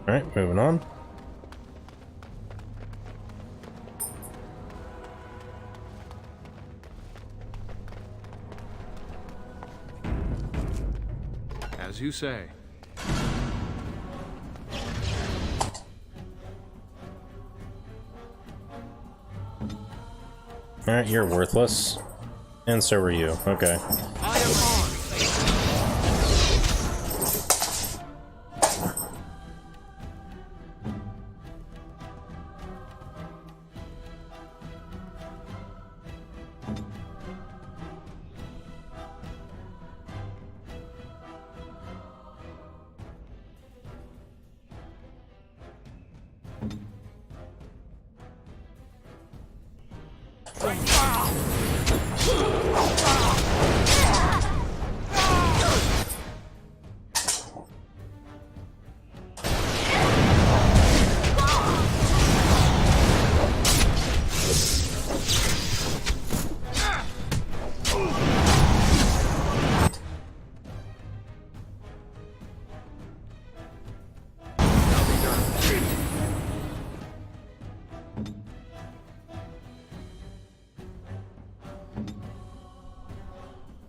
Alright, moving on. As you say. Alright, you're worthless. And so are you. Okay.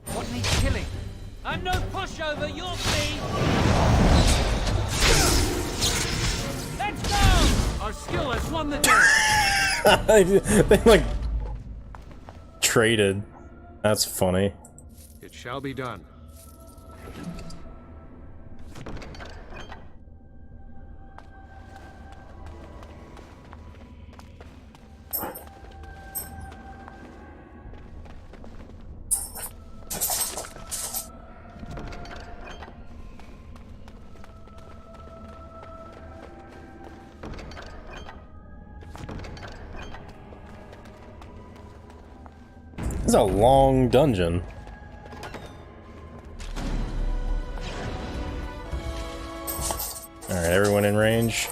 What needs killing? I'm no pushover, you'll see! Let's go! Our skill has won the day! They like traded. That's funny. It shall be done. This is a long dungeon. Alright, everyone in range.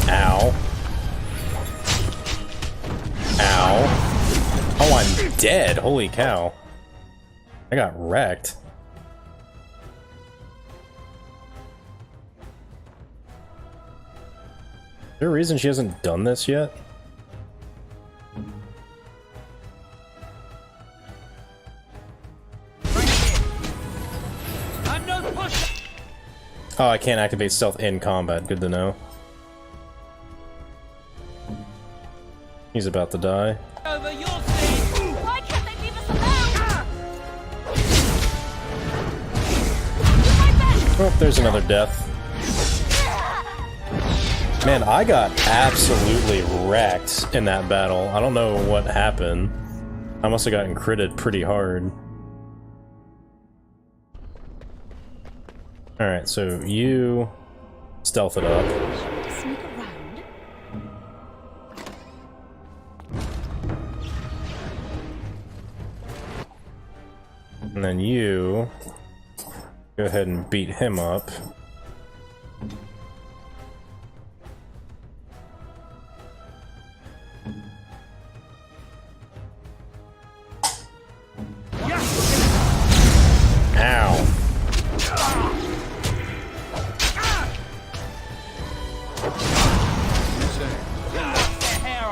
Ow. Ow. Oh, I'm dead. Holy cow. I got wrecked. Is there a reason she hasn't done this yet? Oh, I can't activate stealth in combat. Good to know. He's about to die. Why can't they leave us alone? Oh, there's another death. Man, I got absolutely wrecked in that battle. I don't know what happened. I must have gotten critted pretty hard. Alright, so you stealth it up. Sneak around. And then you go ahead and beat him up.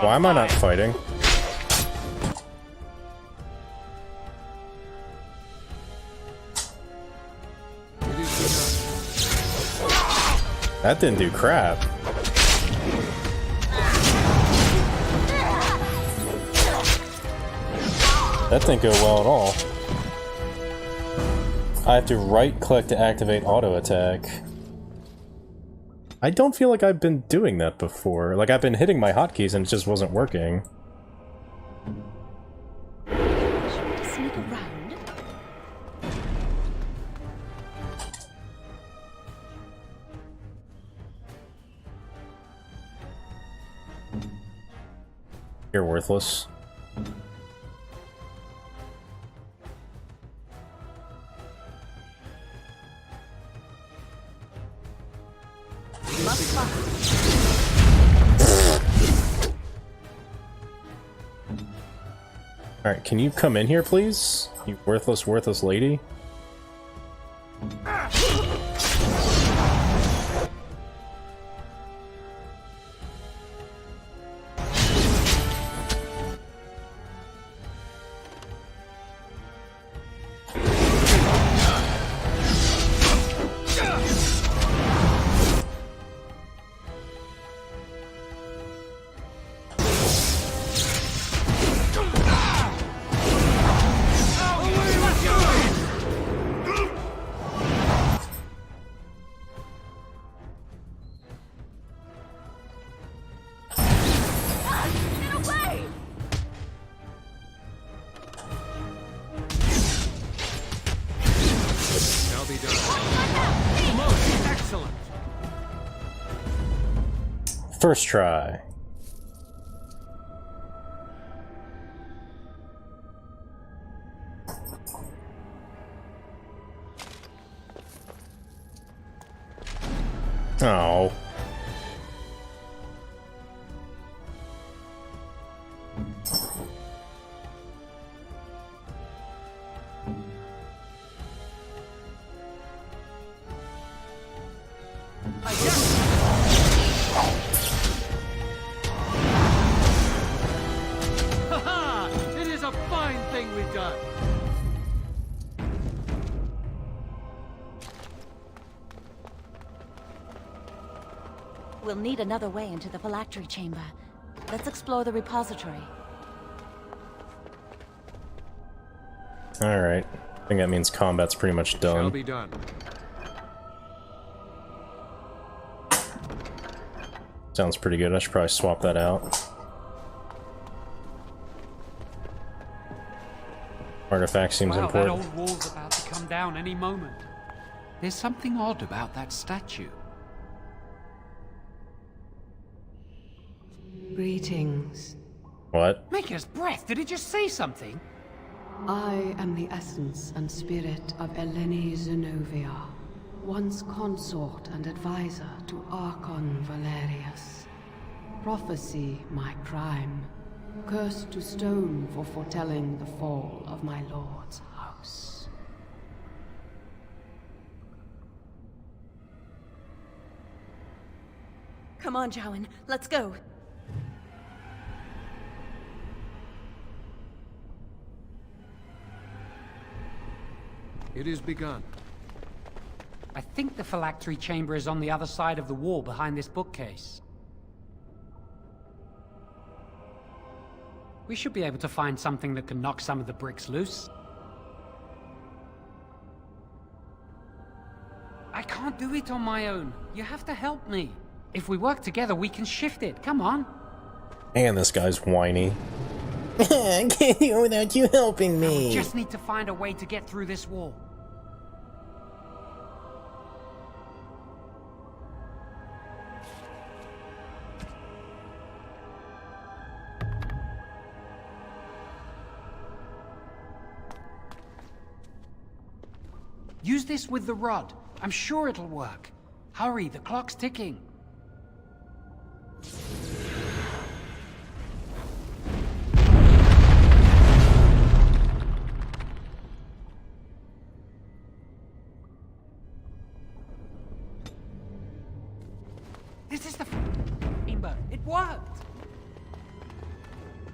Why am I not fighting? That didn't do crap. That didn't go well at all. I have to right-click to activate auto attack. I don't feel like I've been doing that before. Like, I've been hitting my hotkeys and it just wasn't working. Sneak around. You're worthless. Alright, can you come in here, please? You worthless, worthless lady? First try. Oh. It is a fine thing we've done. We'll need another way into the phylactery chamber. Let's explore the repository. Alright. I think that means combat's pretty much done. Shall be done. Sounds pretty good. I should probably swap that out. Artifact seems Wow, important. that old wall's about to come down any moment. There's something odd about that statue. Greetings. What? Maker's breath, did it just say something? I am the essence and spirit of Eleni Zenobia, once consort and advisor to Archon Valerius. Prophecy my crime, cursed to stone for foretelling the fall of my lord's house. Come on, Jowan, let's go. It is begun. I think the phylactery chamber is on the other side of the wall behind this bookcase. We should be able to find something that can knock some of the bricks loose. I can't do it on my own. You have to help me. If we work together, we can shift it. Come on. And this guy's whiny. I can't do it without you helping me. We just need to find a way to get through this wall. Use this with the rod. I'm sure it'll work. Hurry, the clock's ticking. This is the chamber. It worked.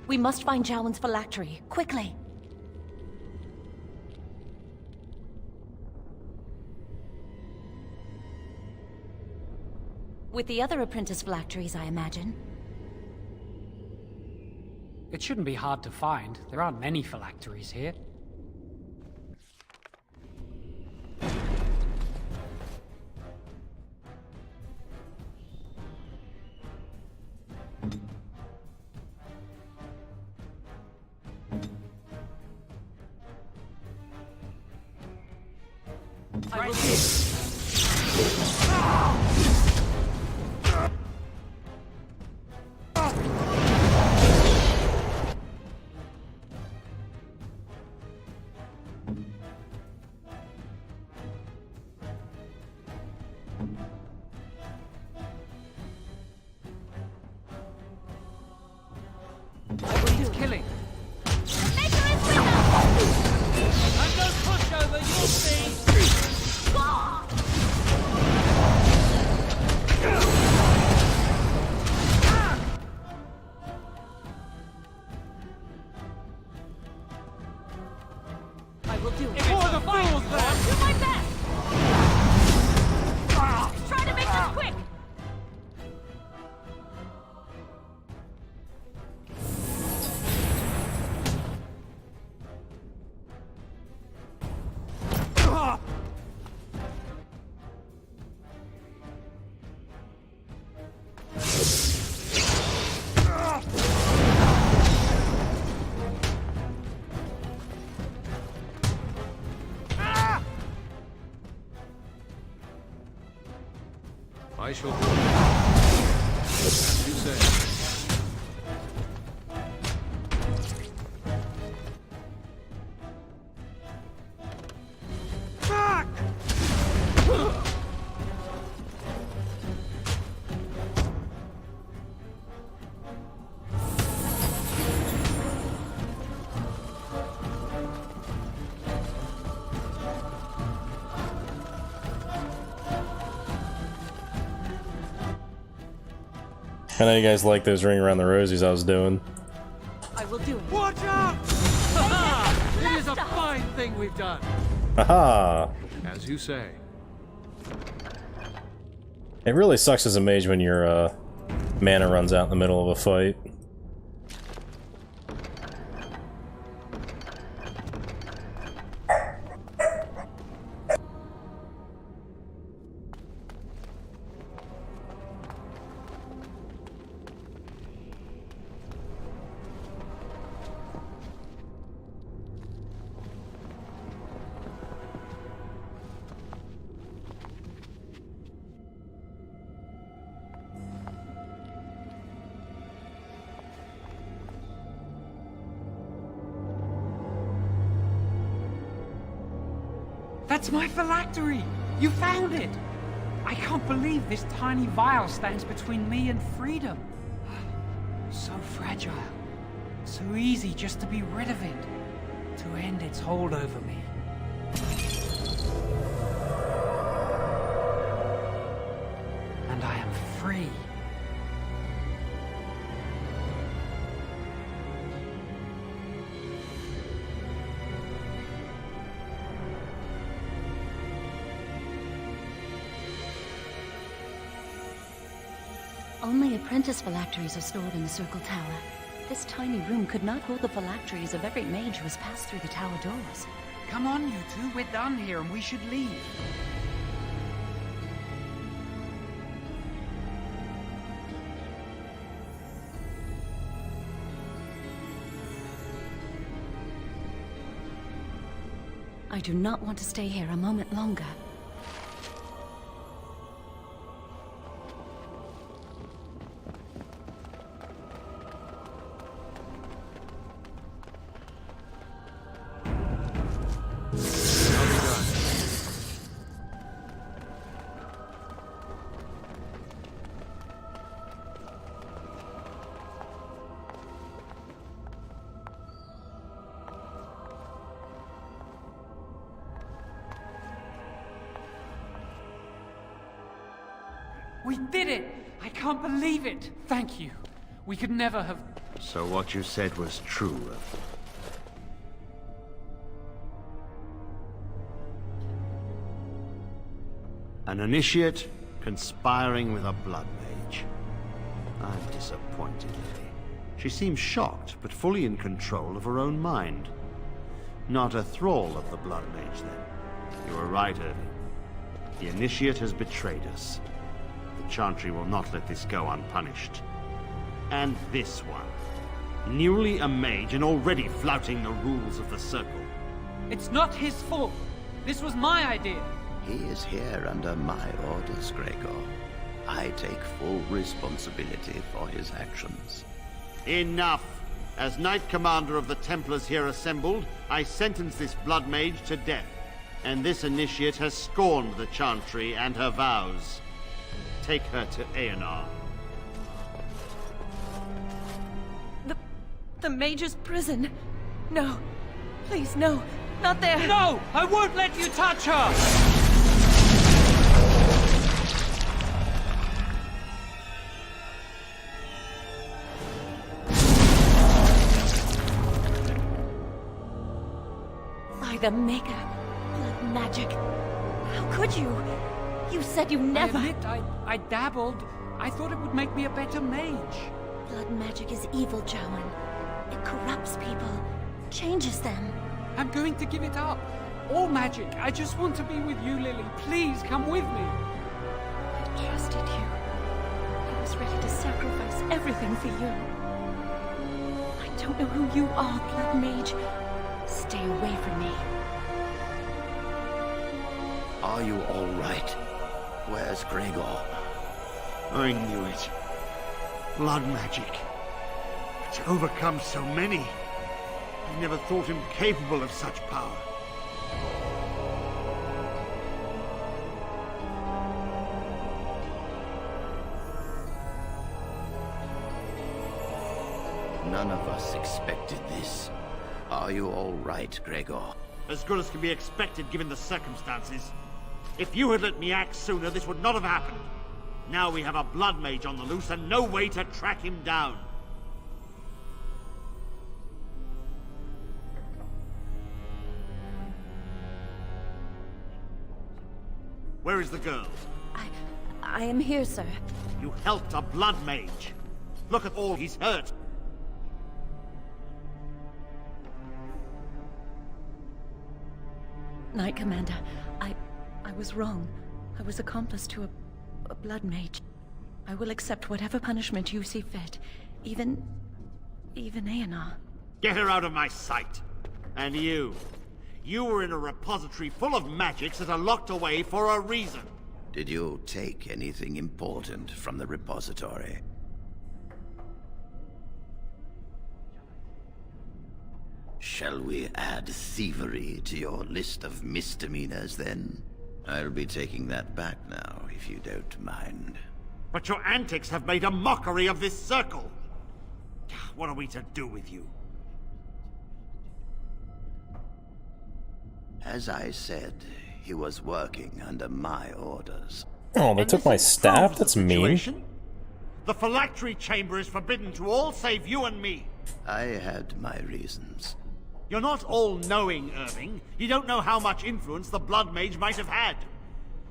We must find Jowan's phylactery, quickly. With the other apprentice phylacteries, I imagine. It shouldn't be hard to find. There aren't many phylacteries here. I will see. He's killing. The Maker is with us! I'm no pushover, you'll see! I will do it. Before the fools, then! I'll do my best! Try to make this quick! I shall do as you say. I know you guys like those ring around the rosies I was doing. I will do it. Watch out! Ha-ha! It is a fine thing we've done. Haha! As you say. It really sucks as a mage when your mana runs out in the middle of a fight. That's my phylactery! You found it! I can't believe this tiny vial stands between me and freedom. So fragile. So easy just to be rid of it. To end its hold over me. And I am free. Only apprentice phylacteries are stored in the Circle Tower. This tiny room could not hold the phylacteries of every mage who has passed through the tower doors. Come on, you two. We're done here and we should leave. I do not want to stay here a moment longer. We did it! I can't believe it! Thank you. We could never have... So what you said was true. An initiate conspiring with a blood mage. I'm disappointed, Lily. She seems shocked, but fully in control of her own mind. Not a thrall of the blood mage, then. You were right, Irving. The initiate has betrayed us. The Chantry will not let this go unpunished. And this one. Newly a mage and already flouting the rules of the Circle. It's not his fault. This was my idea. He is here under my orders, Gregor. I take full responsibility for his actions. Enough! As Knight Commander of the Templars here assembled, I sentence this blood mage to death. And this initiate has scorned the Chantry and her vows. Take her to Aenar. The Mage's prison. No. Please, no. Not there. No! I won't let you touch her! By the Maker. Blood magic. How could you? You said you never... I admit, I dabbled. I thought it would make me a better mage. Blood magic is evil, Jowan. It corrupts people. Changes them. I'm going to give it up. All magic. I just want to be with you, Lily. Please, come with me. I trusted you. I was ready to sacrifice everything for you. I don't know who you are, Blood Mage. Stay away from me. Are you all right? Where's Gregor? I knew it. Blood magic. To overcome so many. I never thought him capable of such power. None of us expected this. Are you all right, Gregor? As good as can be expected given the circumstances. If you had let me act sooner, this would not have happened. Now we have a blood mage on the loose and no way to track him down. Where is the girl? I am here, sir. You helped a blood mage. Look at all he's hurt. Knight Commander, I was wrong. I was accomplice to a blood mage. I will accept whatever punishment you see fit. Even Aenar. Get her out of my sight. And you. You were in a repository full of magics that are locked away for a reason. Did you take anything important from the repository? Shall we add thievery to your list of misdemeanors, then? I'll be taking that back now, if you don't mind. But your antics have made a mockery of this circle. What are we to do with you? As I said, he was working under my orders. Oh, they took my staff? That's mean. The phylactery chamber is forbidden to all save you and me. I had my reasons. You're not all-knowing, Irving. You don't know how much influence the Blood Mage might have had.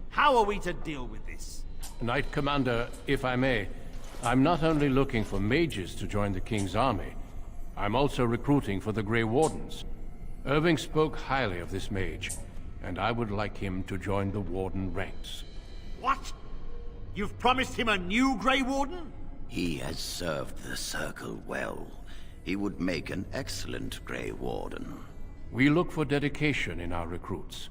How are we to deal with this? Knight Commander, if I may, I'm not only looking for mages to join the King's army, I'm also recruiting for the Grey Wardens. Irving spoke highly of this mage, and I would like him to join the Warden ranks. What? You've promised him a new Grey Warden? He has served the Circle well. He would make an excellent Grey Warden. We look for dedication in our recruits.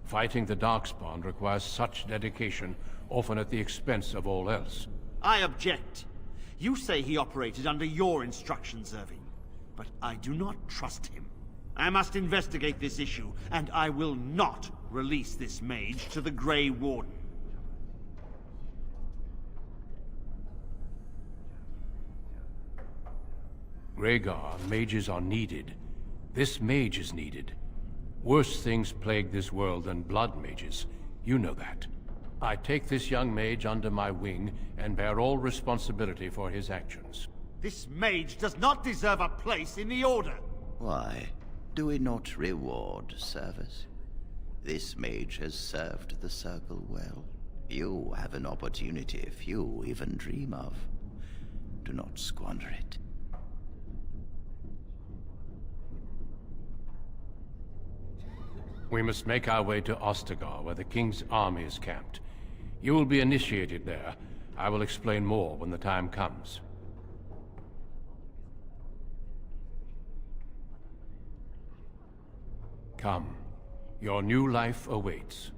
Fighting the Darkspawn requires such dedication, often at the expense of all else. I object. You say he operated under your instructions, Irving, but I do not trust him. I must investigate this issue, and I will not release this mage to the Grey Warden. Rhaegar, mages are needed. This mage is needed. Worse things plague this world than blood mages. You know that. I take this young mage under my wing and bear all responsibility for his actions. This mage does not deserve a place in the Order. Why? Do we not reward service? This mage has served the Circle well. You have an opportunity few even dream of. Do not squander it. We must make our way to Ostagar, where the King's army is camped. You will be initiated there. I will explain more when the time comes. Come. Your new life awaits.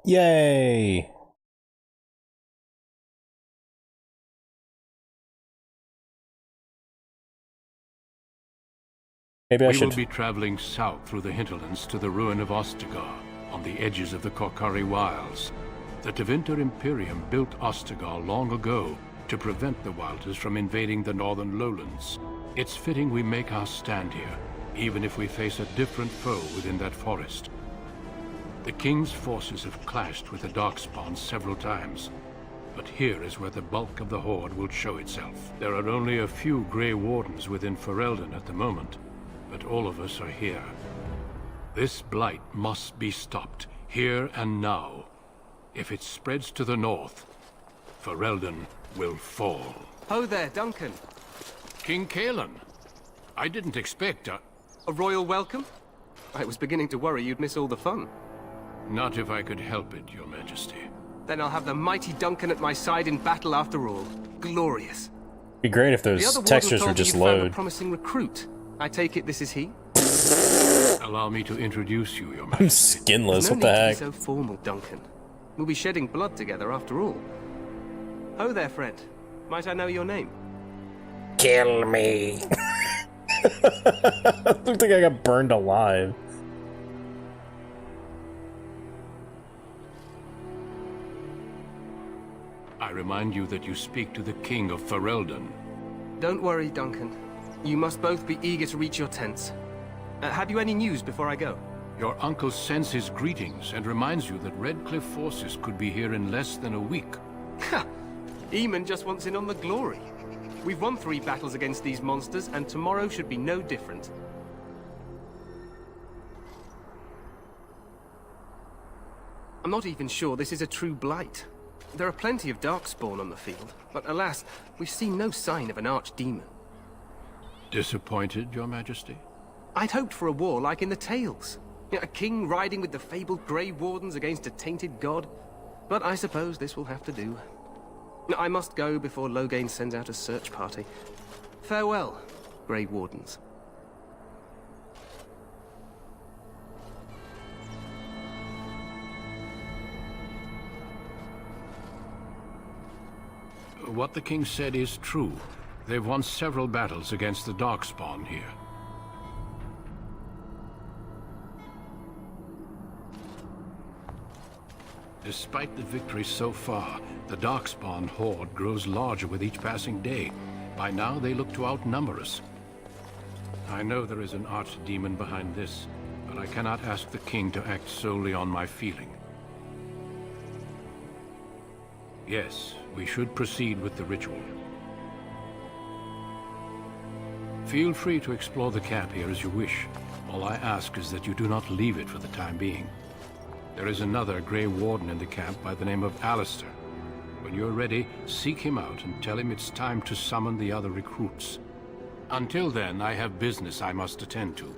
Yay! Maybe We will be traveling south through the hinterlands to the ruin of Ostagar, on the edges of the Korkari Wilds. The Tevinter Imperium built Ostagar long ago to prevent the Wilders from invading the northern lowlands. It's fitting we make our stand here, even if we face a different foe within that forest. The King's forces have clashed with the Darkspawn several times, but here is where the bulk of the Horde will show itself. There are only a few Grey Wardens within Ferelden at the moment, but all of us are here. This blight must be stopped, here and now. If it spreads to the north, Ferelden will fall. Ho there, Duncan. King Kalen. I didn't expect a royal welcome? I was beginning to worry you'd miss all the fun. Not if I could help it, Your Majesty. Then I'll have the mighty Duncan at my side in battle after all. Glorious. Be great if those textures were just you found a load. promising recruit. I take it this is he? Allow me to introduce you, Your I'm Majesty. skinless, No what the need to be heck? so formal, Duncan. We'll be shedding blood together after all. Ho there, friend. Might I know your name? Kill me. Looked like I got burned alive. I remind you that you speak to the King of Ferelden. Don't worry, Duncan. You must both be eager to reach your tents. Have you any news before I go? Your uncle sends his greetings and reminds you that Redcliffe forces could be here in less than a week. Ha! Eamon just wants in on the glory. We've won 3 battles against these monsters, and tomorrow should be no different. I'm not even sure this is a true blight. There are plenty of Darkspawn on the field, but alas, we've seen no sign of an archdemon. Disappointed, Your Majesty? I'd hoped for a war like in the tales. A king riding with the fabled Grey Wardens against a tainted god. But I suppose this will have to do. I must go before Loghain sends out a search party. Farewell, Grey Wardens. What the king said is true. They've won several battles against the Darkspawn here. Despite the victory so far, the Darkspawn horde grows larger with each passing day. By now, they look to outnumber us. I know there is an archdemon behind this, but I cannot ask the king to act solely on my feeling. Yes, we should proceed with the ritual. Feel free to explore the camp here as you wish. All I ask is that you do not leave it for the time being. There is another Grey Warden in the camp by the name of Alistair. When you're ready, seek him out and tell him it's time to summon the other recruits. Until then, I have business I must attend to.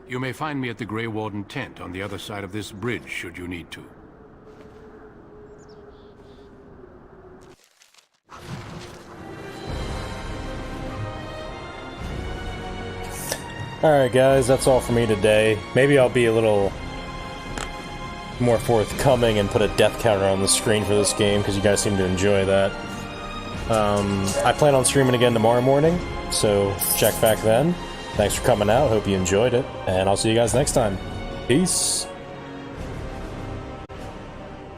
You may find me at the Grey Warden tent on the other side of this bridge, should you need to. Alright guys, that's all for me today. Maybe I'll be a little more forthcoming and put a death counter on the screen for this game, because you guys seem to enjoy that. I plan on streaming again tomorrow morning, so check back then. Thanks for coming out, hope you enjoyed it, and I'll see you guys next time. Peace!